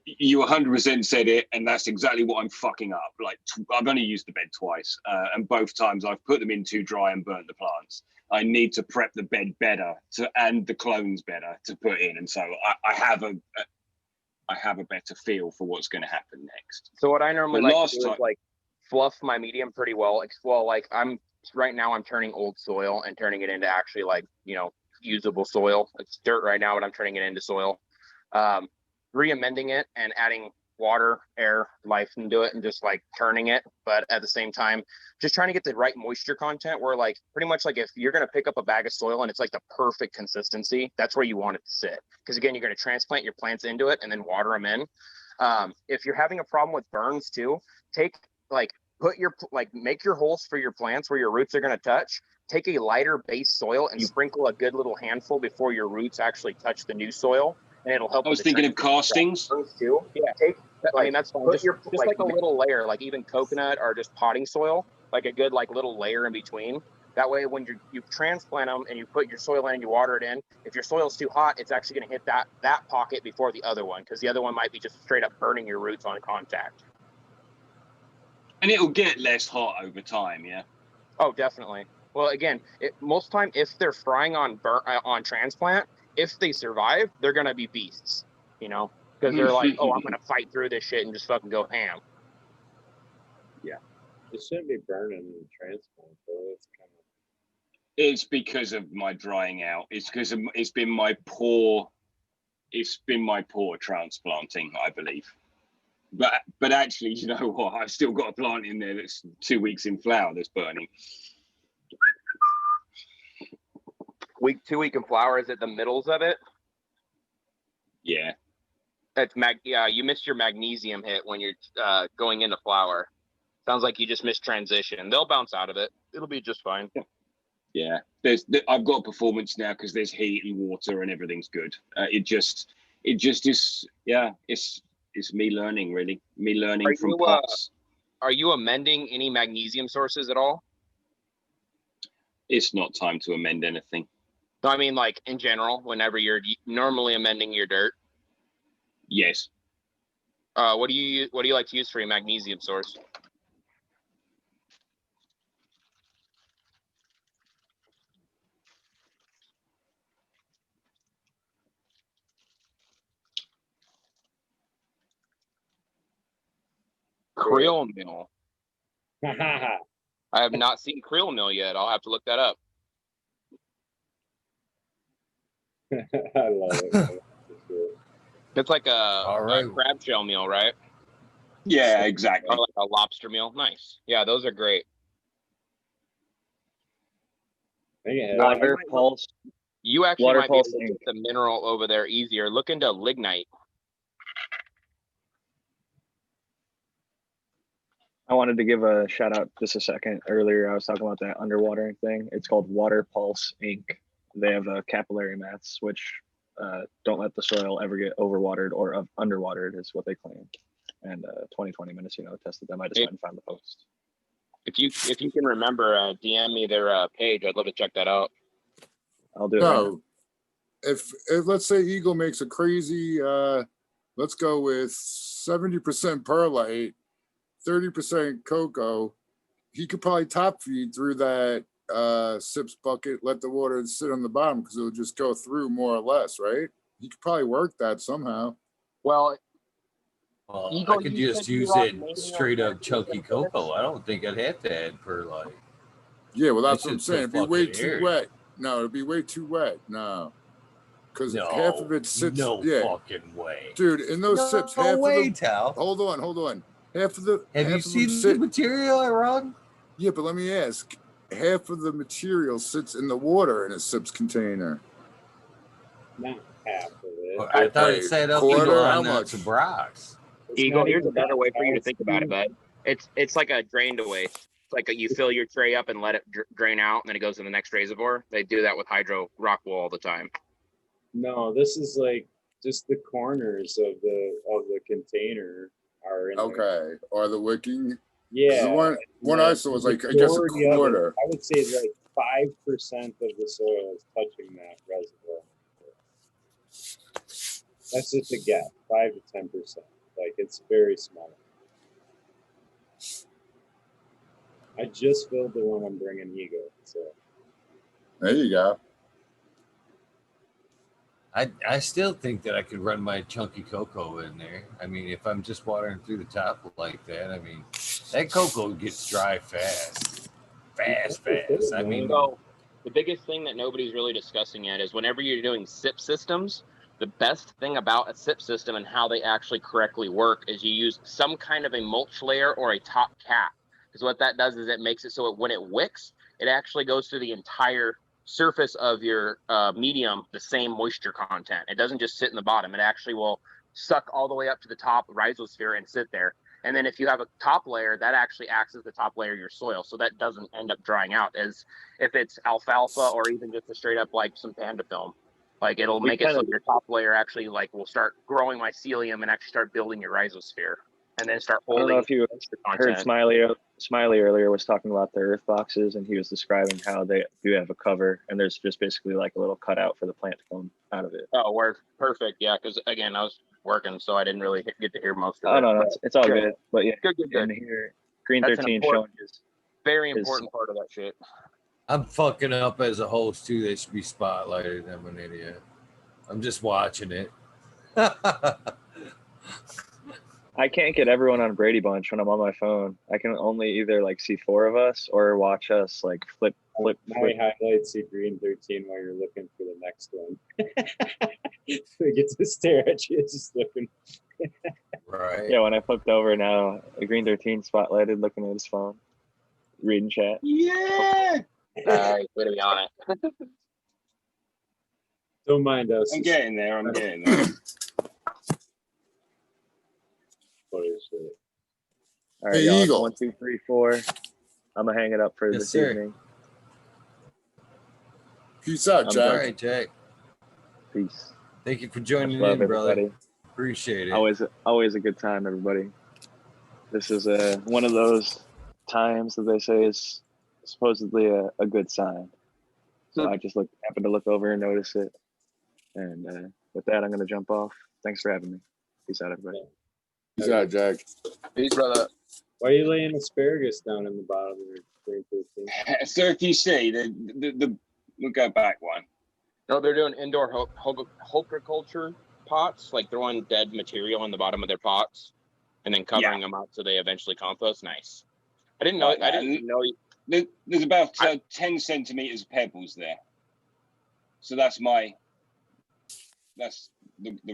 You 100% said it, and that's exactly what I'm fucking up. Like I've only used the bed twice, and both times I've put them in too dry and burnt the plants. I need to prep the bed better and the clones better to put in, and so I have a better feel for what's going to happen next. So what I normally like to do is like fluff my medium pretty well. Well, like right now I'm turning old soil and turning it into actually like, you know, usable soil. It's dirt right now, but I'm turning it into soil. Re-amending it and adding water, air, life into it and just like turning it. But at the same time, just trying to get the right moisture content where like pretty much like if you're going to pick up a bag of soil and it's like the perfect consistency, that's where you want it to sit. Because again, you're going to transplant your plants into it and then water them in. If you're having a problem with burns too, make your holes for your plants where your roots are going to touch. Take a lighter base soil and sprinkle a good little handful before your roots actually touch the new soil, and it'll help. I was thinking of castings. Too. Yeah, I mean that's fine. Just like a little layer, like even coconut or just potting soil, like a good like little layer in between. That way, when you transplant them and you put your soil in and you water it in, if your soil's too hot, it's actually going to hit that pocket before the other one, because the other one might be just straight up burning your roots on contact. And it'll get less hot over time, yeah? Oh, definitely. Well, again, most time if they're frying on transplant, if they survive, they're going to be beasts, you know, because they're like, oh, I'm going to fight through this shit and just fucking go ham. Yeah. It shouldn't be burning in transplant, though. It's because of my drying out. It's because it's been my poor transplanting, I believe. But actually, you know what? I've still got a plant in there that's 2 weeks in flower that's burning. 2 week in flower, is it the middles of it? Yeah. You missed your magnesium hit when you're going into flower. Sounds like you just missed transition. They'll bounce out of it. It'll be just fine. Yeah. I've got performance now because there's heat and water and everything's good. It just is. Yeah. It's me learning, really. Me learning from pots. Are you amending any magnesium sources at all? It's not time to amend anything. No, I mean, like in general, whenever you're normally amending your dirt. Yes. What do you like to use for your magnesium source? Krill meal. I have not seen krill meal yet. I'll have to look that up. I love it. It's like a crab shell meal, right? Yeah, exactly. Or like a lobster meal. Nice. Yeah, those are great. Water pulse. You actually might be able to get the mineral over there easier. Look into lignite. I wanted to give a shout out just a second. Earlier, I was talking about that underwatering thing. It's called Water Pulse Inc. They have capillary mats, which don't let the soil ever get overwatered or underwatered, is what they claim. And 20 minutes, tested them. I just went and found the post. If you can remember, DM me their page. I'd love to check that out. I'll do it. Right now. If let's say Eagle makes a crazy, let's go with 70% perlite, 30% cocoa, he could probably top feed through that SIPS bucket, let the water sit on the bottom because it'll just go through more or less, right? He could probably work that somehow. Well, Eagle, I could just use it straight up chunky cocoa. I don't think I'd have to add perlite. Yeah, well, that's what I'm saying. It'd be way too wet. No, it'd be way too wet. No. Because half of it sits. No fucking way. Dude, in those SIPs, half of them. Tal. Hold on. Half of the. Have you seen the material I run? Yeah, but let me ask. Half of the material sits in the water in a SIPs container. Not half of it. Well, I thought it said up quarter. How much? Some rocks. Eagle, here's a better way for you to think about it, bud. It's like a drain to waste. It's like you fill your tray up and let it drain out, and then it goes in the next reservoir. They do that with hydro rock wool all the time. No, this is like just the corners of the container are in okay, there. Or the wicking. Yeah, the one I saw was like I guess a quarter. I would say like 5% of the soil is touching that reservoir. That's just a guess, 5 to 10%. Like it's very small. I just filled the one I'm bringing Eagle. So there you go. I still think that I could run my chunky cocoa in there. I mean, if I'm just watering through the top like that, I mean, That cocoa gets dry fast. Fast. I mean, So the biggest thing that nobody's really discussing yet is whenever you're doing SIP systems, the best thing about a SIP system and how they actually correctly work is you use some kind of a mulch layer or a top cap. Because what that does is it makes it so when it wicks, it actually goes through the entire surface of your medium, the same moisture content. It doesn't just sit in the bottom. It actually will suck all the way up to the top rhizosphere and sit there. And then if you have a top layer, that actually acts as the top layer of your soil. So that doesn't end up drying out as if it's alfalfa or even just a straight up like some panda film. Like it'll make it so your top layer actually like will start growing mycelium and actually start building your rhizosphere and then start I don't holding know if you heard Smiley earlier was talking about the earth boxes, and he was describing how they do have a cover, and there's just basically like a little cutout for the plant to come out of it. Oh, word. Perfect. Yeah, because again, I was working, so I didn't really get to hear most of Oh it. no, it's all good. But yeah, Good. and here Green That's an 13 showing his very important part of that shit. I'm fucking up as a host too. They should be spotlighted. I'm an idiot. I'm just watching it. I can't get everyone on Brady Bunch when I'm on my phone. I can only either like see 4 of us or watch us like flip. My highlights see Green 13 while you're looking for the next one. We get to stare at you just looking. Right. Yeah, when I flipped over now, Green 13 spotlighted looking at his phone, reading chat. Yeah. Way to be on it. Don't mind us. I'm getting there. What is it? All right, Hey, y'all. Eagle. 1, 2, 3, 4. I'm gonna hang it up for Yes, this sir. evening. Peace out, I'm Jack. All right, Jack. Peace. Thank you for joining Much love, in, brother. everybody. Appreciate it. Always a good time, everybody. This is one of those times that they say is supposedly a good sign. So I just happened to look over and notice it. And with that, I'm gonna jump off. Thanks for having me. Peace out, everybody. Peace out, Jack. Peace, brother. Why are you laying asparagus down in the bottom of your Green 13? So if you see we'll go back one. No, they're doing indoor horticulture pots, like throwing dead material in the bottom of their pots and then covering them up so they eventually compost. Nice. I didn't know. Like I that. didn't know. There's about 10 centimeters of pebbles there. So that's the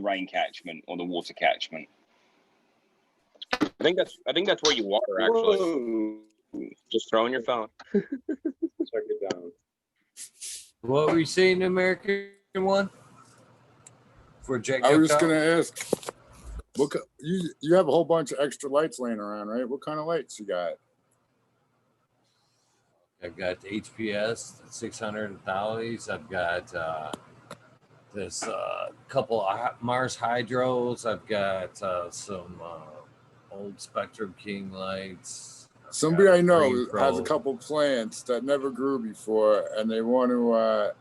rain catchment or the water catchment. I think that's where you water actually. Whoa. Just throwing your phone. Check it down. What were you saying, American one? For Jack. I was just gonna ask, you have a whole bunch of extra lights laying around, right? What kind of lights you got? I've got the HPS 600 thalies. I've got this couple of Mars Hydros. I've got some old Spectrum King lights. Somebody I know Green has Pro. a couple plants that never grew before, and they want to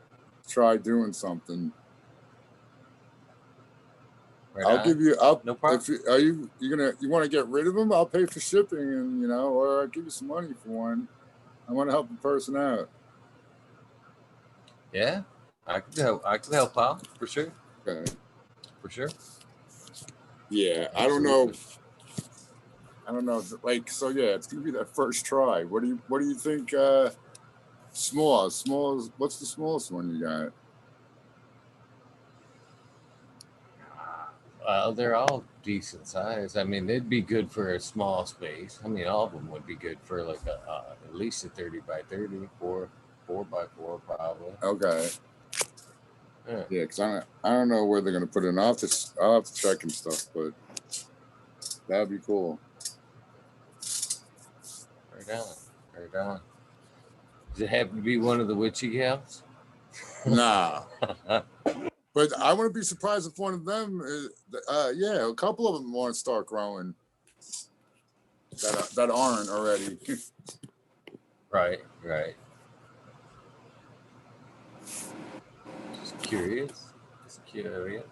try doing something. Right I'll on. give you. No problem. You want to get rid of them? I'll pay for shipping, and or I'll give you some money for one. I want to help the person out. Yeah, I could help out for sure. Okay. For sure. Yeah, I don't know. Like, so yeah, it's gonna be that first try. What do you think? Small. What's the smallest one you got? Well, they're all decent size. I mean, they'd be good for a small space. I mean, all of them would be good for like at least a 30 by 30, 4 by 4 probably. Okay. Yeah. Yeah, because I don't know where they're gonna put it. I'll have to check and stuff, but that'd be cool. Right on. Does it happen to be one of the witchy gals? Nah. But I wouldn't be surprised if one of them, a couple of them want to start growing that aren't already. Right. Just curious. There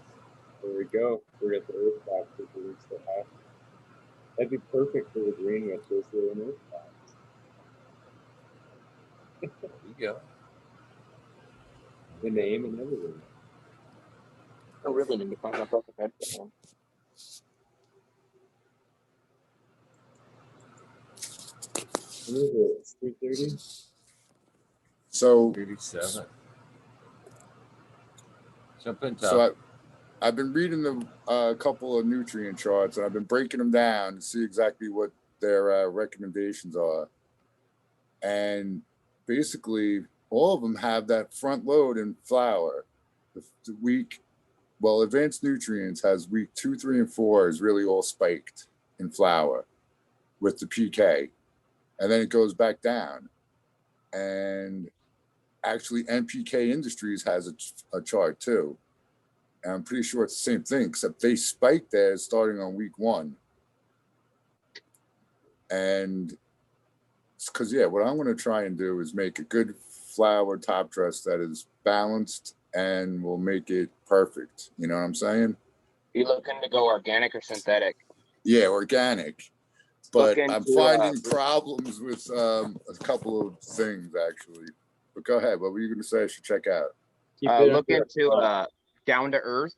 we go. We're at the earth box with the roots that have. That'd be perfect for the green witches. They're an earth box. There you go. The name and everything. I really need to find myself a headphone. What is it? It's 3:30. So 87. Jump in, so Tom. I've been reading a couple of nutrient charts, and I've been breaking them down to see exactly what their recommendations are. And basically, all of them have that front load in flour. The week, well, Advanced Nutrients has week 2, 3, and 4 is really all spiked in flour with the PK, and then it goes back down. And actually, NPK Industries has a chart too. And I'm pretty sure it's the same thing, except they spiked theirs starting on week 1. And because, yeah, what I'm going to try and do is make a good flour top dress that is balanced and will make it perfect. You know what I'm saying? You looking to go organic or synthetic? Yeah, organic. Look But I'm into, finding problems with a couple of things, actually. But go ahead. What were you going to say I should check out? Look into Down to Earth.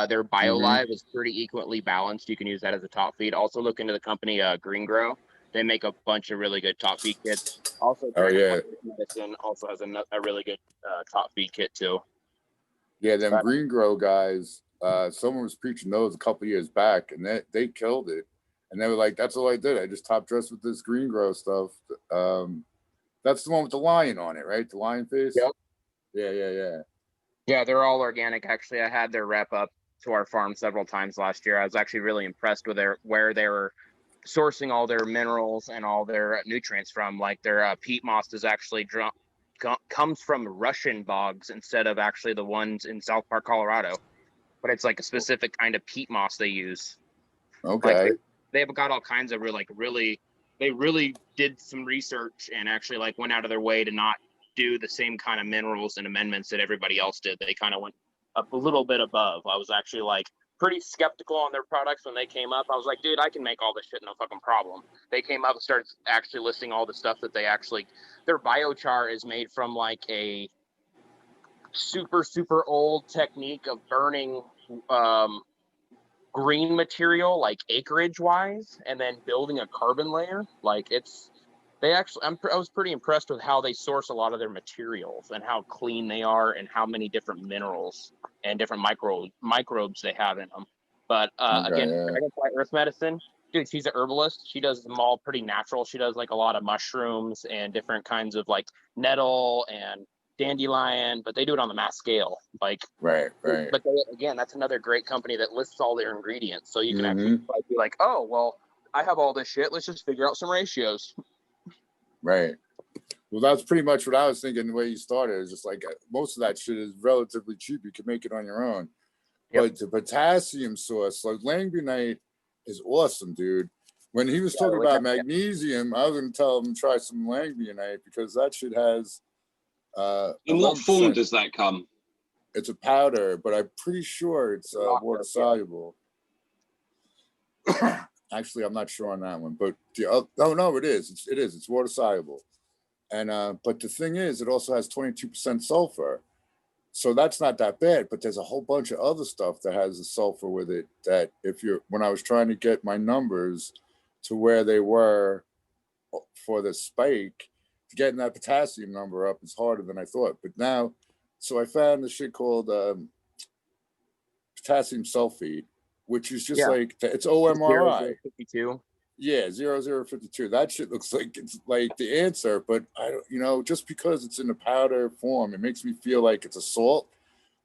Their BioLive is pretty equally balanced. You can use that as a top feed. Also look into the company Green Grow. They make a bunch of really good top feed kits. Also, Oh, yeah. Medicine also has a really good top feed kit too. Yeah, them But- Green Grow guys, someone was preaching those a couple years back, and they killed it. And they were like, that's all I did. I just top dressed with this Green Grow stuff. That's the one with the lion on it, right? The lion face? Yep. Yeah. Yeah, they're all organic. Actually, I had their rep up to our farm several times last year. I was actually really impressed with where they were sourcing all their minerals and all their nutrients from. Like their peat moss is actually comes from Russian bogs instead of actually the ones in South Park, Colorado. But it's like a specific kind of peat moss they use. Okay. Like they've got all kinds of they really did some research and actually like went out of their way to not do the same kind of minerals and amendments that everybody else did. They kind of went up a little bit above. I was actually like pretty skeptical on their products when they came up. I was like, dude, I can make all this shit, no fucking problem. They came up and started actually listing all the stuff that their biochar is made from like a super old technique of burning green material, like acreage wise, and then building a carbon layer. Like I was pretty impressed with how they source a lot of their materials and how clean they are and how many different minerals and different microbes they have in them. But again, Dragonfly Earth Medicine, dude, she's an herbalist. She does them all pretty natural. She does like a lot of mushrooms and different kinds of like nettle and dandelion, but they do it on the mass scale. Like Right. But again, that's another great company that lists all their ingredients, so you can actually Mm-hmm. be like, oh, well, I have all this shit. Let's just figure out some ratios. Right. Well, that's pretty much what I was thinking the way you started. Is just like most of that shit is relatively cheap. You can make it on your own. Yep. But the potassium source, like langbunite, is awesome, dude. When he was talking about magnesium, I was going to tell him to try some langbunite because that shit has. In what 11%. form does that come? It's a powder, but I'm pretty sure it's water soluble. Actually, I'm not sure on that one, but no, it is. It is. It's water soluble, and but the thing is, it also has 22% sulfur, so that's not that bad. But there's a whole bunch of other stuff that has the sulfur with it. That when I was trying to get my numbers to where they were for the spike, getting that potassium number up is harder than I thought. But now, so I found the shit called potassium sulfate, which is just like it's OMRI. 0052. Yeah, 0052. That shit looks like it's like the answer, but I don't, just because it's in a powder form, it makes me feel like it's a salt.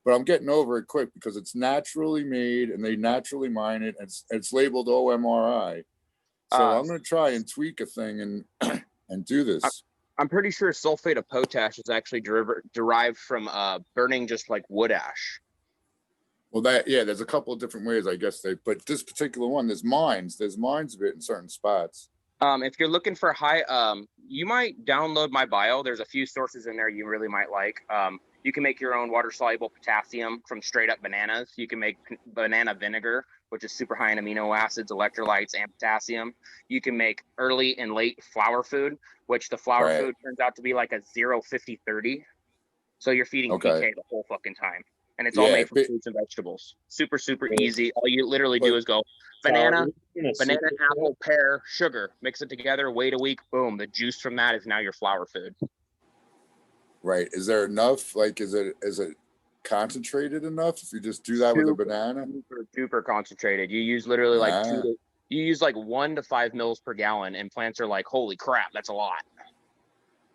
But I'm getting over it quick because it's naturally made and they naturally mine it. And it's labeled OMRI. So I'm going to try and tweak a thing and do this. I'm pretty sure sulfate of potash is actually derived from burning just like wood ash. Well, there's a couple of different ways, I guess but this particular one, there's mines of it in certain spots. If you're looking for high, you might download my bio. There's a few sources in there you really might like. You can make your own water soluble potassium from straight up bananas. You can make banana vinegar, which is super high in amino acids, electrolytes, and potassium. You can make early and late flour food, which the flour food turns out to be like a 0-50-30. So you're feeding PK the whole fucking time. and it's all Yeah, made from fruits and vegetables. Super, super Really? easy. All you literally But- do is go Tyler, banana, are you doing a banana, super soil? apple, pear, sugar, mix it together, wait a week, boom. The juice from that is now your flour food. right. Is there enough? Like, is it concentrated enough if you just do that with a Super, banana? super, super concentrated. You use literally like Ah. you use like 1 to 5 mils per gallon, and plants are like, holy crap, that's a lot.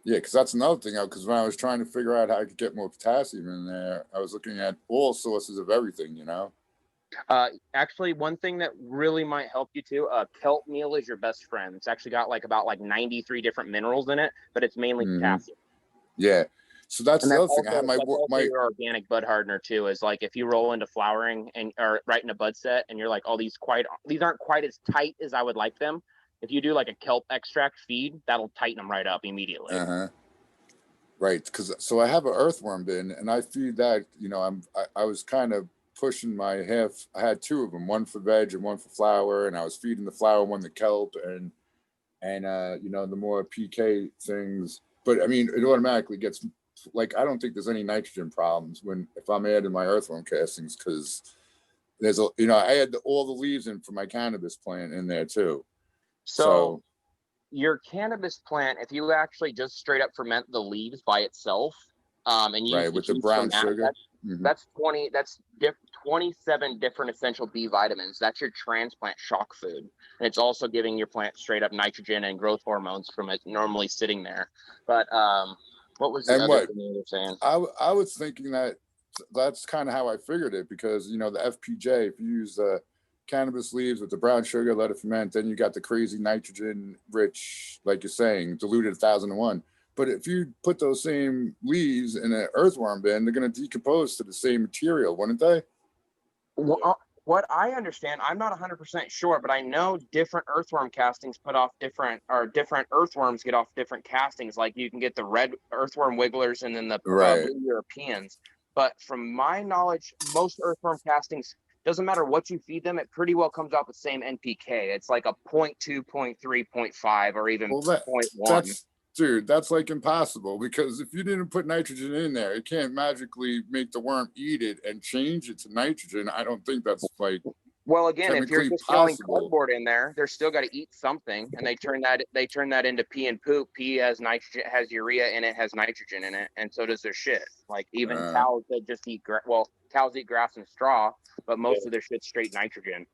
Yeah, because that's another thing. Because when I was trying to figure out how I could get more potassium in there, I was looking at all sources of everything. Actually, one thing that really might help you too, kelp meal is your best friend. It's actually got like about like 93 different minerals in it, but it's mainly Mhm. potassium. Yeah. So that's And the that's other thing. I also, had my that's also my your organic bud hardener too. Is like if you roll into flowering and or right in a bud set, and you're like, oh, these aren't quite as tight as I would like them. If you do like a kelp extract feed, that'll tighten them right up immediately. right. Because so I have an earthworm bin, and I feed that. I was kind of pushing my half. I had two of them, one for veg and one for flower, and I was feeding the flower one the kelp and the more PK things. But I mean, it automatically gets like I don't think there's any nitrogen problems if I'm adding my earthworm castings because there's I had all the leaves in for my cannabis plant in there too. So your cannabis plant, if you actually just straight up ferment the leaves by itself, and use right with the juice brown from that, sugar. that's 27 different essential B vitamins. That's your transplant shock food, and it's also giving your plant straight up nitrogen and growth hormones from it normally sitting there. But what was the And other what thing you were saying? I was thinking that's kind of how I figured it because the FPJ, if you use the cannabis leaves with the brown sugar, let it ferment, then you got the crazy nitrogen rich, like you're saying, diluted 1001. But if you put those same leaves in an earthworm bin, they're going to decompose to the same material, wouldn't they? Well, what I understand, I'm not 100% sure, but I know different earthworm castings different earthworms get off different castings. Like you can get the red earthworm wigglers and then the Right. blue Europeans. But from my knowledge, most earthworm castings, doesn't matter what you feed them, it pretty well comes out the same NPK. It's like a 0.2, 0.3, 0.5, or even Well, 0.1. that's like impossible because if you didn't put nitrogen in there, it can't magically make the worm eat it and change it to nitrogen. I don't think that's like Well, again, if you're chemically just throwing possible. cardboard in there, they're still got to eat something, and they turn that into pee and poop. Pee has nitrogen, has urea in it, has nitrogen in it, and so does their shit. Like even cows that just eat cows eat grass and straw, but most of their shit's straight nitrogen.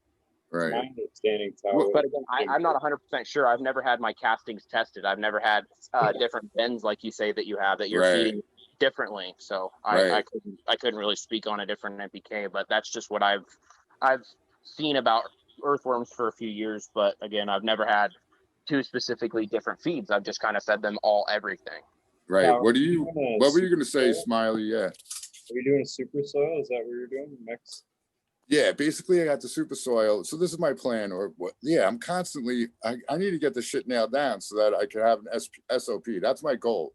Right. My understanding, Tyler, But again, I'm not 100% sure. I've never had my castings tested. I've never had different bins like you say that you have that you're feeding differently. So I couldn't really speak on a different NPK, but that's just what I've seen about earthworms for a few years. But again, I've never had two specifically different feeds. I've just kind of fed them all everything. Right. Now, What were you going to say, soil? Smiley? Yeah. Are you doing a super soil? Is that what you're doing? Mix? Yeah, basically I got the super soil. So this is my plan or what? Yeah, I'm constantly, I need to get this shit nailed down so that I can have an SOP. That's my goal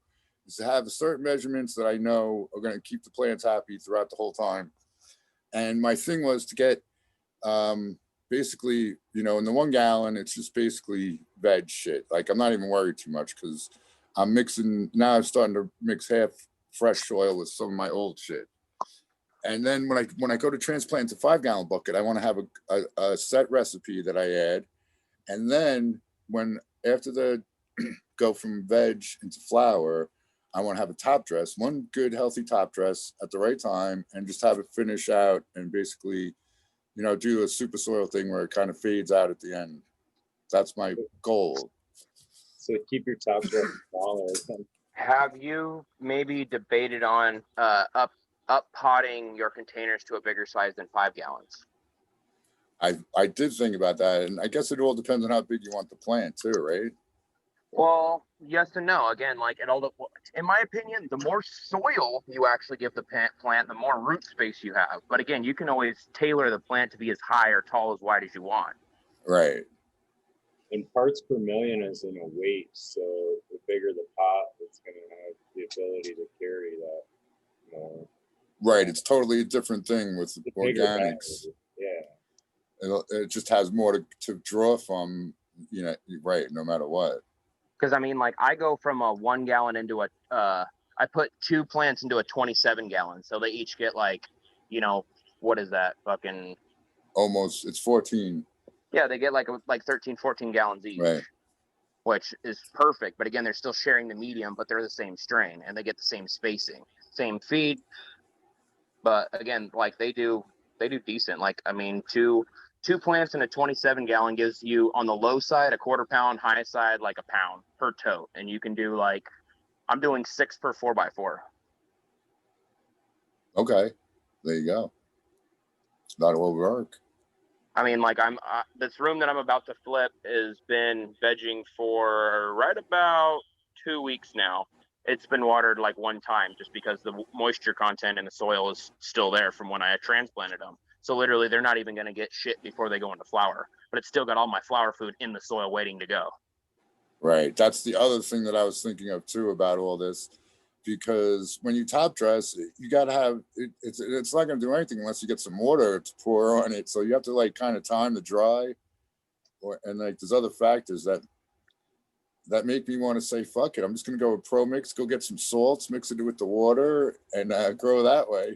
is to have certain measurements that I know are going to keep the plants happy throughout the whole time. And my thing was to get, basically, in the 1 gallon, it's just basically veg shit. Like I'm not even worried too much because I'm starting to mix half fresh soil with some of my old shit. And then when I go to transplant to 5 gallon bucket, I want to have a set recipe that I add. And then after the go from veg into flour, I want to have a top dress, one good healthy top dress at the right time, and just have it finish out and basically, do a super soil thing where it kind of fades out at the end. That's my goal. So keep your top dress smaller. Have you maybe debated on up potting your containers to a bigger size than 5 gallons? I did think about that, and I guess it all depends on how big you want the plant too, right? Well, yes and no. Again, like in my opinion, the more soil you actually give the plant, the more root space you have. But again, you can always tailor the plant to be as high or tall as wide as you want. Right. And parts per million is in a weight, so the bigger the pot, it's going to have the ability to carry that more. Right. It's totally a different thing with The bigger organics. battery. Yeah. It just has more to draw from, right, no matter what. Because I mean, like I go from a 1 gallon into I put 2 plants into a 27 gallon, so they each get like you know, what is that? Fucking Almost, it's 14. yeah, they get like 13, 14 gallons each. Right. Which is perfect. But again, they're still sharing the medium, but they're the same strain and they get the same spacing, same feed. But again, like they do decent. Like, I mean, two plants in a 27 gallon gives you on the low side a quarter pound, high side like a pound per tote. And you can do like, I'm doing 6 per 4x4. Okay. There you go. That'll work. I mean, like this room that I'm about to flip has been vegging for right about 2 weeks now. It's been watered like one time just because the moisture content in the soil is still there from when I transplanted them. So literally they're not even going to get shit before they go into flower, but it's still got all my flower food in the soil waiting to go. Right. That's the other thing that I was thinking of too about all this, because when you top dress, you got to have it, it's not going to do anything unless you get some water to pour on it. So you have to like kind of time the dry, and like there's other factors that make me want to say, fuck it. I'm just going to go with Pro Mix, go get some salts, mix it with the water, and grow that way.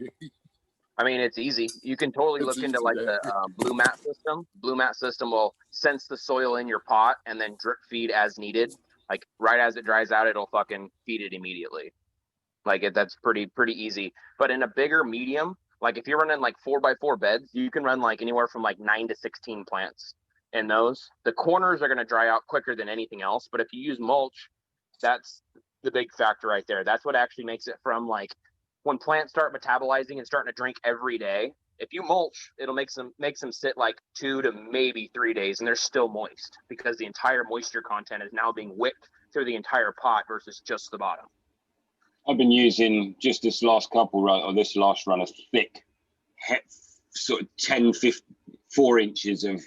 I mean, it's easy. You can totally It's look into easy, like yeah. the blue mat system. Blue mat system will sense the soil in your pot and then drip feed as needed. Like right as it dries out, it'll fucking feed it immediately. Like that's pretty easy. But in a bigger medium, like if you're running like 4x4 beds, you can run like anywhere from like 9 to 16 plants in those. The corners are going to dry out quicker than anything else. But if you use mulch, that's the big factor right there. That's what actually makes it from like when plants start metabolizing and starting to drink every day. If you mulch, it'll make them sit like 2 to maybe 3 days and they're still moist because the entire moisture content is now being whipped through the entire pot versus just the bottom. I've been using just this last this last run of thick, sort of 10, 4 inches of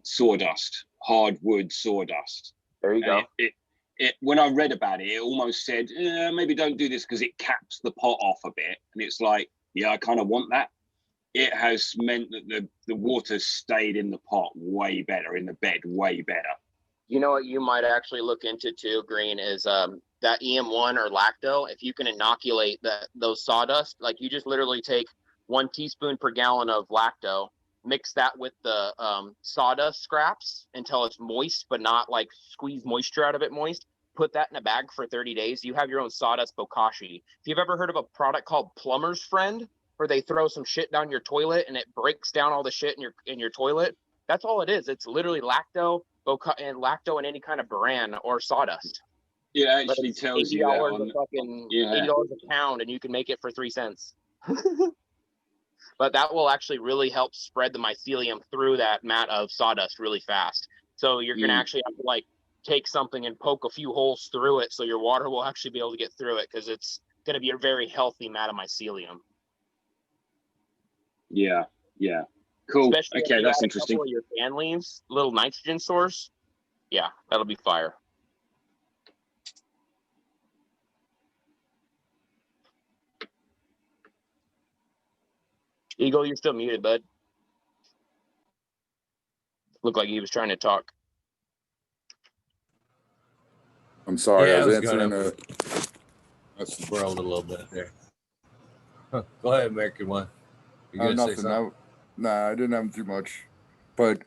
sawdust, hardwood sawdust. There you go. It when I read about it, it almost said, maybe don't do this because it caps the pot off a bit. And it's like, yeah, I kind of want that. It has meant that the water stayed in the pot way better, in the bed way better. You know what you might actually look into too, Green, is that EM1 or lacto. If you can inoculate those sawdust, like you just literally take 1 teaspoon per gallon of lacto, mix that with the sawdust scraps until it's moist, but not like squeeze moisture out of it moist. Put that in a bag for 30 days. You have your own sawdust bokashi. If you've ever heard of a product called Plumber's Friend, where they throw some shit down your toilet and it breaks down all the shit in your toilet, that's all it is. It's literally lacto and any kind of bran or sawdust. It actually tells you that on $80 a pound, and you can make it for 3 cents. But that will actually really help spread the mycelium through that mat of sawdust really fast. So you're gonna actually have to like take something and poke a few holes through it so your water will actually be able to get through it because it's gonna be a very healthy mat of mycelium. Yeah. Cool. Especially okay, that's interesting. Of your fan leaves, little nitrogen source. Yeah, that'll be fire. Eagle, you're still muted, bud. Looked like he was trying to talk. I'm sorry, Yeah, I was I was answering swirled a little bit there. Go ahead, American One. You gonna say nothing. something? Nah, I didn't have too much. But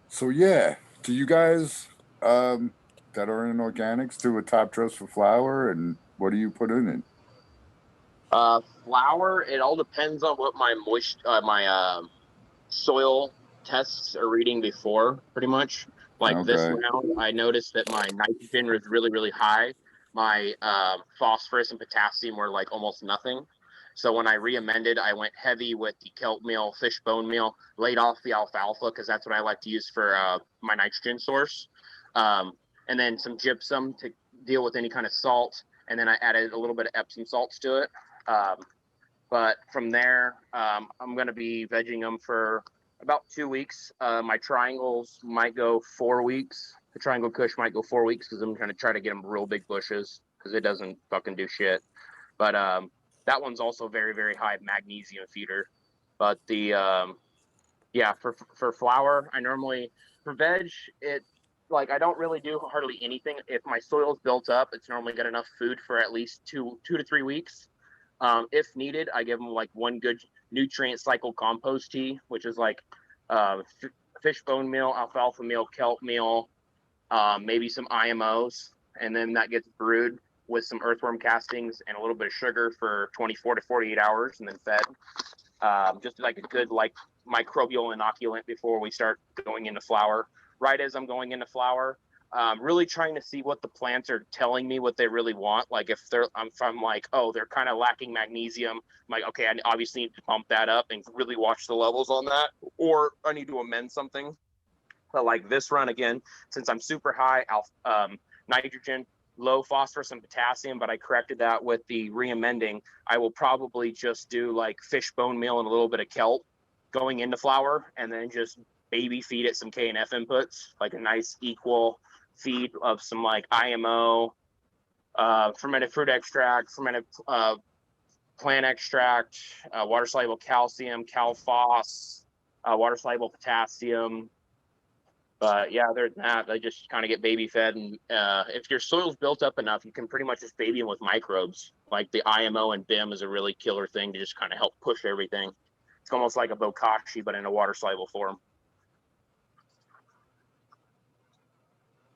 so yeah, do you guys that are in organics do a top dress for flour, and what do you put in it? Flour, it all depends on what my soil tests are reading before, pretty much. Like this Okay. round, I noticed that my nitrogen was really, really high. My phosphorus and potassium were like almost nothing. So when I re-amended, I went heavy with the kelp meal, fish bone meal, laid off the alfalfa because that's what I like to use for my nitrogen source. And then some gypsum to deal with any kind of salt. And then I added a little bit of Epsom salts to it. But from there, I'm going to be vegging them for about 2 weeks. My triangles might go 4 weeks. The triangle kush might go 4 weeks because I'm going to try to get them real big bushes because it doesn't fucking do shit. But that one's also very, very high magnesium feeder. But the, for flour, I normally, for veg, like I don't really do hardly anything. If my soil's built up, it's normally got enough food for at least two to 3 weeks. If needed, I give them like one good nutrient cycle compost tea, which is like fish bone meal, alfalfa meal, kelp meal, maybe some IMOs, and then that gets brewed with some earthworm castings and a little bit of sugar for 24 to 48 hours, and then fed. Just like a good like microbial inoculant before we start going into flower. Right as I'm going into flower, really trying to see what the plants are telling me what they really want. Like if I'm like, oh, they're kind of lacking magnesium, I'm like, okay, I obviously need to pump that up and really watch the levels on that, or I need to amend something. But like this run again, since I'm super high nitrogen, low phosphorus and potassium, but I corrected that with the re-amending, I will probably just do like fish bone meal and a little bit of kelp going into flower, and then just baby feed it some K and F inputs, like a nice equal feed of some like IMO, fermented fruit extract, fermented plant extract, water soluble calcium, calphos, water soluble potassium. But yeah, other than that, they just kind of get baby fed. And if your soil's built up enough, you can pretty much just baby them with microbes. Like the IMO and BIM is a really killer thing to just kind of help push everything. It's almost like a bokashi, but in a water soluble form.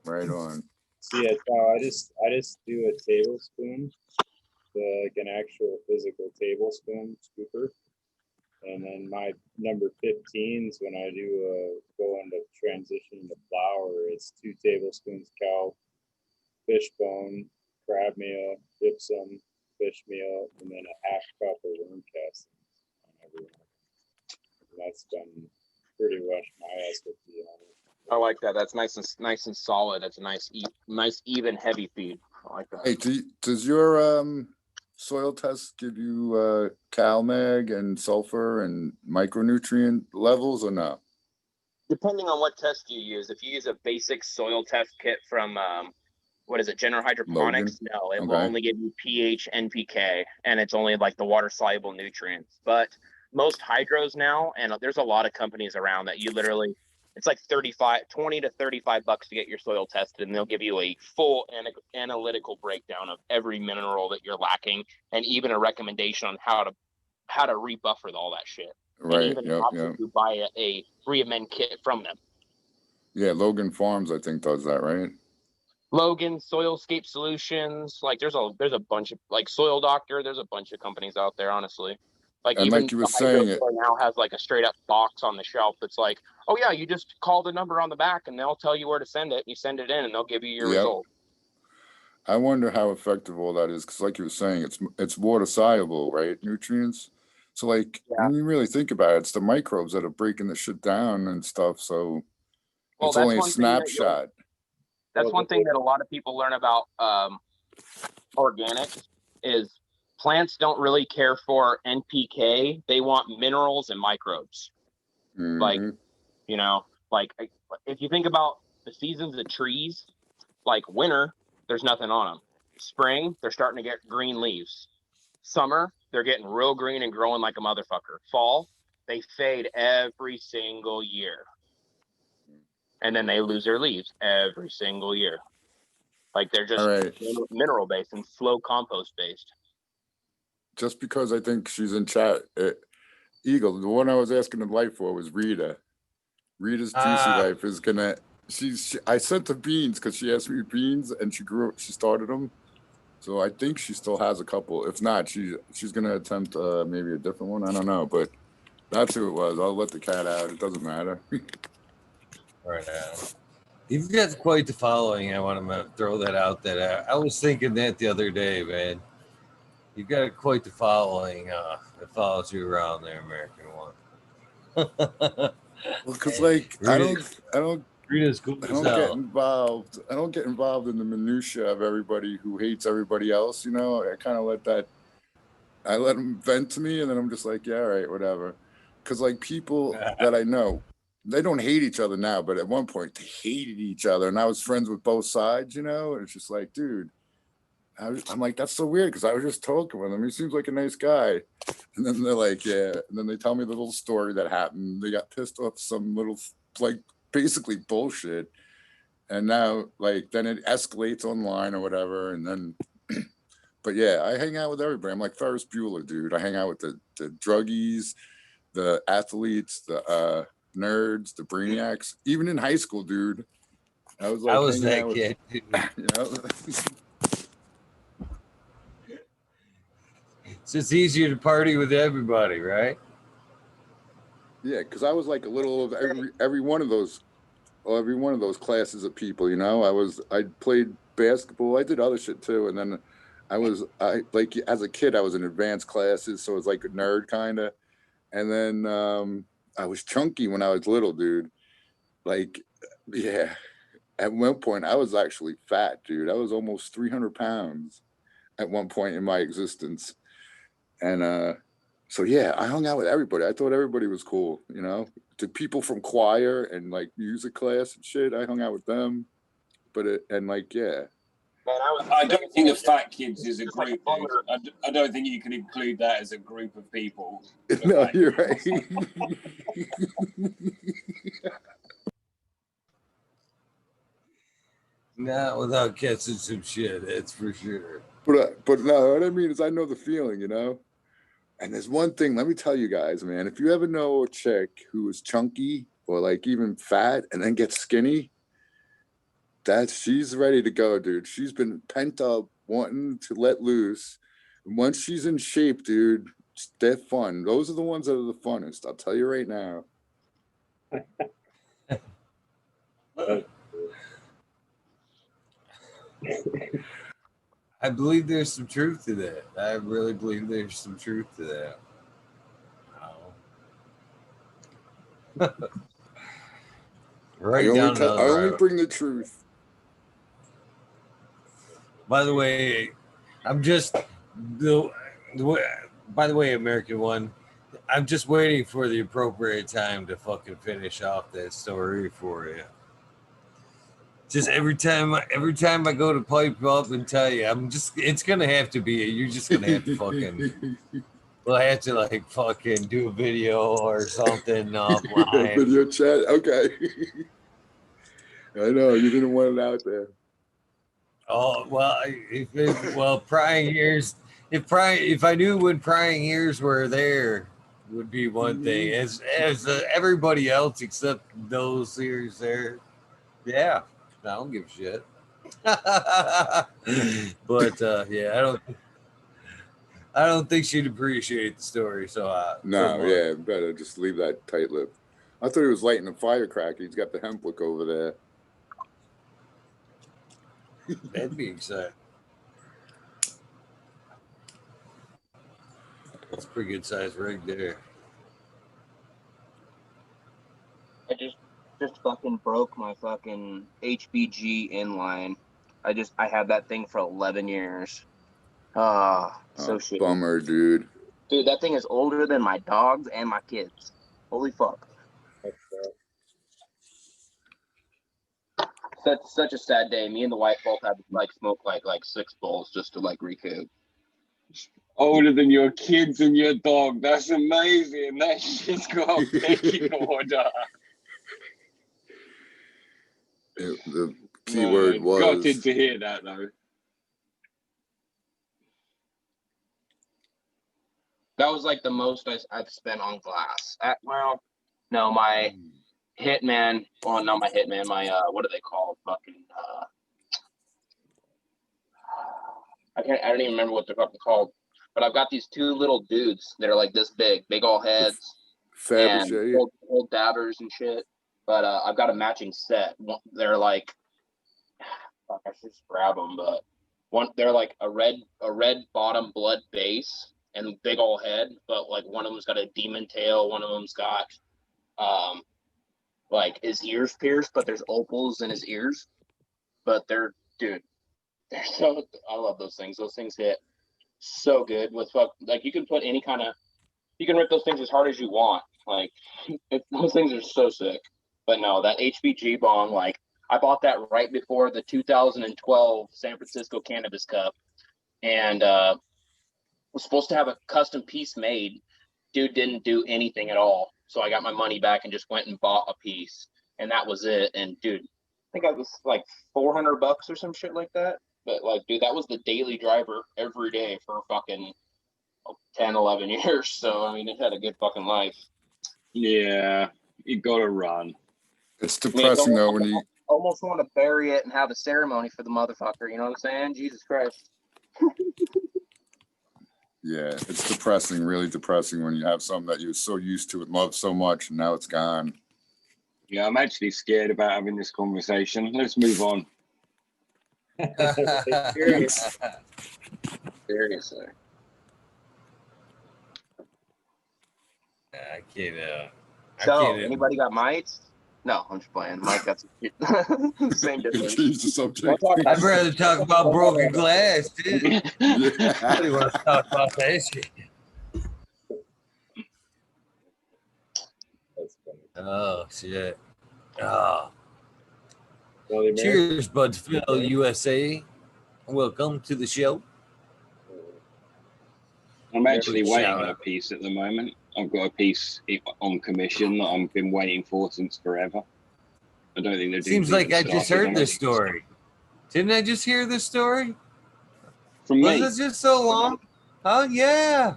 Right on. So yeah, I just do a tablespoon, like an actual physical tablespoon scooper. And then my number 15s when I do go into transition to flour, it's 2 tablespoons kelp, fish bone, crab meal, gypsum, fish meal, and then a half cup of worm castings on every one. That's been pretty much my SOP on it. I like that. That's nice and solid. That's a nice even heavy feed. I like that. Hey, does your soil test give you CalMag and sulfur and micronutrient levels or not? Depending on what test you use, if you use a basic soil test kit from what is it, General Hydroponics? Logan? No, it will Okay. only give you pH, NPK, and it's only like the water soluble nutrients. But most hydros now, and there's a lot of companies around that you literally, it's like 20 to 35 bucks to get your soil tested, and they'll give you a full analytical breakdown of every mineral that you're lacking, and even a recommendation on how to rebuffer all that shit. And Right. even Yep. option to buy a re-amend kit from them. Yeah, Logan Farms, I think, does that, right? Logan, Soilscape Solutions, like there's a bunch of like Soil Doctor, there's a bunch of companies out there, honestly. Like And even like you were the hydro saying, store now has like a straight up box on the shelf that's like, oh yeah, you just call the number on the back and they'll tell you where to send it. You send it in and they'll give you your result. I wonder how effective all that is, because like you were saying, it's water soluble, right? Nutrients. So like when you really think about it, it's the microbes that are breaking the shit down and stuff. So Well, it's that's only a one thing that snapshot. that's one thing that a lot of people learn about organics is plants don't really care for NPK. They want minerals and microbes. Like, you know, like if you think about the seasons of trees, like winter, there's nothing on them. Spring, they're starting to get green leaves. Summer, they're getting real green and growing like a motherfucker. Fall, they fade every single year. And then they lose their leaves every single year. Like they're just mineral based and slow compost based. Just because I think she's in chat, Eagle, the one I was asking the life for was Rita. Rita's Juicy Life is gonna. I sent her beans because she asked me beans and she started them. So I think she still has a couple. If not, she's gonna attempt maybe a different one. I don't know, but that's who it was. I'll let the cat out. It doesn't matter. Right now. You've got quite the following. I want to throw that out. That I was thinking that the other day, man. You've got quite the following that follows you around there, American One. Well, because like Rita's cool I as don't get hell. involved. I don't get involved in the minutia of everybody who hates everybody else. You know, I kind of let them vent to me, and then I'm just like, yeah, all right, whatever. Because like people that I know, they don't hate each other now, but at one point they hated each other, and I was friends with both sides. You know, and it's just like, dude, I'm like, that's so weird because I was just talking with him. He seems like a nice guy, and then they're like, yeah, and then they tell me the little story that happened. They got pissed off some little like basically bullshit. And now, like, then it escalates online or whatever. And then, but yeah, I hang out with everybody. I'm like Ferris Bueller, dude. I hang out with the druggies, the athletes, the nerds, the brainiacs. Even in high school, dude, I was like I was hanging that out with, kid, dude. you know. It's just easier to party with everybody, right? Yeah, because I was like a little of every one of those, every one of those classes of people. You know, I played basketball. I did other shit too, and then I like as a kid I was in advanced classes, so it was like a nerd kind of. And then I was chunky when I was little, dude. Like, yeah. At one point, I was actually fat, dude. I was almost 300 pounds at one point in my existence. And so, yeah, I hung out with everybody. I thought everybody was cool, you know? The people from choir and like music class and shit, I hung out with them. And like, yeah. Man, I don't think the fat kids is a It's like group, a dude. bummer. I don't think you can include that as a group of people. the No, fat you're kids. right. Not without catching some shit, that's for sure. But no, what I mean is I know the feeling, you know? And there's one thing, let me tell you guys, man, if you ever know a chick who is chunky or like even fat and then gets skinny, she's ready to go, dude. She's been pent up, wanting to let loose. And once she's in shape, dude, they're fun. Those are the ones that are the funnest. I'll tell you right now. I believe there's some truth to that. I really believe there's some truth to that. Wow. Right down another I only rabbit. bring the truth. By the way, I'm just by the way, American One, I'm just waiting for the appropriate time to fucking finish off that story for you. Just every time I go to pipe up and tell you, it's gonna have to be, you're just gonna have to fucking, we'll have to like fucking do a video or something offline. Video chat, okay. I know you didn't want it out there. Oh well, prying ears. If I knew when prying ears were there, would be one thing. As everybody else except those ears there, yeah, I don't give a shit. But yeah, I don't think she'd appreciate the story. So No, yeah, better just leave that tight lip. I thought he was lighting a firecracker. He's got the hemp wick over there. That'd be exciting. That's a pretty good sized rig there. I just fucking broke my fucking HBG inline. I had that thing for 11 years. So shitty. Bummer, dude. Dude, that thing is older than my dogs and my kids. Holy fuck. That's such a sad day. Me and the wife both had to like smoke like 6 bowls just to like recoup. Older than your kids and your dog. That's amazing. That shit's got a pecking order. The key word was. Gutted to hear that though. That was like the most I've spent on glass. No, my hitman. Well, not my hitman. My what are they called? Fucking. I don't even remember what they're fucking called. But I've got these 2 little dudes that are like this big old heads, and old dabbers and shit. But I've got a matching set. They're like, fuck, I should just grab them, but they're like a red bottom blood base and big old head, but like one of them's got a demon tail, one of them's got like his ears pierced, but there's opals in his ears. But they're so, I love those things. Those things hit so good with like you can put any kind of, you can rip those things as hard as you want. Like those things are so sick. But no, that HBG bong, like I bought that right before the 2012 San Francisco Cannabis Cup, and was supposed to have a custom piece made. Dude didn't do anything at all, so I got my money back and just went and bought a piece, and that was it. And dude, think I was like $400 or some shit like that. But like, dude, that was the daily driver every day for fucking 10, 11 years. So I mean, it had a good fucking life. Yeah, you gotta run. It's I mean, it's depressing though when you almost want to bury it and have a ceremony for the motherfucker. You know what I'm saying? Jesus Christ. yeah, it's depressing, really depressing when you have something that you're so used to and love so much and now it's gone. Yeah, I'm actually scared about having this conversation. Let's move on. Curious. Seriously. I can't. I So, can't. anybody got mites? No, I'm just playing. Mike got some same difference. Change the subject. I'd rather talk about broken glass, dude. Yeah. Nobody wants to talk about that shit. That's funny. Oh shit. Oh. Well, the American, Cheers, Budsville, USA. Welcome to the show. I'm actually Big waiting shout on a out. piece at the moment. I've got a piece on commission that I've been waiting for since forever. I don't think the Seems like I just heard this story. Didn't I just hear this story? from Was me. it just so long? Oh yeah.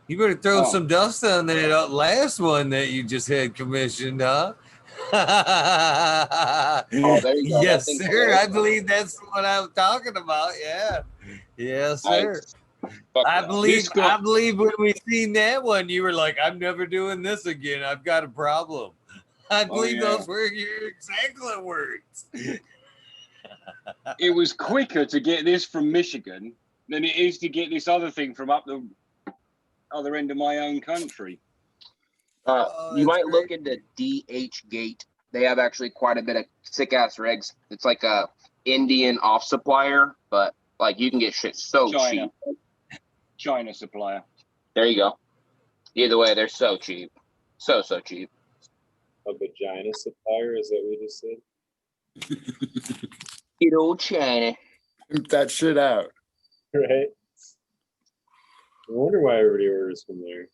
You better throw Oh. some dust on that last one that you just had commissioned, huh? Oh, there you go. That Yes, thing's sir. good. I believe that's what I'm talking about. Yeah. Yes, sir. Fuck I yeah. believe guy- I believe when we seen that one, you were like, I'm never doing this again. I've got a problem. I believe yeah. those were your exact words. It was quicker to get this from Michigan than it is to get this other thing from up the other end of my own country. Oh, You that's might look great. into DH Gate. They have actually quite a bit of sick ass rigs. It's like a Indian off supplier, but like you can get shit so China. cheap. China supplier. There you go. Either way, they're so cheap. So cheap. a vagina supplier, is that what you just said? Good old China. Pimp that shit out. Right? I wonder why everybody orders from there.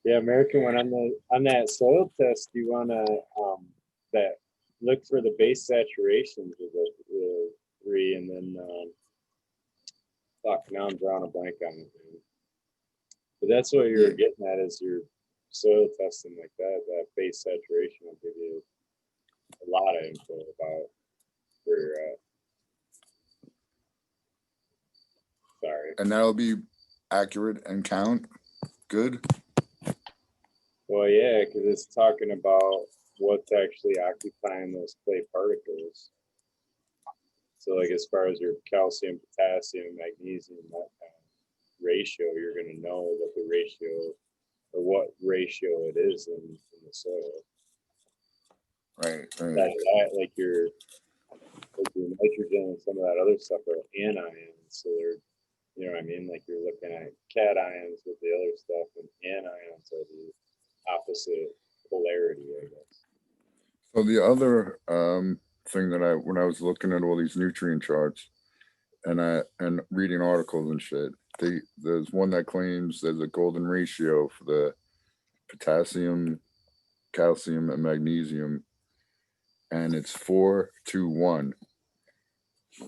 Yeah, American one on that soil test, you wanna that look for the base saturations of the 3, and then fuck, now I'm drawing a blank on it. Man. But that's what you're getting at is your soil testing like that. That base saturation will give you a lot of info about where you're at. Sorry. And that'll be accurate and count good. Well, yeah, because it's talking about what's actually occupying those clay particles. So, like, as far as your calcium, potassium, magnesium, that kind of ratio, you're going to know that the ratio or what ratio it is in the soil. Right. That like your nitrogen and some of that other stuff are anions. So they're, you know what I mean? Like you're looking at cations with the other stuff, and anions are the opposite polarity, I guess. So the other thing that when I was looking at all these nutrient charts and reading articles and shit, there's one that claims there's a golden ratio for the potassium, calcium, and magnesium, and it's 4:1,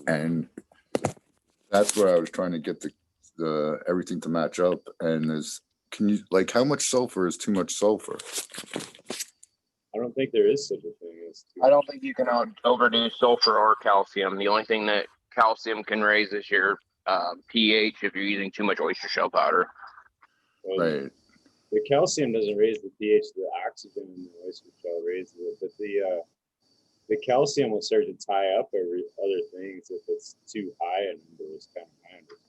and that's where I was trying to get the everything to match up. And how much sulfur is too much sulfur? I don't think there is such a thing as. I don't think you can overdo sulfur or calcium. The only thing that calcium can raise is your pH if you're using too much oyster shell powder. Well, Right. the calcium doesn't raise the pH. The oxygen in the oyster shell raises it, but the calcium will start to tie up other things if it's too high a number. Is kind of my understanding.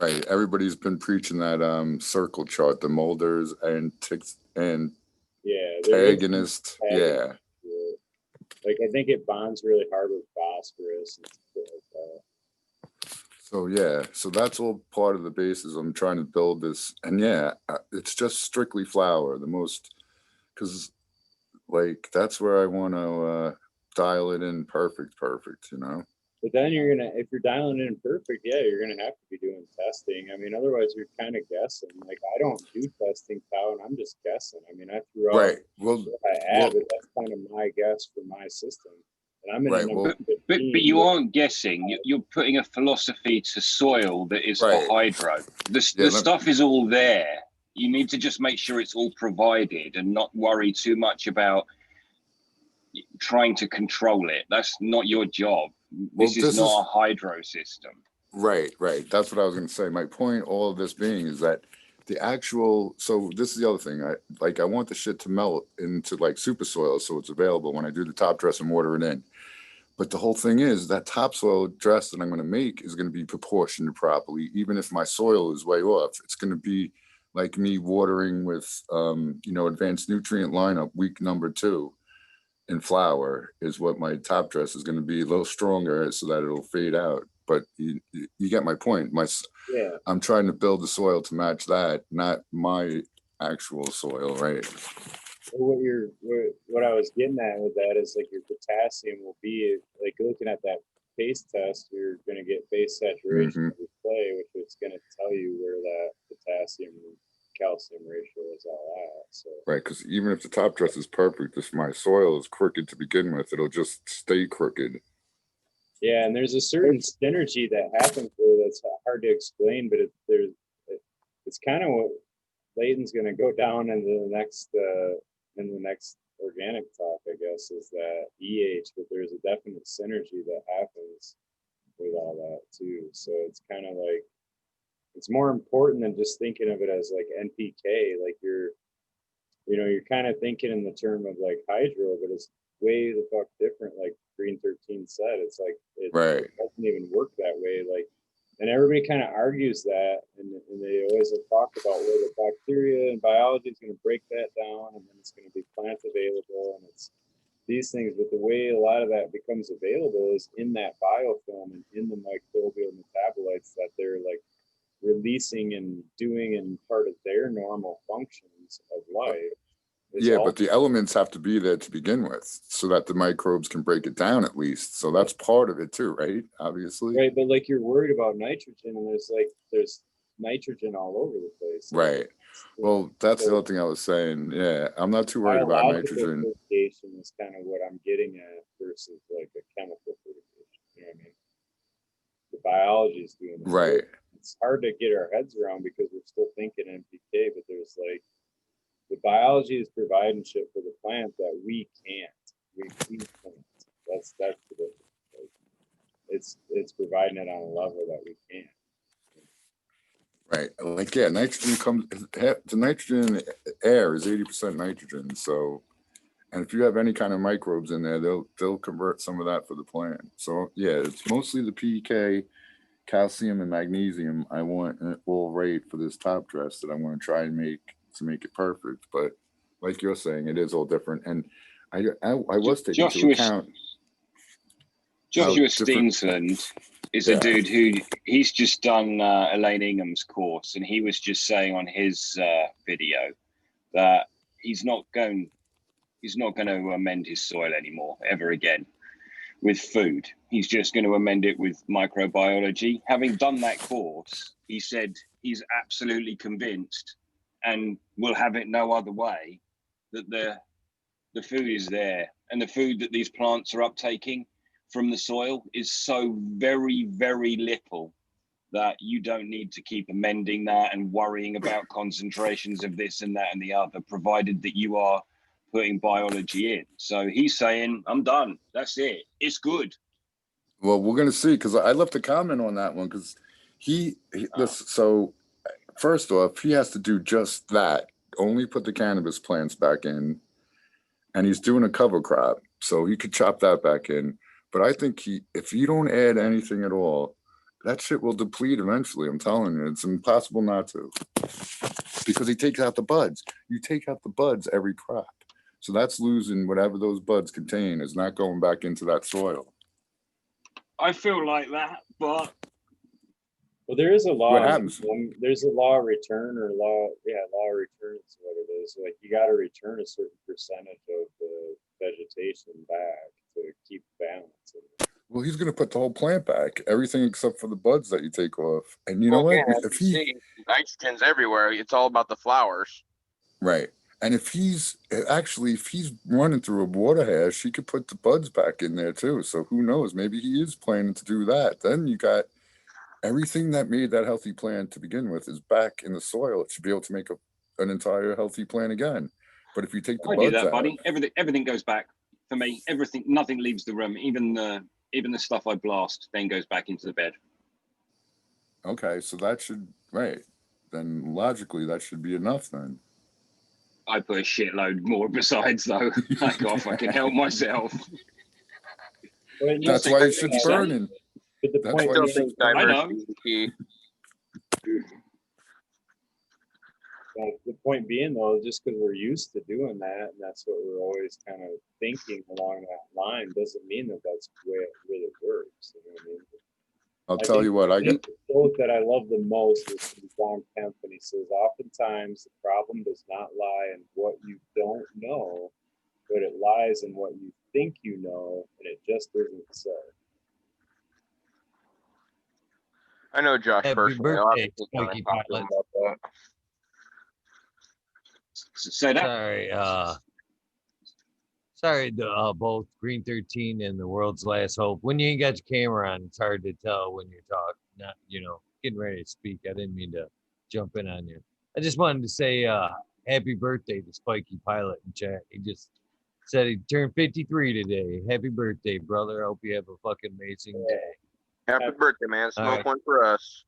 Right. Everybody's been preaching that circle chart, the Mulders and Yeah, there is antagonist. antagonist Yeah. to it. Like I think it bonds really hard with phosphorus and stuff like that. So yeah, so that's all part of the basis. I'm trying to build this, and yeah, it's just strictly flour. Because like that's where I want to dial it in perfect, you know. But then if you're dialing in perfect, yeah, you're gonna have to be doing testing. I mean, otherwise you're kind of guessing. Like I don't do testing, Kyle, and I'm just guessing. I mean, I threw out Right. Well, what I add, but that's kind of my guess for my system. And I'm in a right. number Well, 15. But you aren't guessing. You're putting a philosophy to soil that is Right. for hydro. Yeah, The stuff is all there. You need to just make sure it's all provided and not worry too much about trying to control it. That's not your job. Well, This is not a hydro system. right, right. That's what I was going to say. My point, all of this being, is that the actual. So this is the other thing. I want the shit to melt into like super soil, so it's available when I do the top dress and water it in. But the whole thing is that topsoil dress that I'm going to make is going to be proportioned properly. Even if my soil is way off, it's going to be like me watering with, advanced nutrient lineup week number 2 in flour is what my top dress is going to be, a little stronger so that it'll fade out. But you get my point. Yeah. I'm trying to build the soil to match that, not my actual soil, right? What I was getting at with that is like your potassium will be like looking at that phase test, you're going to get phase saturation of your clay, which is going to tell you where that potassium calcium ratio is all at. So right, because even if the top dress is perfect, if my soil is crooked to begin with, it'll just stay crooked. Yeah, and there's a certain synergy that happens there that's hard to explain, but it's kind of what Layton's going to go down into the next organic talk, I guess, is that EH, but there's a definite synergy that happens with all that too. So it's kind of like it's more important than just thinking of it as like NPK. Like you're kind of thinking in the term of like hydro, but it's way the fuck different. Like Green 13 said, it's like it doesn't even work that way. Like, and everybody kind of argues that, and they always have talked about where the bacteria and biology is going to break that down, and then it's going to be plant available, and it's these things. But the way a lot of that becomes available is in that biofilm and in the microbial metabolites that they're like releasing and doing in part of their normal functions of life. Yeah, but the elements have to be there to begin with so that the microbes can break it down at least. So that's part of it too, right? Obviously. Right, but like you're worried about nitrogen, and there's nitrogen all over the place. Right. Well, that's the other thing I was saying. Yeah, I'm not too worried about nitrogen. Fertigation is kind of what I'm getting at versus like a chemical fertigation. You know what I mean? The biology is doing it. Right. It's hard to get our heads around because we're still thinking NPK, but there's like the biology is providing shit for the plant that we can't. We can't. That's the difference. Like, it's providing it on a level that we can't. Right. Like, yeah, nitrogen comes, the nitrogen in the air is 80% nitrogen. So, and if you have any kind of microbes in there, they'll convert some of that for the plant. So yeah, it's mostly the PK, calcium and magnesium I want an all rate for this top dress that I want to try and make it perfect. But like you're saying, it is all different. And I was taking into account. Joshua Steensland is a dude he's just done Elaine Ingham's course, and he was just saying on his video that he's not going to amend his soil anymore ever again with food. He's just going to amend it with microbiology. Having done that course, he said he's absolutely convinced, and will have it no other way, that the food is there, and the food that these plants are uptaking from the soil is so very, very little that you don't need to keep amending that and worrying about concentrations of this and that and the other, provided that you are putting biology in. So he's saying, I'm done. That's it. It's good. Well, we're going to see, because I left a comment on that one, because so first off, he has to do just that, only put the cannabis plants back in, and he's doing a cover crop, so he could chop that back in. But I think if you don't add anything at all, that shit will deplete eventually. I'm telling you, it's impossible not to, because he takes out the buds. You take out the buds every crop. So that's losing whatever those buds contain, is not going back into that soil. I feel like that, but well, there is a law. What happens? There's a law of return or law of return is what it is. Like you got to return a certain percentage of the vegetation back to keep balance. Well, he's going to put the whole plant back, everything except for the buds that you take off. And you know Well, what? again, as If you he see, nitrogen's everywhere. It's all about the flowers. right, and if he's running through a water hash, he could put the buds back in there too. So who knows? Maybe he is planning to do that. Then you got everything that made that healthy plant to begin with is back in the soil. It should be able to make an entire healthy plant again. But if you take the I do buds that, out, buddy. Everything goes back for me. Everything, nothing leaves the room. Even the stuff I blast then goes back into the bed. okay, so that should right. Then logically that should be enough then. I put a shitload more besides though. I can't fucking help myself. But you That's see, why it shit's Say? burning. but the That's point why Still you is, should think burn. I know. diversity is the key. the point being though, just because we're used to doing that, and that's what we're always kind of thinking along that line, doesn't mean that that's the way it really works. You know what I mean? I'll tell you what, I think get the quote that I love the most is from John Kemp, and he says, "Oftentimes the problem does not lie in what you don't know, but it lies in what you think you know, and it just isn't so." I know Josh Happy personally. I'll have to birthday, sit down and Spiky talk to him Pilot. about that. Say that. Sorry to both Green 13 and the World's Last Hope. When you ain't got your camera on, it's hard to tell when you're talking, not, getting ready to speak. I didn't mean to jump in on you. I just wanted to say happy birthday to Spiky Pilot in chat. He just said he turned 53 today. Happy birthday, brother. I hope you have a fucking amazing day. Happy birthday, man. Smoke right. one for us.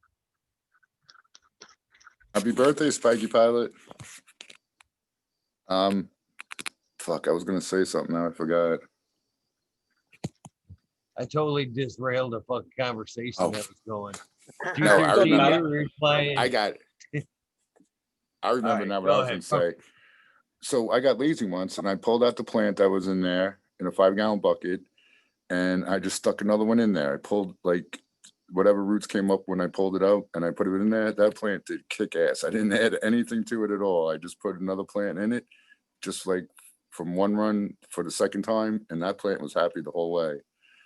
happy birthday, Spiky Pilot. Fuck, I was gonna say something now I forgot. I totally disrailed a fucking conversation Oh. that was going. No, I 213, remember. you were replying. I got it. I remember right, now what go I was ahead. gonna say. So I got lazy once and I pulled out the plant that was in there in a 5-gallon bucket and I just stuck another one in there. I pulled like whatever roots came up when I pulled it out and I put it in there. That plant did kick ass. I didn't add anything to it at all. I just put another plant in it, just like from one run for the second time, and that plant was happy the whole way.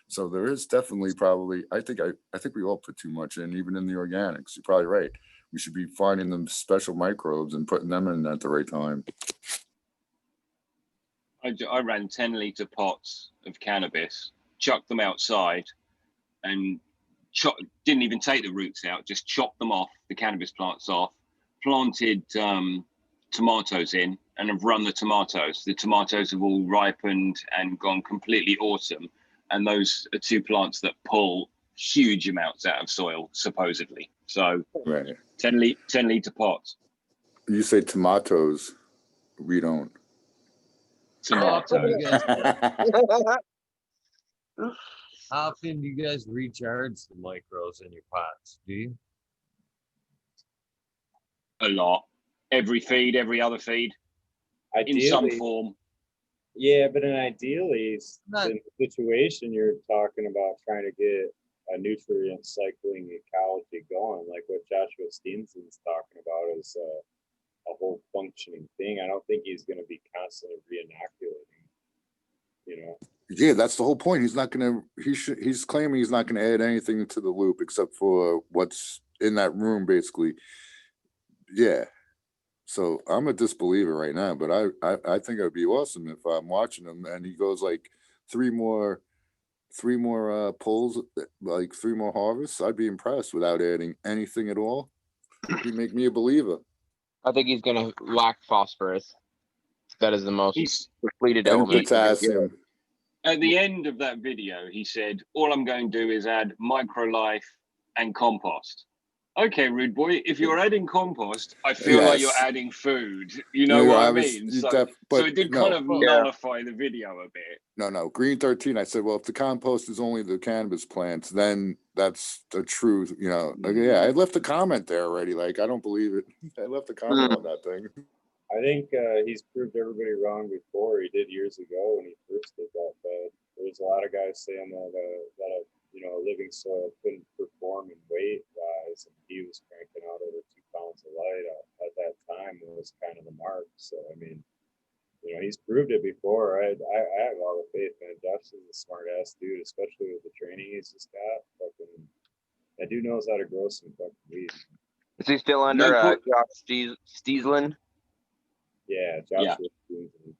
So there is definitely probably I think we all put too much in, even in the organics. You're probably right. We should be finding them special microbes and putting them in at the right time. I ran 10-liter pots of cannabis, chucked them outside, and didn't even take the roots out, just chopped them off, the cannabis plants off, planted tomatoes in, and have run the tomatoes. The tomatoes have all ripened and gone completely awesome. And those are two plants that pull huge amounts out of soil, supposedly. So Right. 10-liter pots. You say tomatoes. We don't. Tomatoes. How often do you guys recharge the micros in your pots? Do you? A lot. Every feed, every other feed, in some Ideally, form. yeah, but ideally, Not- in the situation you're talking about trying to get a nutrient cycling ecology going, like what Joshua Steenson's talking about is a whole functioning thing. I don't think he's going to be constantly re-inoculating, you know. Yeah, that's the whole point. He's not gonna. He's claiming he's not gonna add anything to the loop except for what's in that room, basically. Yeah. So I'm a disbeliever right now, but I think it would be awesome if I'm watching him and he goes like three more pulls, like 3 more harvests. I'd be impressed without adding anything at all. He'd make me a believer. I think he's going to lack phosphorus. That is the most He's depleted And element. potassium. at the end of that video, he said, all I'm going to do is add microlife and compost. Okay, rude boy, if you're adding compost, I feel like you're Yes. adding food. You know what I mean? So it did kind of nullify the video a bit. No. Green 13. I said, well, if the compost is only the cannabis plants, then that's the truth. Like, yeah, I left a comment there already. Like, I don't believe it. I left a comment on that thing. I think he's proved everybody wrong before. He did years ago when he first did that. But there's a lot of guys saying that a living soil couldn't perform in weight wise, and he was cranking out over 2 pounds of light at that time was kind of the mark. So I mean, you know, he's proved it before. I have all the faith, man. Josh is a smart ass dude, especially with the training he's just got. Fucking, that dude knows how to grow some fucking weed. Is he still under No point, Josh Steeslin? Yeah, Yeah. Josh was doing some.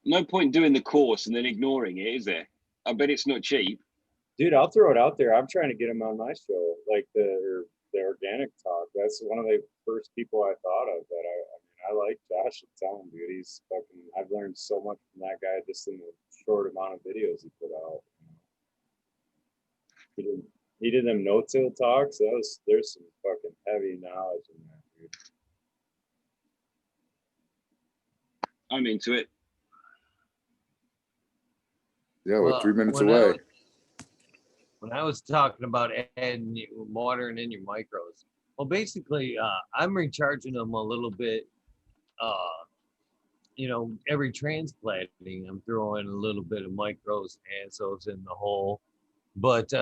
no point doing the course and then ignoring it, is there? I bet it's not cheap. Dude, I'll throw it out there. I'm trying to get him on my show, like the organic talk. That's one of the first people I thought of. That I like Josh. I'm telling you, dude, he's fucking. I've learned so much from that guy just in the short amount of videos he put out. He did them no-till talks. There's some fucking heavy knowledge in that, dude. I'm into it. Yeah, we're 3 minutes when away. when I was talking about adding watering in your micros, well, basically, I'm recharging them a little bit. Every transplanting, I'm throwing a little bit of micros and azoles in the hole. But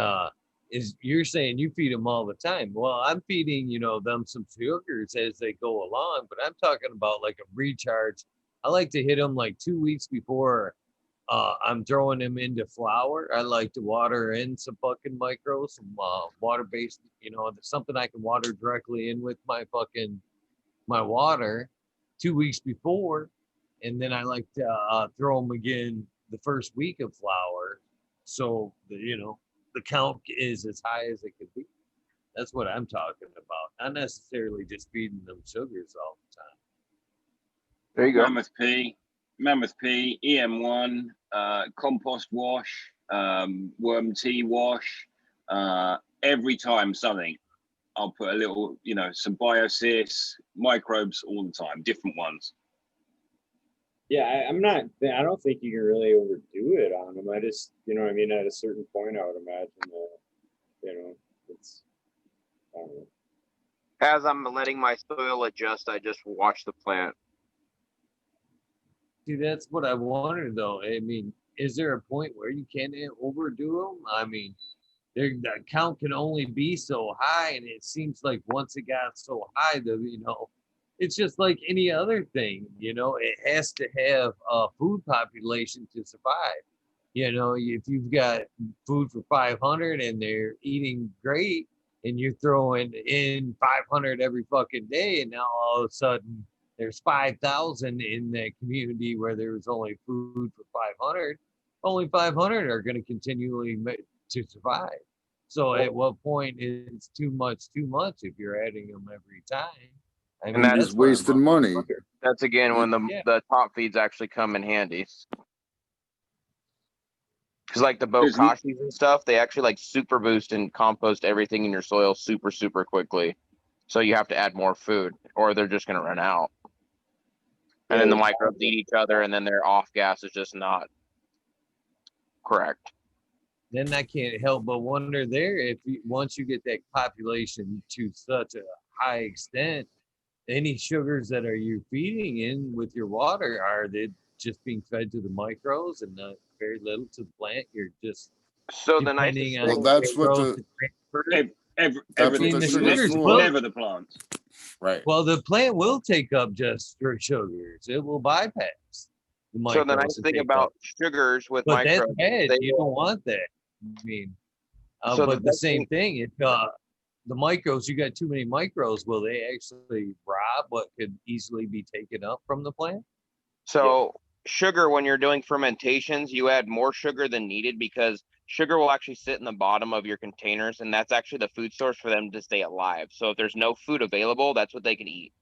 you're saying you feed them all the time? Well, I'm feeding them some sugars as they go along, but I'm talking about like a recharge. I like to hit them like 2 weeks before I'm throwing them into flour. I like to water in some fucking micros, some water-based, something I can water directly in with my water 2 weeks before. And then I like to throw them again the first week of flour. So, the count is as high as it could be. That's what I'm talking about. Not necessarily just feeding them sugars all the time. There you go. Mammoth P, EM1, compost wash, worm tea wash. Every time something, I'll put a little, some biosys, microbes all the time, different ones. Yeah, I don't think you can really overdo it on them. I just, at a certain point, I would imagine that, it's, I don't know. As I'm letting my soil adjust, I just watch the plant. See, that's what I wondered, though. I mean, is there a point where you can't overdo them? I mean, the count can only be so high, and it seems like once it got so high, it's just like any other thing. It has to have a food population to survive. If you've got food for 500 and they're eating great, and you're throwing in 500 every fucking day, and now all of a sudden there's 5,000 in that community where there was only food for 500. Only 500 are going to continually to survive. So at what point is too much if you're adding them every time? I mean, that's Just wasting money. That's again when the top feeds actually come in handy. Because like the bokashis and stuff, they actually like super boost and compost everything in your soil super, super quickly. So you have to add more food or they're just going to run out. And then the microbes eat each other and then their off gas is just not correct. Then I can't help but wonder there if once you get that population to such a high extent, any sugars that are you feeding in with your water, are they just being fed to the micros and not very little to the plant? You're just so the nicest Well, that's what everything. the sugars Never the plants. Right. Well, the plant will take up just straight sugars. It will bypass the micros. So the nice thing about sugars with but microbes, that's bad. You don't want that. I mean, So but the same thing, if the micros, you got too many micros, will they actually rob what could easily be taken up from the plant? So sugar, when you're doing fermentations, you add more sugar than needed because sugar will actually sit in the bottom of your containers, and that's actually the food source for them to stay alive. So if there's no food available, that's what they can eat.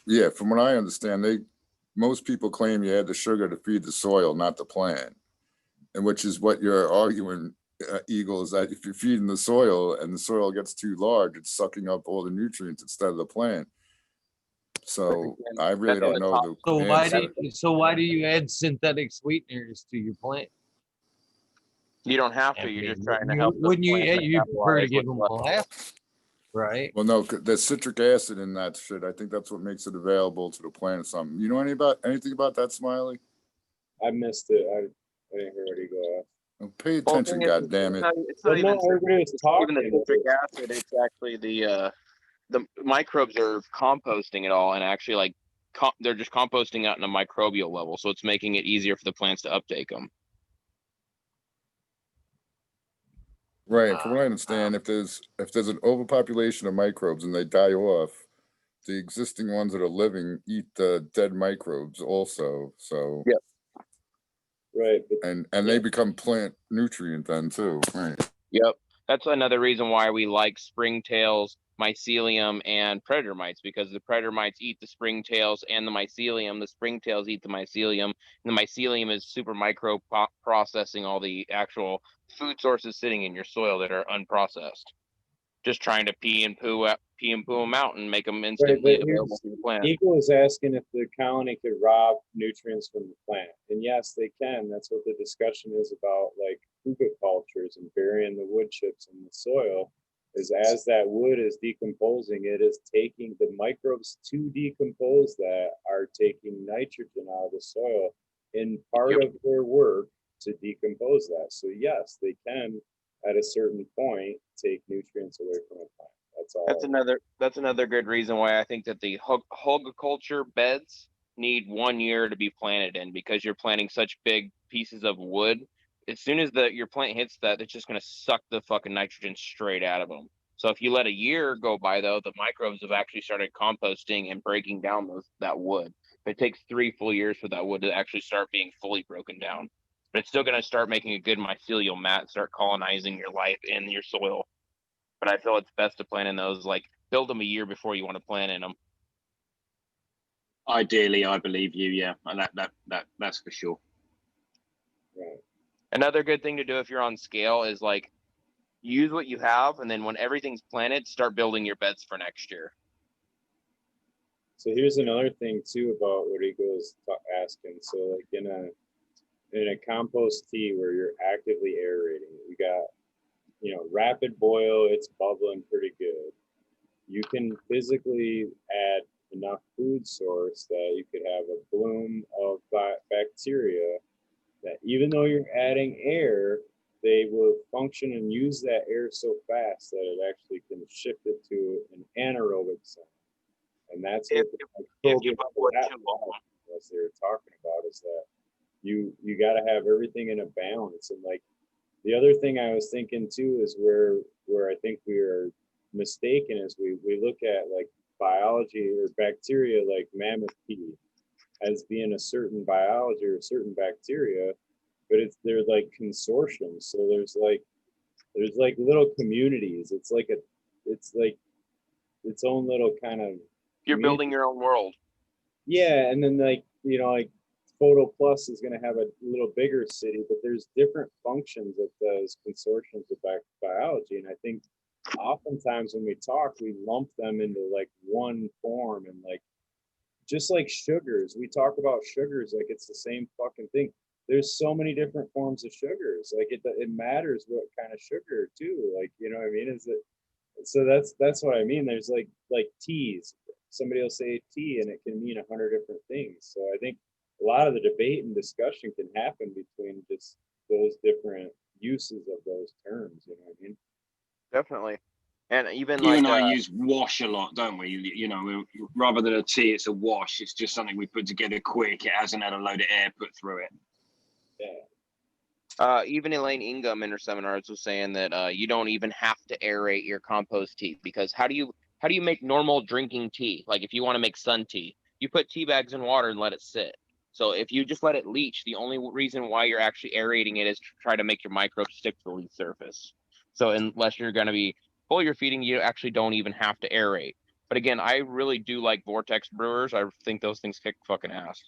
Yeah, from what I understand, most people claim you add the sugar to feed the soil, not the plant, and which is what you're arguing, Eagle, is that if you're feeding the soil and the soil gets too large, it's sucking up all the nutrients instead of the plant. So I really don't know the answer. So why do you add synthetic sweeteners to your plant? You don't have to. You're just trying to help. Wouldn't you prefer to give them molasses, right? Well, no, there's citric acid in that shit. I think that's what makes it available to the plant or something. You know anything about that, Smiley? I missed it. I didn't hear what he go off. Well, pay Well, attention, thing is, goddammit. it's not But no, even everybody was it's not even the talking. citric acid. It's actually the microbes are composting it all and actually like they're just composting out in a microbial level, so it's making it easier for the plants to uptake them. Right. From what I understand, if there's an overpopulation of microbes and they die off, the existing ones that are living eat the dead microbes also. So Yep. Right. But and they become plant nutrient then too. Right. Yep. That's another reason why we like springtails, mycelium, and predator mites, because the predator mites eat the springtails and the mycelium. The springtails eat the mycelium, and the mycelium is super micro processing all the actual food sources sitting in your soil that are unprocessed. Just trying to pee and poo them out and make them right, instantly but available here's to the plant. Eagle is asking if the colony could rob nutrients from the plant. And yes, they can. That's what the discussion is about, like pupa cultures and burying the wood chips in the soil. Is as that wood is decomposing, it is taking the microbes to decompose that are taking nitrogen out of the soil in part of their work to decompose that. So yes, they can at a certain point take nutrients away from a plant. That's all. That's another good reason why I think that the culture beds need 1 year to be planted in, because you're planting such big pieces of wood. As soon as your plant hits that, it's just going to suck the fucking nitrogen straight out of them. So if you let a year go by, though, the microbes have actually started composting and breaking down that wood. It takes 3 full years for that wood to actually start being fully broken down. But it's still going to start making a good mycelial mat, start colonizing your life in your soil. But I feel it's best to plant in those, like build them a year before you want to plant in them. Ideally, I believe you. Yeah, and that's for sure. Right. Another good thing to do if you're on scale is like use what you have, and then when everything's planted, start building your beds for next year. So here's another thing too about what Eagle's asking. So like in a compost tea where you're actively aerating, you got rapid boil, it's bubbling pretty good. You can physically add enough food source that you could have a bloom of bacteria that even though you're adding air, they will function and use that air so fast that it actually can shift it to an anaerobic zone. And that's what if you bubble it too long, as they were talking about, is that you got to have everything in a balance. And like the other thing I was thinking too is where I think we are mistaken is we look at like biology or bacteria like mammoth tea as being a certain biology or a certain bacteria, but they're like consortiums. So there's like little communities. It's like its own little kind of you're building your own world. Yeah, and then like Photo Plus is going to have a little bigger city, but there's different functions of those consortiums of biology, and I think oftentimes when we talk, we lump them into like one form, and like just like sugars, we talk about sugars like it's the same fucking thing. There's so many different forms of sugars. Like it matters what kind of sugar too. Like what I mean? Is it so that's what I mean. There's like teas. Somebody will say tea and it can mean 100 different things. So I think a lot of the debate and discussion can happen between just those different uses of those terms. You know what I mean? Definitely. And even You like and I use wash a lot, don't we? Rather than a tea, it's a wash. It's just something we put together quick. It hasn't had a load of air put through it. Yeah. Even Elaine Ingham in her seminars was saying that you don't even have to aerate your compost tea, because how do you make normal drinking tea? Like if you want to make sun tea, you put tea bags in water and let it sit. So if you just let it leach, the only reason why you're actually aerating it is to try to make your microbes stick to the leaf surface. So unless you're going to be foliar feeding, you actually don't even have to aerate. But again, I really do like Vortex brewers. I think those things kick fucking ass.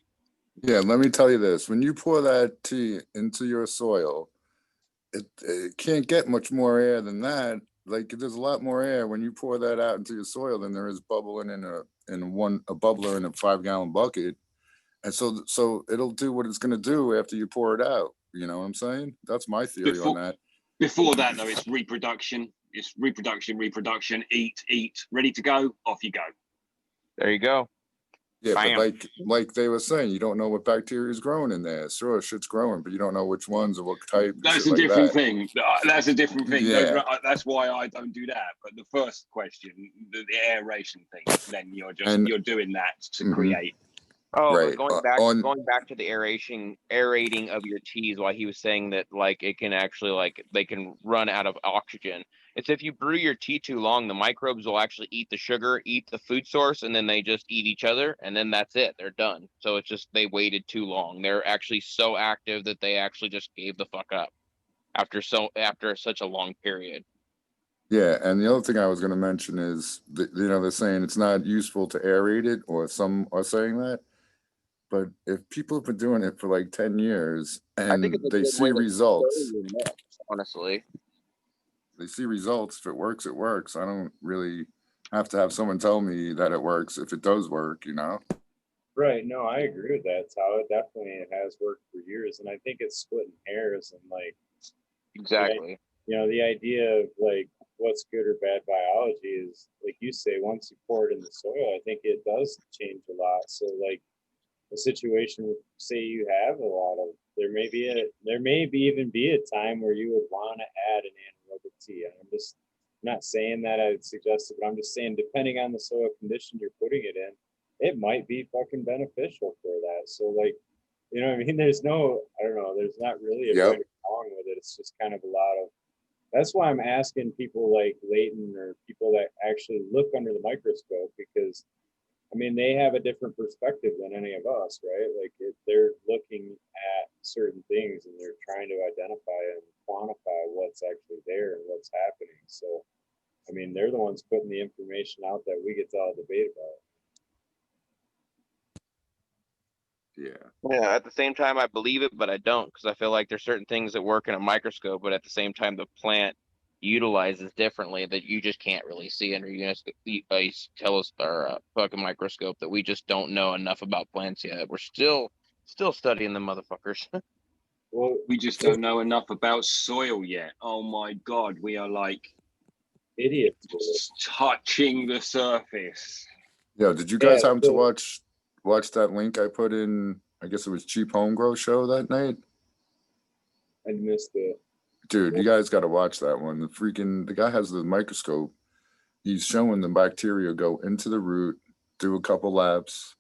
Yeah, let me tell you this. When you pour that tea into your soil, it can't get much more air than that. Like there's a lot more air when you pour that out into your soil than there is bubbling in a bubbler in a 5-gallon bucket. And so it'll do what it's gonna do after you pour it out. You know what I'm saying? That's my theory on that. Before that, though, it's reproduction. It's reproduction, eat, ready to go, off you go. There you go. Yeah, but Bam. like they were saying, you don't know what bacteria is growing in there. Sure, shit's growing, but you don't know which ones or what type and That's shit a like different that. thing. That's a different thing. Yeah. That's why I don't do that. But the first question, the aeration thing, then And you're doing that to Mhm. create. Oh, Right. but On going back to the aerating of your teas, while he was saying that like it can actually like they can run out of oxygen. It's if you brew your tea too long, the microbes will actually eat the sugar, eat the food source, and then they just eat each other, and then that's it. They're done. So it's just they waited too long. They're actually so active that they actually just gave the fuck up after such a long period. Yeah, and the other thing I was going to mention is that, they're saying it's not useful to aerate it, or some are saying that. But if people have been doing it for like 10 years I think and it's a they good way see to results, your mix, honestly. if it works, it works. I don't really have to have someone tell me that it works if it does work. Right. No, I agree with that. How it definitely has worked for years, and I think it's splitting hairs and like Exactly. the idea of like what's good or bad biology is like you say, once you pour it in the soil, I think it does change a lot. So like a situation, say you have a lot of, there may be even be a time where you would want to add an anaerobic tea. And I'm just not saying that I'd suggest it, but I'm just saying depending on the soil condition you're putting it in, it might be fucking beneficial for that. So like, what I mean? There's no, I don't know, there's not really a Yep. right or wrong with it. It's just kind of a lot of, that's why I'm asking people like Leighton or people that actually look under the microscope, because I mean, they have a different perspective than any of us, right? Like if they're looking at certain things and they're trying to identify and quantify what's actually there and what's happening. So, I mean, they're the ones putting the information out that we get to all debate about. Yeah. Yeah, at the same time, I believe it, but I don't, because I feel like there's certain things that work in a microscope, but at the same time, the plant utilizes differently that you just can't really see under a fucking microscope, that we just don't know enough about plants yet. We're still studying the motherfuckers. Well, We just don't know enough about soil yet. Oh my God, we are like idiots with it. touching the surface. Yeah. Did you Yeah, guys happen to so watch that link I put in? I guess it was Cheap Home Grow show that night. I missed it. Dude, you guys got to watch that one. The guy has the microscope. He's showing the bacteria go into the root, do a couple laps.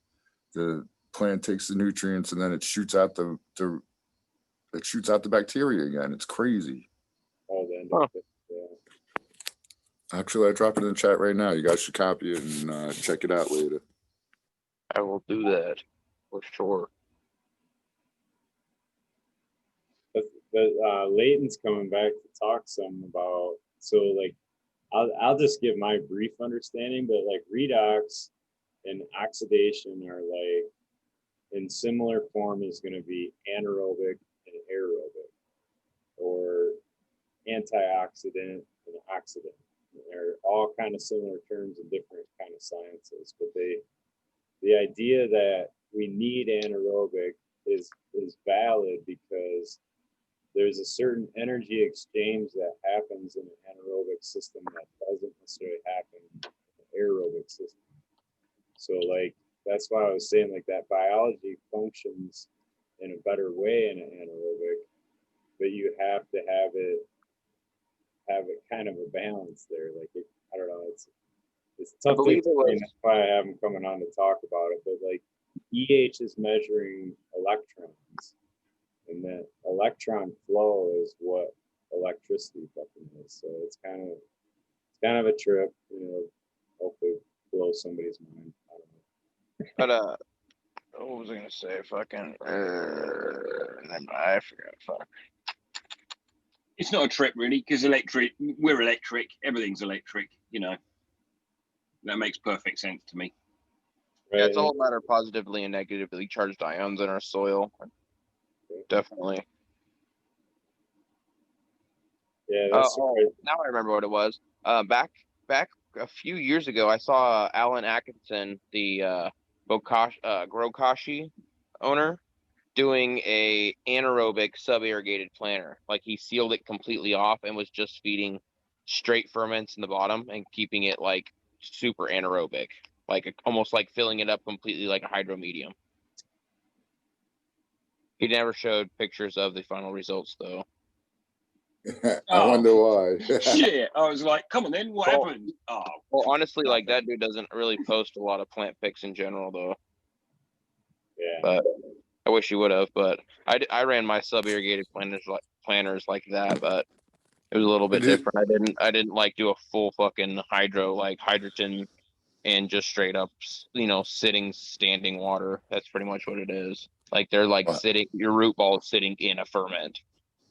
The plant takes the nutrients, and then it shoots out the bacteria again. It's crazy. Oh, the end Huh. of it. Yeah. Actually, I drop it in the chat right now. You guys should copy it and check it out later. I will do that for sure. But Leighton's coming back to talk some about, so like I'll just give my brief understanding, but like redox and oxidation are like in similar form is going to be anaerobic and aerobic, or antioxidant and oxidant. They're all kind of similar terms in different kind of sciences, but the idea that we need anaerobic is valid because there's a certain energy exchange that happens in an anaerobic system that doesn't necessarily happen in an aerobic system. So like that's why I was saying like that biology functions in a better way in an anaerobic, but you have to have it kind of a balance there. Like I don't know, it's I tough to believe it explain. was. That's why I have him coming on to talk about it. But like EH is measuring electrons, and that electron flow is what electricity fucking is. So it's kind of a trip, hopefully blow somebody's mind. I don't know. But what was I gonna say? Fucking I forgot. Fuck. It's not a trip really, because we're electric, everything's electric, That makes perfect sense to me. Yeah, Right? it's all a matter of positively and negatively charged ions in our soil. Definitely. Yeah, that's Now I remember what it was. Back a few years ago, I saw Alan Atkinson, the Grokashi owner, doing a anaerobic sub-irrigated planter. Like he sealed it completely off and was just feeding straight ferments in the bottom and keeping it like super anaerobic. like almost like filling it up completely like a hydro medium. He never showed pictures of the final results though. I wonder why. Shit. I was like, come on then, what Well- happened? Oh, Well, honestly, like that nothing. dude doesn't really post a lot of plant pics in general though. Yeah. But I wish he would have. But I ran my sub irrigated planters like that, but it was a little bit Did- different. I didn't like do a full fucking hydro like hydrogen and just straight up standing water. That's pretty much what it is. Like they're like Wow. sitting, your root ball is sitting in a ferment.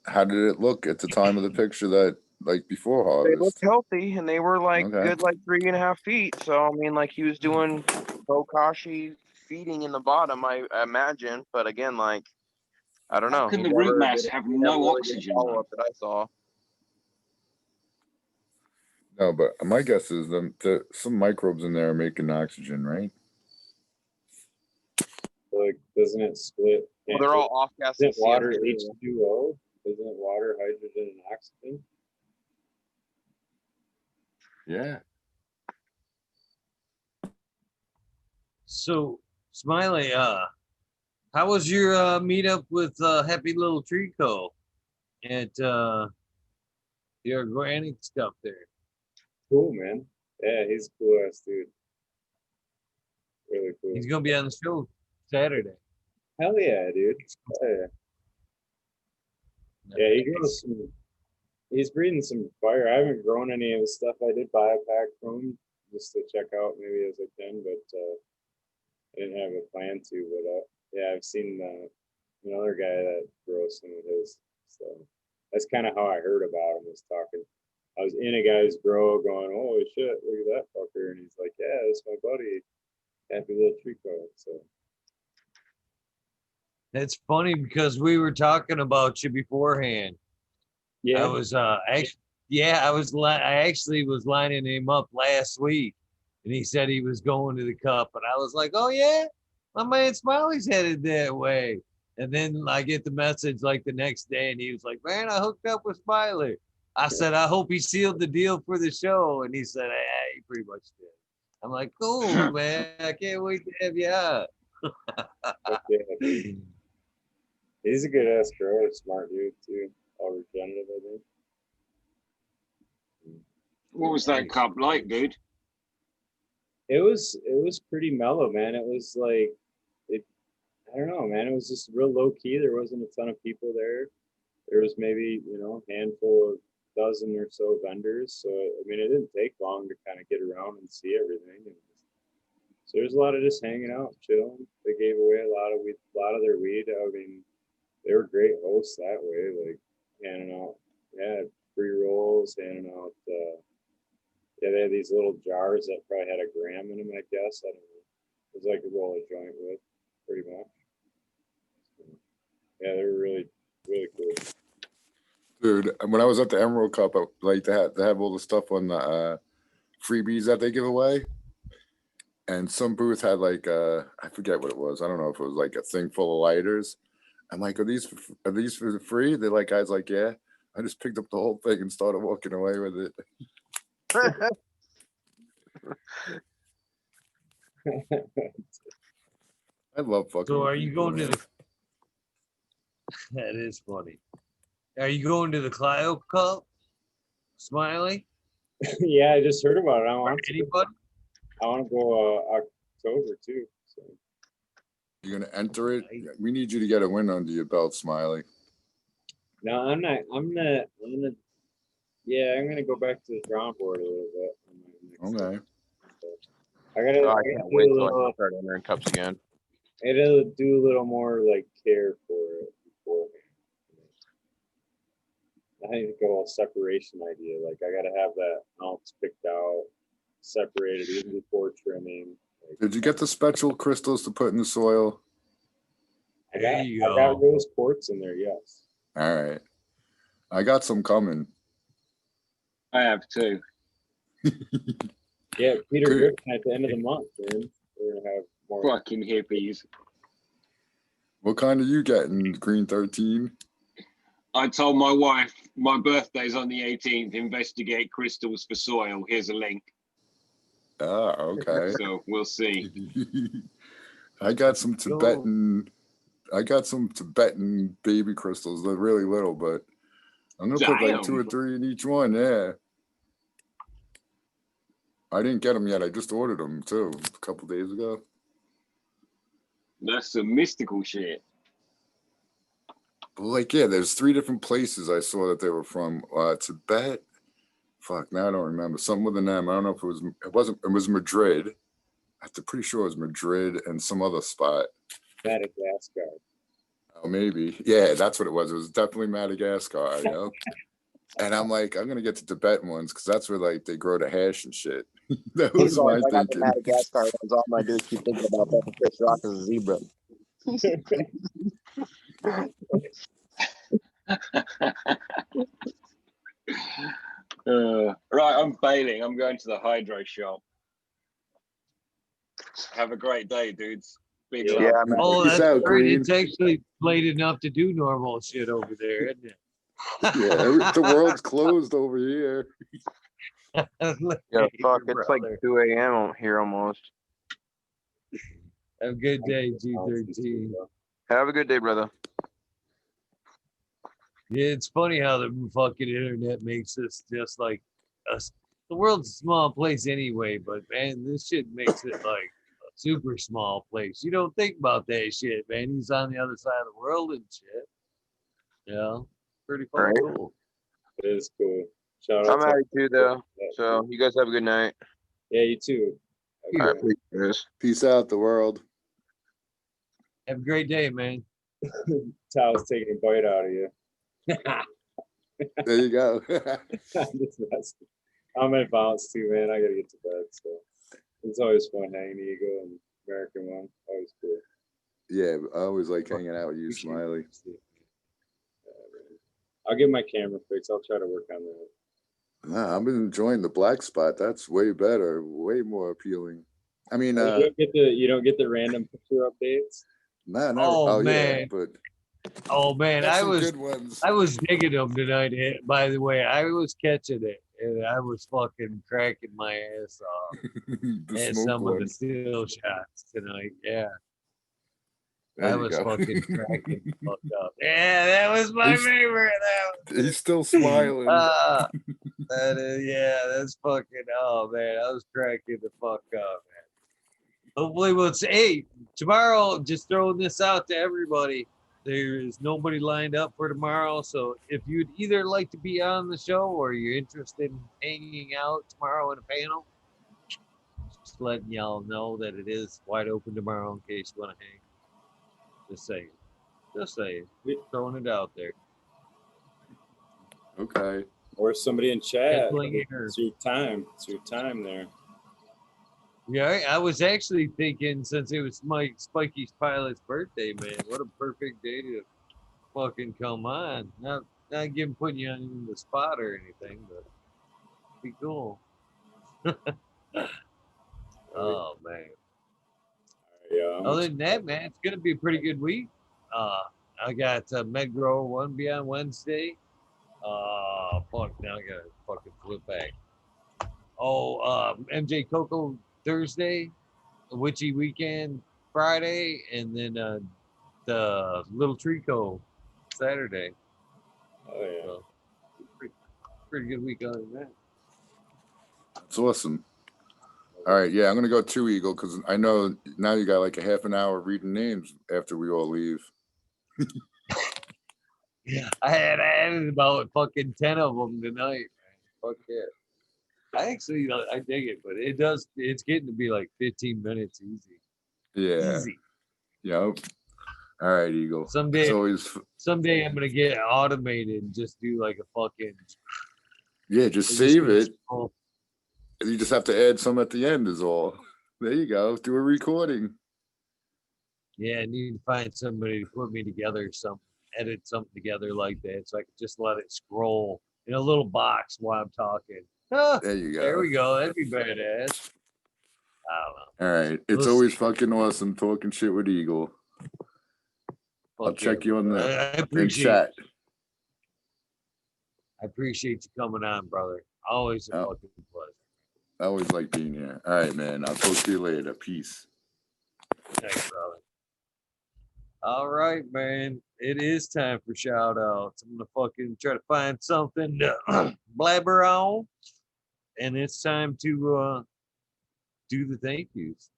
How did it look at the time of the picture that, like, before They looked harvest? healthy and they were like Okay. good, like 3.5 feet. So I mean, like he was doing bokashi feeding in the bottom, I imagine. But again, like I don't How know. can He the root never mass did- have he never no really did oxygen, follow though? up that I saw. No, but my guess is some microbes in there are making oxygen, right? Like, doesn't it split? Well, they're all off gas. Isn't water H2O? Isn't it water, hydrogen, and oxygen? Yeah. So, Smiley, how was your meetup with Happy Little Tree Co. at the organic stuff there? Cool, man. Yeah, he's a cool ass dude. Really cool. He's gonna be on the show Saturday. Hell yeah, dude. Hell yeah. Yeah, he grows some. He's breeding some fire. I haven't grown any of the stuff. I did buy a pack from him just to check out maybe as I can, but I didn't have a plan to. But yeah, I've seen another guy that grows some of his. So that's kind of how I heard about him. Was talking. I was in a guy's grow going, "Oh shit, look at that fucker," and he's like, "Yeah, that's my buddy, Happy Little Tree Co." So That's funny because we were talking about you beforehand. yeah, I was actually, I actually was lining him up last week, and he said he was going to the Cup, and I was like, oh yeah, my man Smiley's headed that way. And then I get the message like the next day, and he was like, man, I hooked up with Smiley. I said, I hope he sealed the deal for the show, and he said, yeah, he pretty much did. I'm like, cool, man, I can't wait to have you out. yeah, dude. He's a good ass grower, smart dude too. All regenerative, I think. What was that cup like, dude? It was pretty mellow, man. It was like I don't know, man. It was just real low key. There wasn't a ton of people there. There was maybe, a handful of dozen or so vendors. So I mean it didn't take long to kind of get around and see everything. So there's a lot of just hanging out, chilling. They gave away a lot of their weed. I mean, they were great hosts that way, like handing out, pre-rolls, handing out, they had these little jars that probably had a gram in them, I guess. I don't know. It was like a roll of joint with, pretty much. So, yeah, they were really, really cool. Dude, when I was at the Emerald Cup, they have all the stuff on the freebies that they give away. And some booth had like I forget what it was. I don't know if it was like a thing full of lighters. I'm like, are these for free? They're like, guys, like, yeah. I just picked up the whole thing and started walking away with it. I love fucking. So with are you people, going to man. the? That is funny. Are you going to the Clio Cup, Smiley? Yeah, I just heard about it. I want Anybody? to go October too. So You're gonna enter it. We need you to get a win under your belt, Smiley. no, I'm not. I'm gonna. I'm gonna go back to the drawing board a little bit. On my next Okay. one. So I gotta. Oh, I I can't gotta wait do a till I little. can start entering cups again. I gotta do a little more like care for it beforehand. I think a little separation idea. Like I gotta have that ounce picked out, separated even before trimming. Like, Did you get the special crystals to put in the soil? I There got you I got go. rose quartz in there. Yes. All right. I got some coming. I have too. Yeah, Peter Good. Griffin at the end of the month, man. We're gonna have more. Fucking hippies. What kind are you getting, Green 13? I told my wife my birthday's on the 18th. Investigate crystals for soil. Here's a link. Ah, okay. So we'll see. I got some Go. Tibetan baby crystals. They're really little, but I'm gonna put like 2 or Damn. 3 in each one. Yeah. I didn't get them yet. I just ordered them too a couple days ago. That's some mystical shit. But like, yeah, there's 3 different places I saw that they were from. Tibet. Fuck, now I don't remember. Something with an M. I don't know if it was Madrid. I'm pretty sure it was Madrid and some other spot. Madagascar. Oh, maybe. Yeah, that's what it was. It was definitely Madagascar, you know? And I'm like, I'm gonna get the Tibetan ones because that's where like they grow the hash and shit. That was my I got the thinking. Madagascar ones. All I do is keep thinking about that. Chris Rock is a zebra. Right, I'm bailing. I'm going to the hydro shop. Have a great day, dudes. Big love. Yeah, man. Oh, Peace that's out, great. Green. It's actually late enough to do normal shit over there, isn't it? Yeah, the world's closed over here. Yeah, Hey, fuck. your It's like brother. 2 a.m. here almost. Have a good day, G13. Have a good day, brother. Yeah, it's funny how the fucking internet makes us just like us. The world's a small place anyway, but man, this shit makes it like a super small place. You don't think about that shit, man. He's on the other side of the world and shit. Yeah, pretty fucking Right. cool. It is cool. Shout out I'm to out of here though. So you guys have a good night. yeah, you too. You I Okay. appreciate this. Peace out, the world. Have a great day, man. Tao's taking a bite out of you. There you go. I'm at bounce too, man. I gotta get to bed. So it's always fun hanging Eagle and American one. Always cool. Yeah, I always like hanging out with you, Smiley. I'll get my camera fixed. I'll try to work on that. Nah, I've been enjoying the black spot. That's way better, way more appealing. I mean, You don't get the random picture updates. nah, not, Oh, yeah, man. but Oh man, that's I some was good ones. digging them tonight. By the way, I was catching it, and I was fucking cracking my ass off The at smoke some of one. the still shots tonight. Yeah, There I you was go. fucking cracking the fuck up. Yeah, that was my He's- favorite. He's still smiling. That is, yeah, that's fucking. Oh man, I was cracking the fuck up, man. Hopefully, we'll say, hey, tomorrow. Just throwing this out to everybody. There is nobody lined up for tomorrow. So if you'd either like to be on the show or you're interested in hanging out tomorrow in a panel, just letting y'all know that it is wide open tomorrow in case you want to hang. Just saying. Just saying. Throwing it out there. Okay. Or somebody in chat. Definitely here. It's your time. It's your time there. Yeah, I was actually thinking since it was Mikey's pilot's birthday, man, what a perfect day to fucking come on. Not putting you on the spot or anything, but be cool. Oh man. Yeah. Other than that, man, it's gonna be a pretty good week. I got Med Grower 1 be on Wednesday. Fuck, now I gotta fucking flip back. Oh, MJ Coco Thursday, Witchy Weekend Friday, and then the Little Trico Saturday. Oh yeah. So, pretty good week other than that. That's awesome. All right, yeah, I'm gonna go 2 Eagle because I know now you got like a half an hour reading names after we all leave. Yeah, I had about fucking 10 of them tonight, man. Fuck yeah. I actually, I dig it, but it's getting to be like 15 minutes easy. Yeah. Easy. Yep. All right, Eagle. Someday, It's always someday I'm gonna get automated and just do like a fucking. just save it. You just have to add some at the end is all. There you go. Do a recording. Yeah, I need to find somebody to put me together, edit something together like that, so I can just let it scroll in a little box while I'm talking. There you go. There we go. That'd be badass. I don't know. All right. It's always fucking awesome talking shit with Eagle. I'll check you on the chat. I appreciate you coming on, brother. Always a Oh. fucking pleasure. I always like being here. All right, man. I'll talk to you later. Peace. Thanks, brother. All right, man. It is time for shout outs. I'm gonna fucking try to find something to blabber on. And it's time to do the thank yous.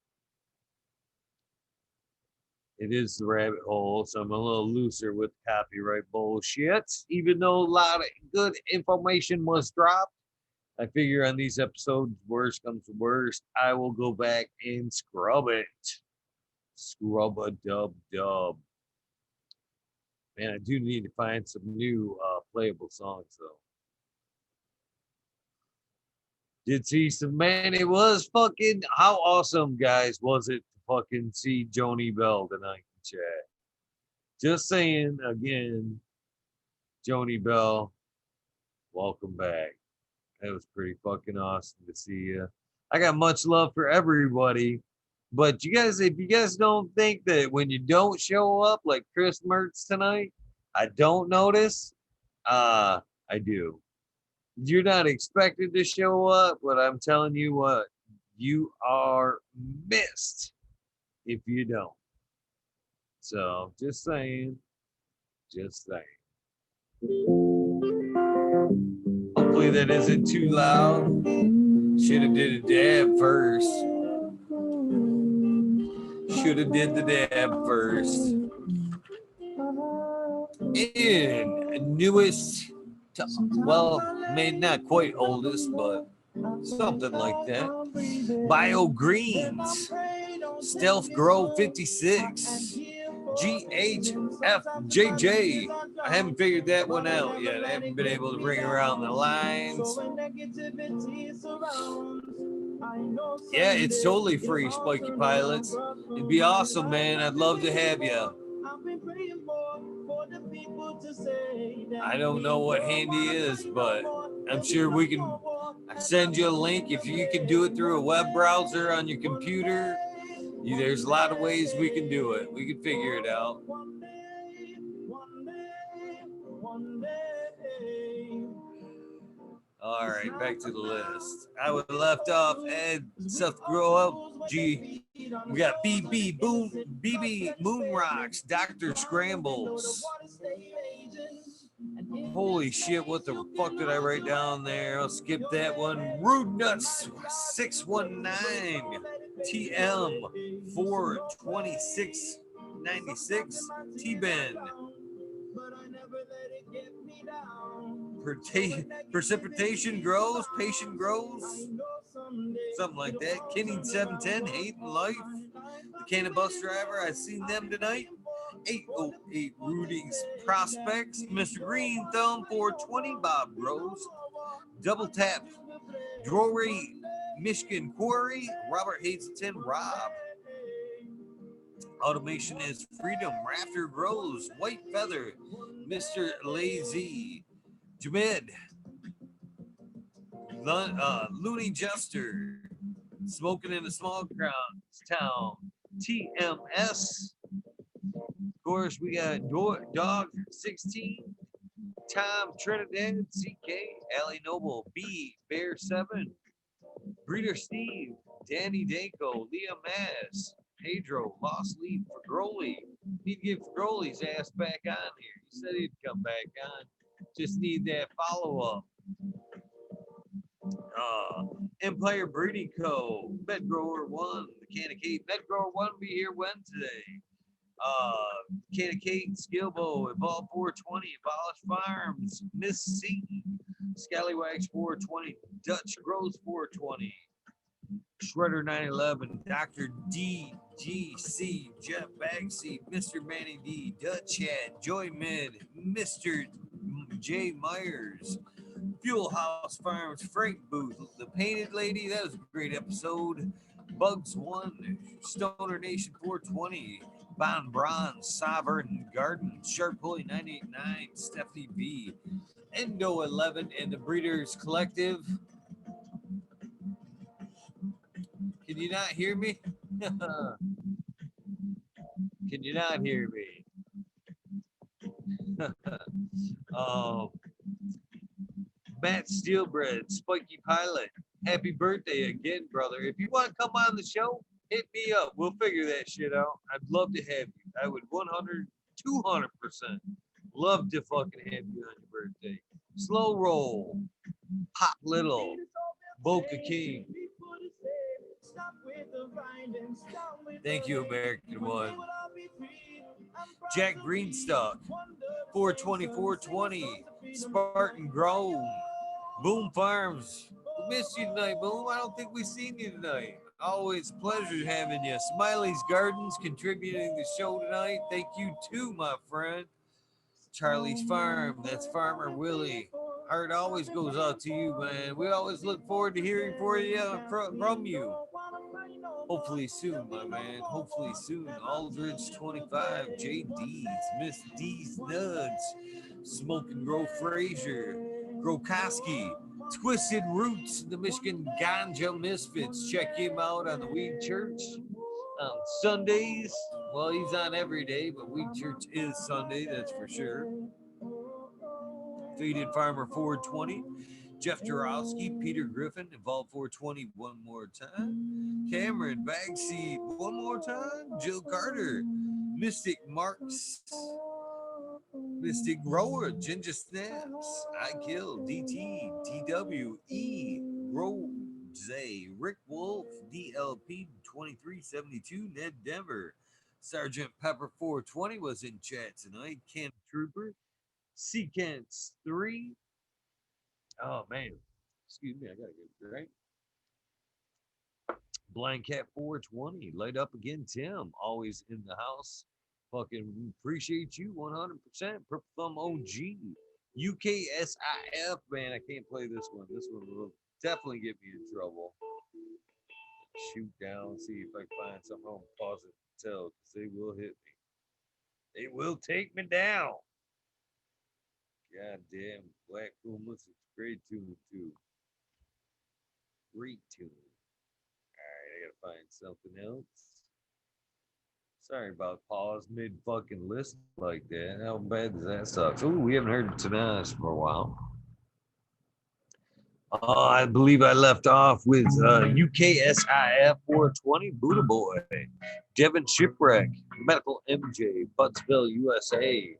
It is the rabbit hole, so I'm a little looser with copyright bullshit. Even though a lot of good information was dropped, I figure on these episodes, worst comes to worst, I will go back and scrub it. Scrub a dub dub. Man, I do need to find some new playable songs though. Did see some, man, it was fucking, how awesome, guys, was it to fucking see Joni Bell tonight in chat? Just saying again, Joni Bell, welcome back. That was pretty fucking awesome to see you. I got much love for everybody, but you guys, if you guys don't think that when you don't show up like Chris Mertz tonight, I don't notice, I do. You're not expected to show up, but I'm telling you what, you are missed if you don't. So just saying, just saying. Hopefully that isn't too loud. Should have did a dab first. Should have did the dab first. And newest, well, maybe not quite oldest, but something like that. Bio Greens, Stealth Grow 56, GHFJJ. I haven't figured that one out yet. I haven't been able to bring around the lines. Yeah, it's totally free, Spiky Pilots. It'd be awesome, man. I'd love to have you. I don't know what Handy is, but I'm sure we can send you a link. If you can do it through a web browser on your computer, there's a lot of ways we can do it. We can figure it out. All right, back to the list. I was left off Ed, Seth Grow Up, G. We got BB Boom, BB Moon Rocks, Dr. Scrambles. Holy shit, what the fuck did I write down there? I'll skip that one. Rude Nuts 619, TM 42696, T-Ben. Precipitation grows, patient grows, something like that. Kenny 710, hating life. The Cannon Bus Driver, I seen them tonight. 808 Rooting's Prospects, Mr. Green Thumb 420, Bob Rose. Double Tap, Drury, Michigan Quarry, Robert Hazelton, Rob. Automation is Freedom, Rafter Grows, White Feather, Mr. Lazy, Jamid, Looney Jester, Smoking in a Small Town, TMS. Of course, we got Dog 16, Tom Trinidad, CK, Allie Noble, B, Bear 7, Breeder Steve, Danny Danko, Leah Mass, Pedro, Lost Leaf, Fagroli. Need to get Fagroli's ass back on here. He said he'd come back on. Just need that follow-up. Empire Breeding Co., Med Grower 1, the Can of Kate. Med Grower 1 will be here Wednesday. Can of Kate, Skillbo, Evolve 420, Abolish Farms, Miss C, Scallywags 420, Dutch Grows 420. Shredder 911, Dr. DGC, Jeff Bagsy, Mr. Manny D, Dutch Hat, Joy Mid, Mr. J. Myers, Fuel House Farms, Frank Booth, The Painted Lady, that was a great episode. Bugs 1, Stoner Nation 420, Von Bronze, Sovereign Garden, Sharp Pulley 989, Stephanie B, Endo 11, and the Breeders Collective. Can you not hear me? Can you not hear me? Matt Steelbread, Spiky Pilot, Happy birthday again, brother. If you want to come on the show, hit me up. We'll figure that shit out. I'd love to have you. I would 200% love to fucking have you on your birthday. Slow roll, Pop Little, Boca King. Thank you, American One. Jack Greenstock, 420, Spartan Grove, Boom Farms. We missed you tonight, Boom. I don't think we've seen you tonight. Always a pleasure having you. Smiley's Gardens contributing to the show tonight. Thank you too, my friend. Charlie's Farm, that's Farmer Willie. Heart always goes out to you, man. We always look forward to hearing from you. Hopefully soon, my man. Hopefully soon. Aldridge 25, JD's, Miss D's Nuds, Smoke and Grow Frazier, Grokoski, Twisted Roots, the Michigan Ganja Misfits. Check him out on the Weed Church on Sundays. Well, he's on every day, but Weed Church is Sunday, that's for sure. Faded Farmer 420, Jeff Jarowski, Peter Griffin, Evolve 420 one more time, Cameron Bagseed one more time, Jill Carter, Mystic Marks, Mystic Grower, Ginger Snaps, I Kill, DT, TWE, Rose, Rick Wolf, DLP 2372, Ned Denver, Sergeant Pepper 420 was in chat tonight, Can Trooper, Sequence 3. Oh man, excuse me, I gotta get right. Blind Cat 420, light up again, Tim, always in the house. Fucking appreciate you 100%. Purple Thumb OG, UKSIF, man, I can't play this one. This one will definitely get me in trouble. Shoot down, see if I can find something on pause it and tell, because they will hit me. They will take me down. God damn, Black Pumas, it's a great tune too. Great tune. Alright, I gotta find something else. Sorry about pause mid fucking list like that. How bad does that suck? Ooh, we haven't heard Tanaz for a while. I believe I left off with UKSIF 420, Buddha Boy, Devin Shipwreck, Medical MJ, Buttsville, USA,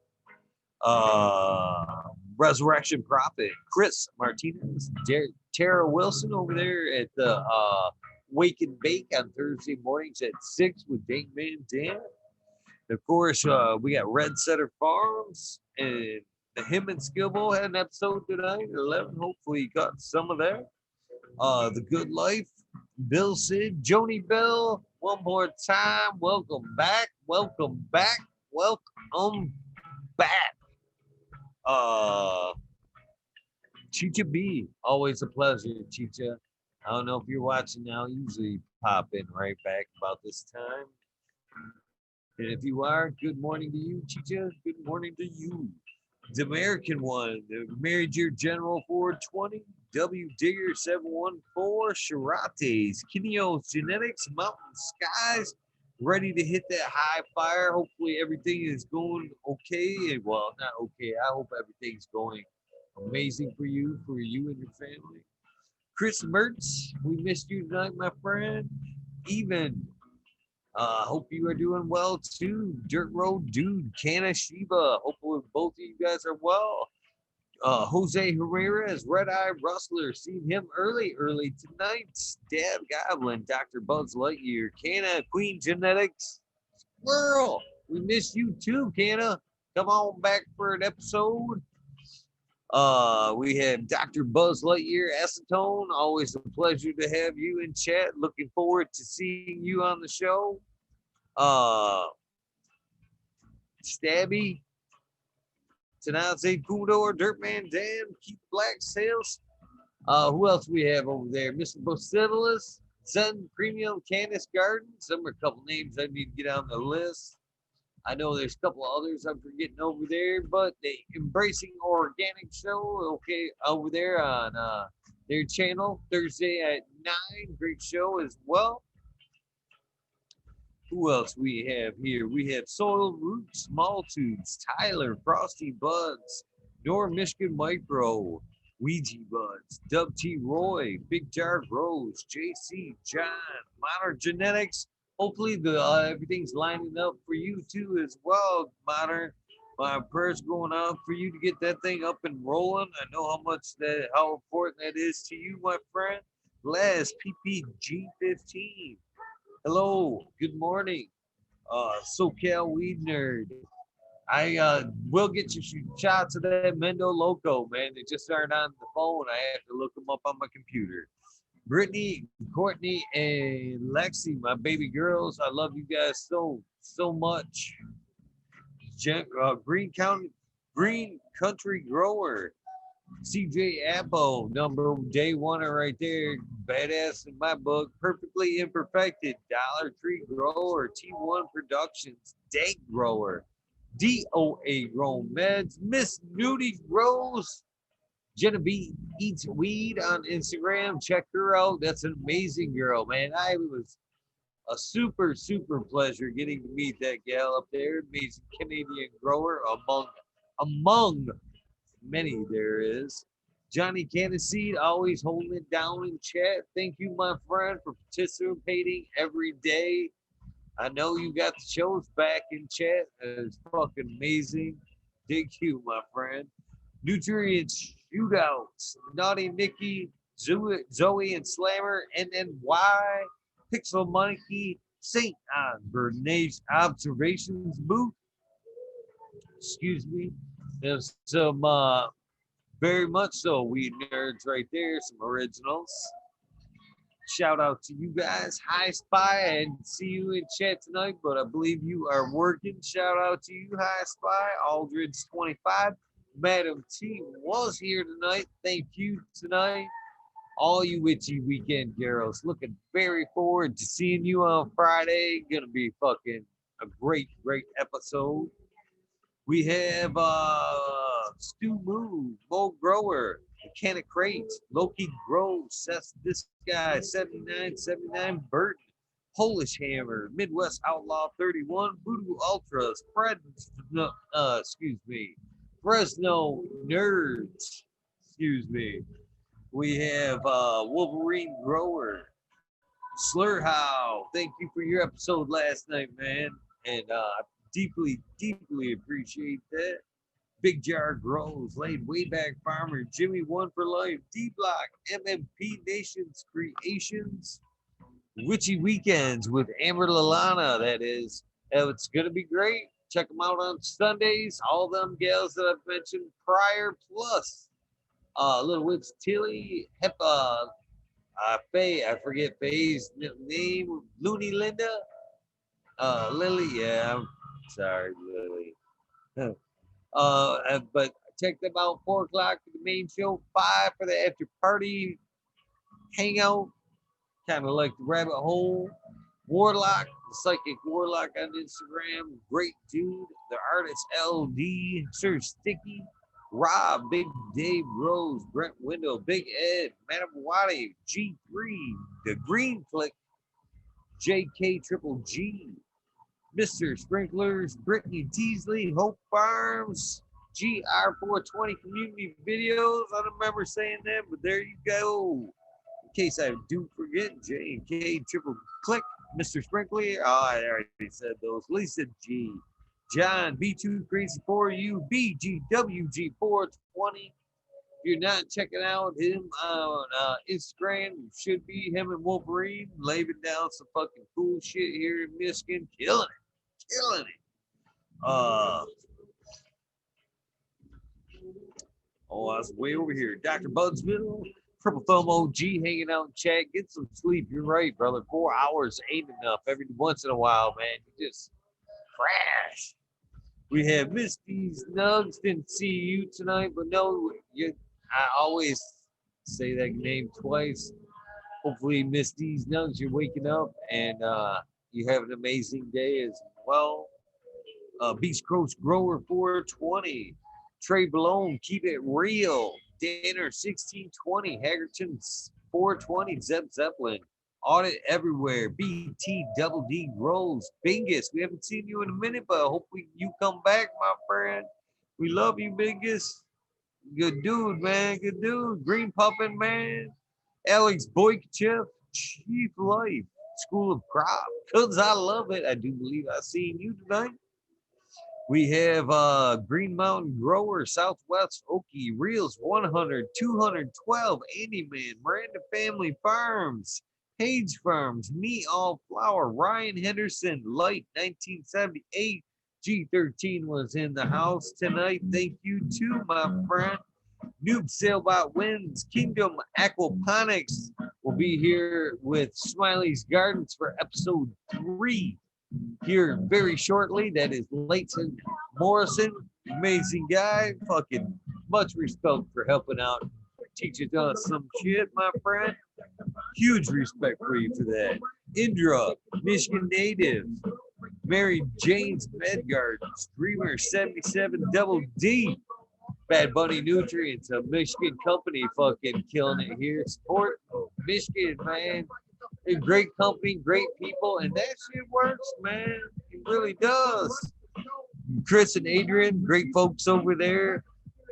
Resurrection Prophet, Chris Martinez, Tara Wilson over there at the Wake and Bake on Thursday mornings at 6 with Dang Man Dan. Of course, we got Red Setter Farms and the Him and Skillbo had an episode tonight at 11. Hopefully you got some of that. The Good Life, Bill Sid, Joni Bell, one more time. Welcome back. Welcome back. Welcome back. Chicha B, always a pleasure, Chicha. I don't know if you're watching now. Usually pop in right back about this time. And if you are, good morning to you, Chicha. Good morning to you. The American One, the Married General 420, W Digger 714, Shirates, Kineos Genetics, Mountain Skies, ready to hit that high fire. Hopefully everything is going okay. Well, not okay. I hope everything's going amazing for you and your family. Chris Mertz, we missed you tonight, my friend. Even, hope you are doing well too. Dirt Road Dude, Canna Shiva. Hopefully both of you guys are well. Jose Herrera's Red Eye Rustler, seen him early tonight. Stab Goblin, Dr. Buzz Lightyear, Canna Queen Genetics, Squirrel. We miss you too, Canna. Come on back for an episode. We have Dr. Buzz Lightyear, Acetone. Always a pleasure to have you in chat. Looking forward to seeing you on the show. Stabby, Tanaze Kumdor, Dirtman Dan, Keith Black Sales. Who else we have over there? Mr. Bosilis, Sun Premium, Candace Garden. Some are a couple names I need to get on the list. I know there's a couple others I'm forgetting over there, but the Embracing Organic Show, okay, over there on their channel, Thursday at 9. Great show as well. Who else we have here? We have Soil Roots, Small Tubes, Tyler, Frosty Buds, North Michigan Micro, Ouija Buds, Dub T Roy, Big Dark Rose, JC, John, Modern Genetics. Hopefully the everything's lining up for you too as well, Modern. My prayers going out for you to get that thing up and rolling. I know how important that is to you, my friend. Les, PPG15. Hello, good morning. SoCal Weed Nerd. I will get you shots of that Mendo Loco, man. They just aren't on the phone. I have to look them up on my computer. Brittany, Courtney, and Lexi, my baby girls. I love you guys so much. Green Country Grower. CJ Apple, number day one right there. Badass in my book. Perfectly Imperfected. Dollar Tree Grower. T1 Productions. Dank Grower. DOA Grown Meds. Miss Nudie Rose. Genevieve Eats Weed on Instagram. Check her out. That's an amazing girl, man. I was a super pleasure getting to meet that gal up there. Amazing Canadian grower among many there is. Johnny Candiseed always holding it down in chat. Thank you, my friend, for participating every day. I know you got the shows back in chat. It's fucking amazing. Thank you, my friend. Nutrients Shootouts, Naughty Nikki, Zoe and Slammer, NNY, Pixel Monkey, Saint on Bernays Observations Booth. Excuse me. There's some very much so weed nerds right there, some originals. Shout out to you guys. Hi Spy, I didn't see you in chat tonight, but I believe you are working. Shout out to you, Hi Spy. Aldridge25. Madam T was here tonight. Thank you tonight. All you witchy weekend girls. Looking very forward to seeing you on Friday. Gonna be fucking a great episode. We have Stu Moo, Mo Grower, Mechanic Crate, Loki Groves, Seth, this guy, 7979 Burton, Polish Hammer, Midwest Outlaw 31, Voodoo Ultras, Fresno Nerds, excuse me. We have Wolverine Grower, Slurhow. Thank you for your episode last night, man. And deeply appreciate that. Big Jar Grows, Laid Wayback Farmer, Jimmy One for Life, D Block, MMP Nations Creations, Witchy Weekends with Amber Lalana. That is, it's gonna be great. Check them out on Sundays. All them gals that I've mentioned prior, plus Little Witch Tilly, Faye, I forget Faye's name, Looney Linda, Lily. Yeah, I'm sorry, Lily. But check them out 4 o'clock for the main show, 5 for the after party hangout, kind of like the rabbit hole. Warlock, the psychic warlock on Instagram, great dude. The artist LD, Sir Sticky, Rob, Big Dave Rose, Brent Window, Big Ed, Madam Wadi, G3, The Green Click, JK Triple G, Mr. Sprinklers, Brittany Teasley, Hope Farms, GR420 Community Videos. I don't remember saying that, but there you go. In case I do forget, J&K Triple Click, Mr. Sprinkler. Oh, I already said those. Lisa G. John, B2 Crazy for you, BGWG420. If you're not checking out him on Instagram, you should be. Him and Wolverine laying down some fucking cool shit here in Michigan, killing it. I was way over here. Dr. Budsmiddle, Triple Thumb OG hanging out in chat. Get some sleep. You're right, brother. 4 hours ain't enough. Every once in a while, man, you just crash. We have Misty's Nugs. Didn't see you tonight, but no, I always say that name twice. Hopefully, Misty's Nugs, you're waking up and you have an amazing day as well. Beach Coast Grower 420. Trey Balone, Keep It Real. Danner 1620. Haggerton's 420. Zeb Zeppelin. Audit Everywhere. BT Double D Rose. Bingus. We haven't seen you in a minute, but hopefully you come back, my friend. We love you, Bingus. Good dude, man. Good dude. Green Puppin, man. Alex Boykachev, Chief Life, School of Crop. Cause I love it. I do believe I seen you tonight. We have Green Mountain Grower, Southwest Okie, Reels 100, 212, Andy Man, Miranda Family Farms, Page Farms, Me All Flower, Ryan Henderson, Light 1978. G13 was in the house tonight. Thank you too, my friend. Noob Sailbot wins. Kingdom Aquaponics will be here with Smiley's Gardens for episode 3 here very shortly. That is Leighton Morrison. Amazing guy. Fucking much respect for helping out, teaching us some shit, my friend. Huge respect for you for that. Indra, Michigan native. Mary Jane's Medgardens. Dreamer 77 Double D. Bad Bunny Nutrients, a Michigan company, fucking killing it here. Support Michigan, man. A great company, great people, and that shit works, man. It really does. Chris and Adrian, great folks over there.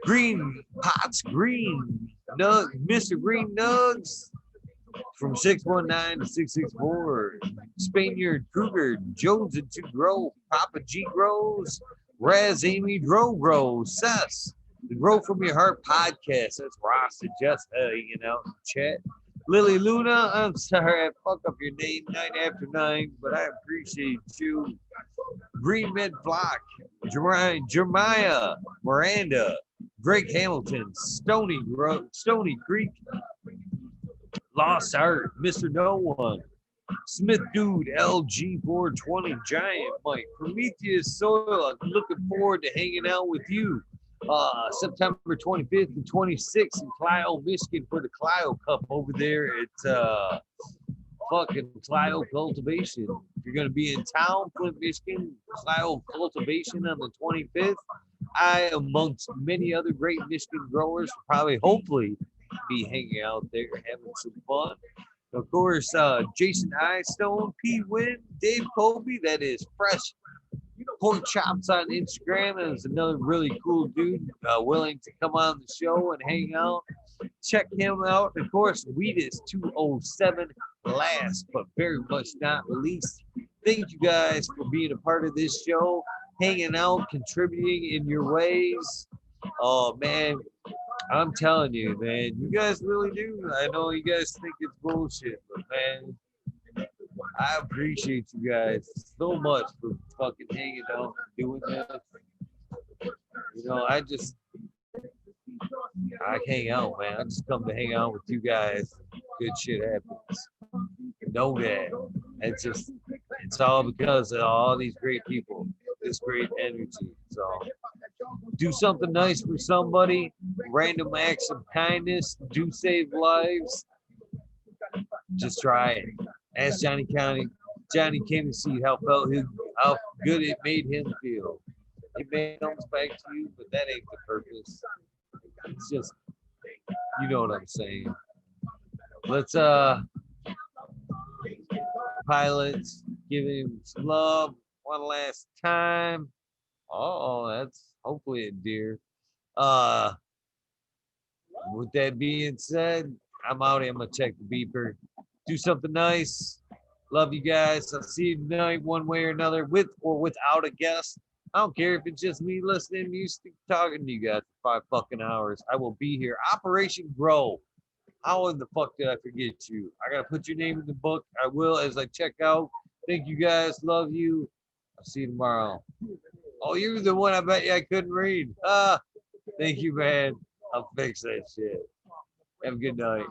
Green Pots Green, Nug, Mr. Green Nugs from 619 to 664. Spaniard Cougar, Jones and Two Grow, Papa G Grows, Raz Amy Grow, Sess. The Grow From Your Heart podcast. That's Ross and Just hanging out in the chat. Lily Luna, I'm sorry I fuck up your name 9 after 9, but I appreciate you. Green Med Flock, Jeremiah, Miranda, Greg Hamilton, Stony Creek, Lost Art, Mr. No One, Smith Dude, LG 420, Giant Mike, Prometheus Soil. I'm looking forward to hanging out with you. September 25th and 26th in Clio, Michigan for the Clio Cup over there at fucking Clio Cultivation. If you're going to be in town, Flint, Michigan, Clio Cultivation on the 25th, I, amongst many other great Michigan growers, probably, hopefully, be hanging out there having some fun. Of course, Jason Eyestone, P. Wynn, Dave Colby, that is Fresh Pork Chops on Instagram. It was another really cool dude willing to come on the show and hang out. Check him out. Of course, Weedus 207, last but very much not least. Thank you guys for being a part of this show, hanging out, contributing in your ways. Oh, man, I'm telling you, man, you guys really do. I know you guys think it's bullshit, but, man, I appreciate you guys so much for fucking hanging out and doing this. You know, I hang out, man. I just come to hang out with you guys. Good shit happens. Know that. It's all because of all these great people, this great energy. So do something nice for somebody. Random acts of kindness do save lives. Just try it. Ask Johnny Johnny came to see how good it made him feel. It may comes back to you, but that ain't the purpose. It's just, you know what I'm saying. Let's pilots give him some love one last time. Oh, that's hopefully a deer. With that being said, I'm out here. I'm gonna check the beeper. Do something nice. Love you guys. I'll see you tonight one way or another, with or without a guest. I don't care if it's just me listening to music, talking to you guys for 5 fucking hours. I will be here. Operation Grow. How in the fuck did I forget you? I gotta put your name in the book. I will as I check out. Thank you guys. Love you. I'll see you tomorrow. Oh, you're the one I bet you I couldn't read. Thank you, man. I'll fix that shit. Have a good night.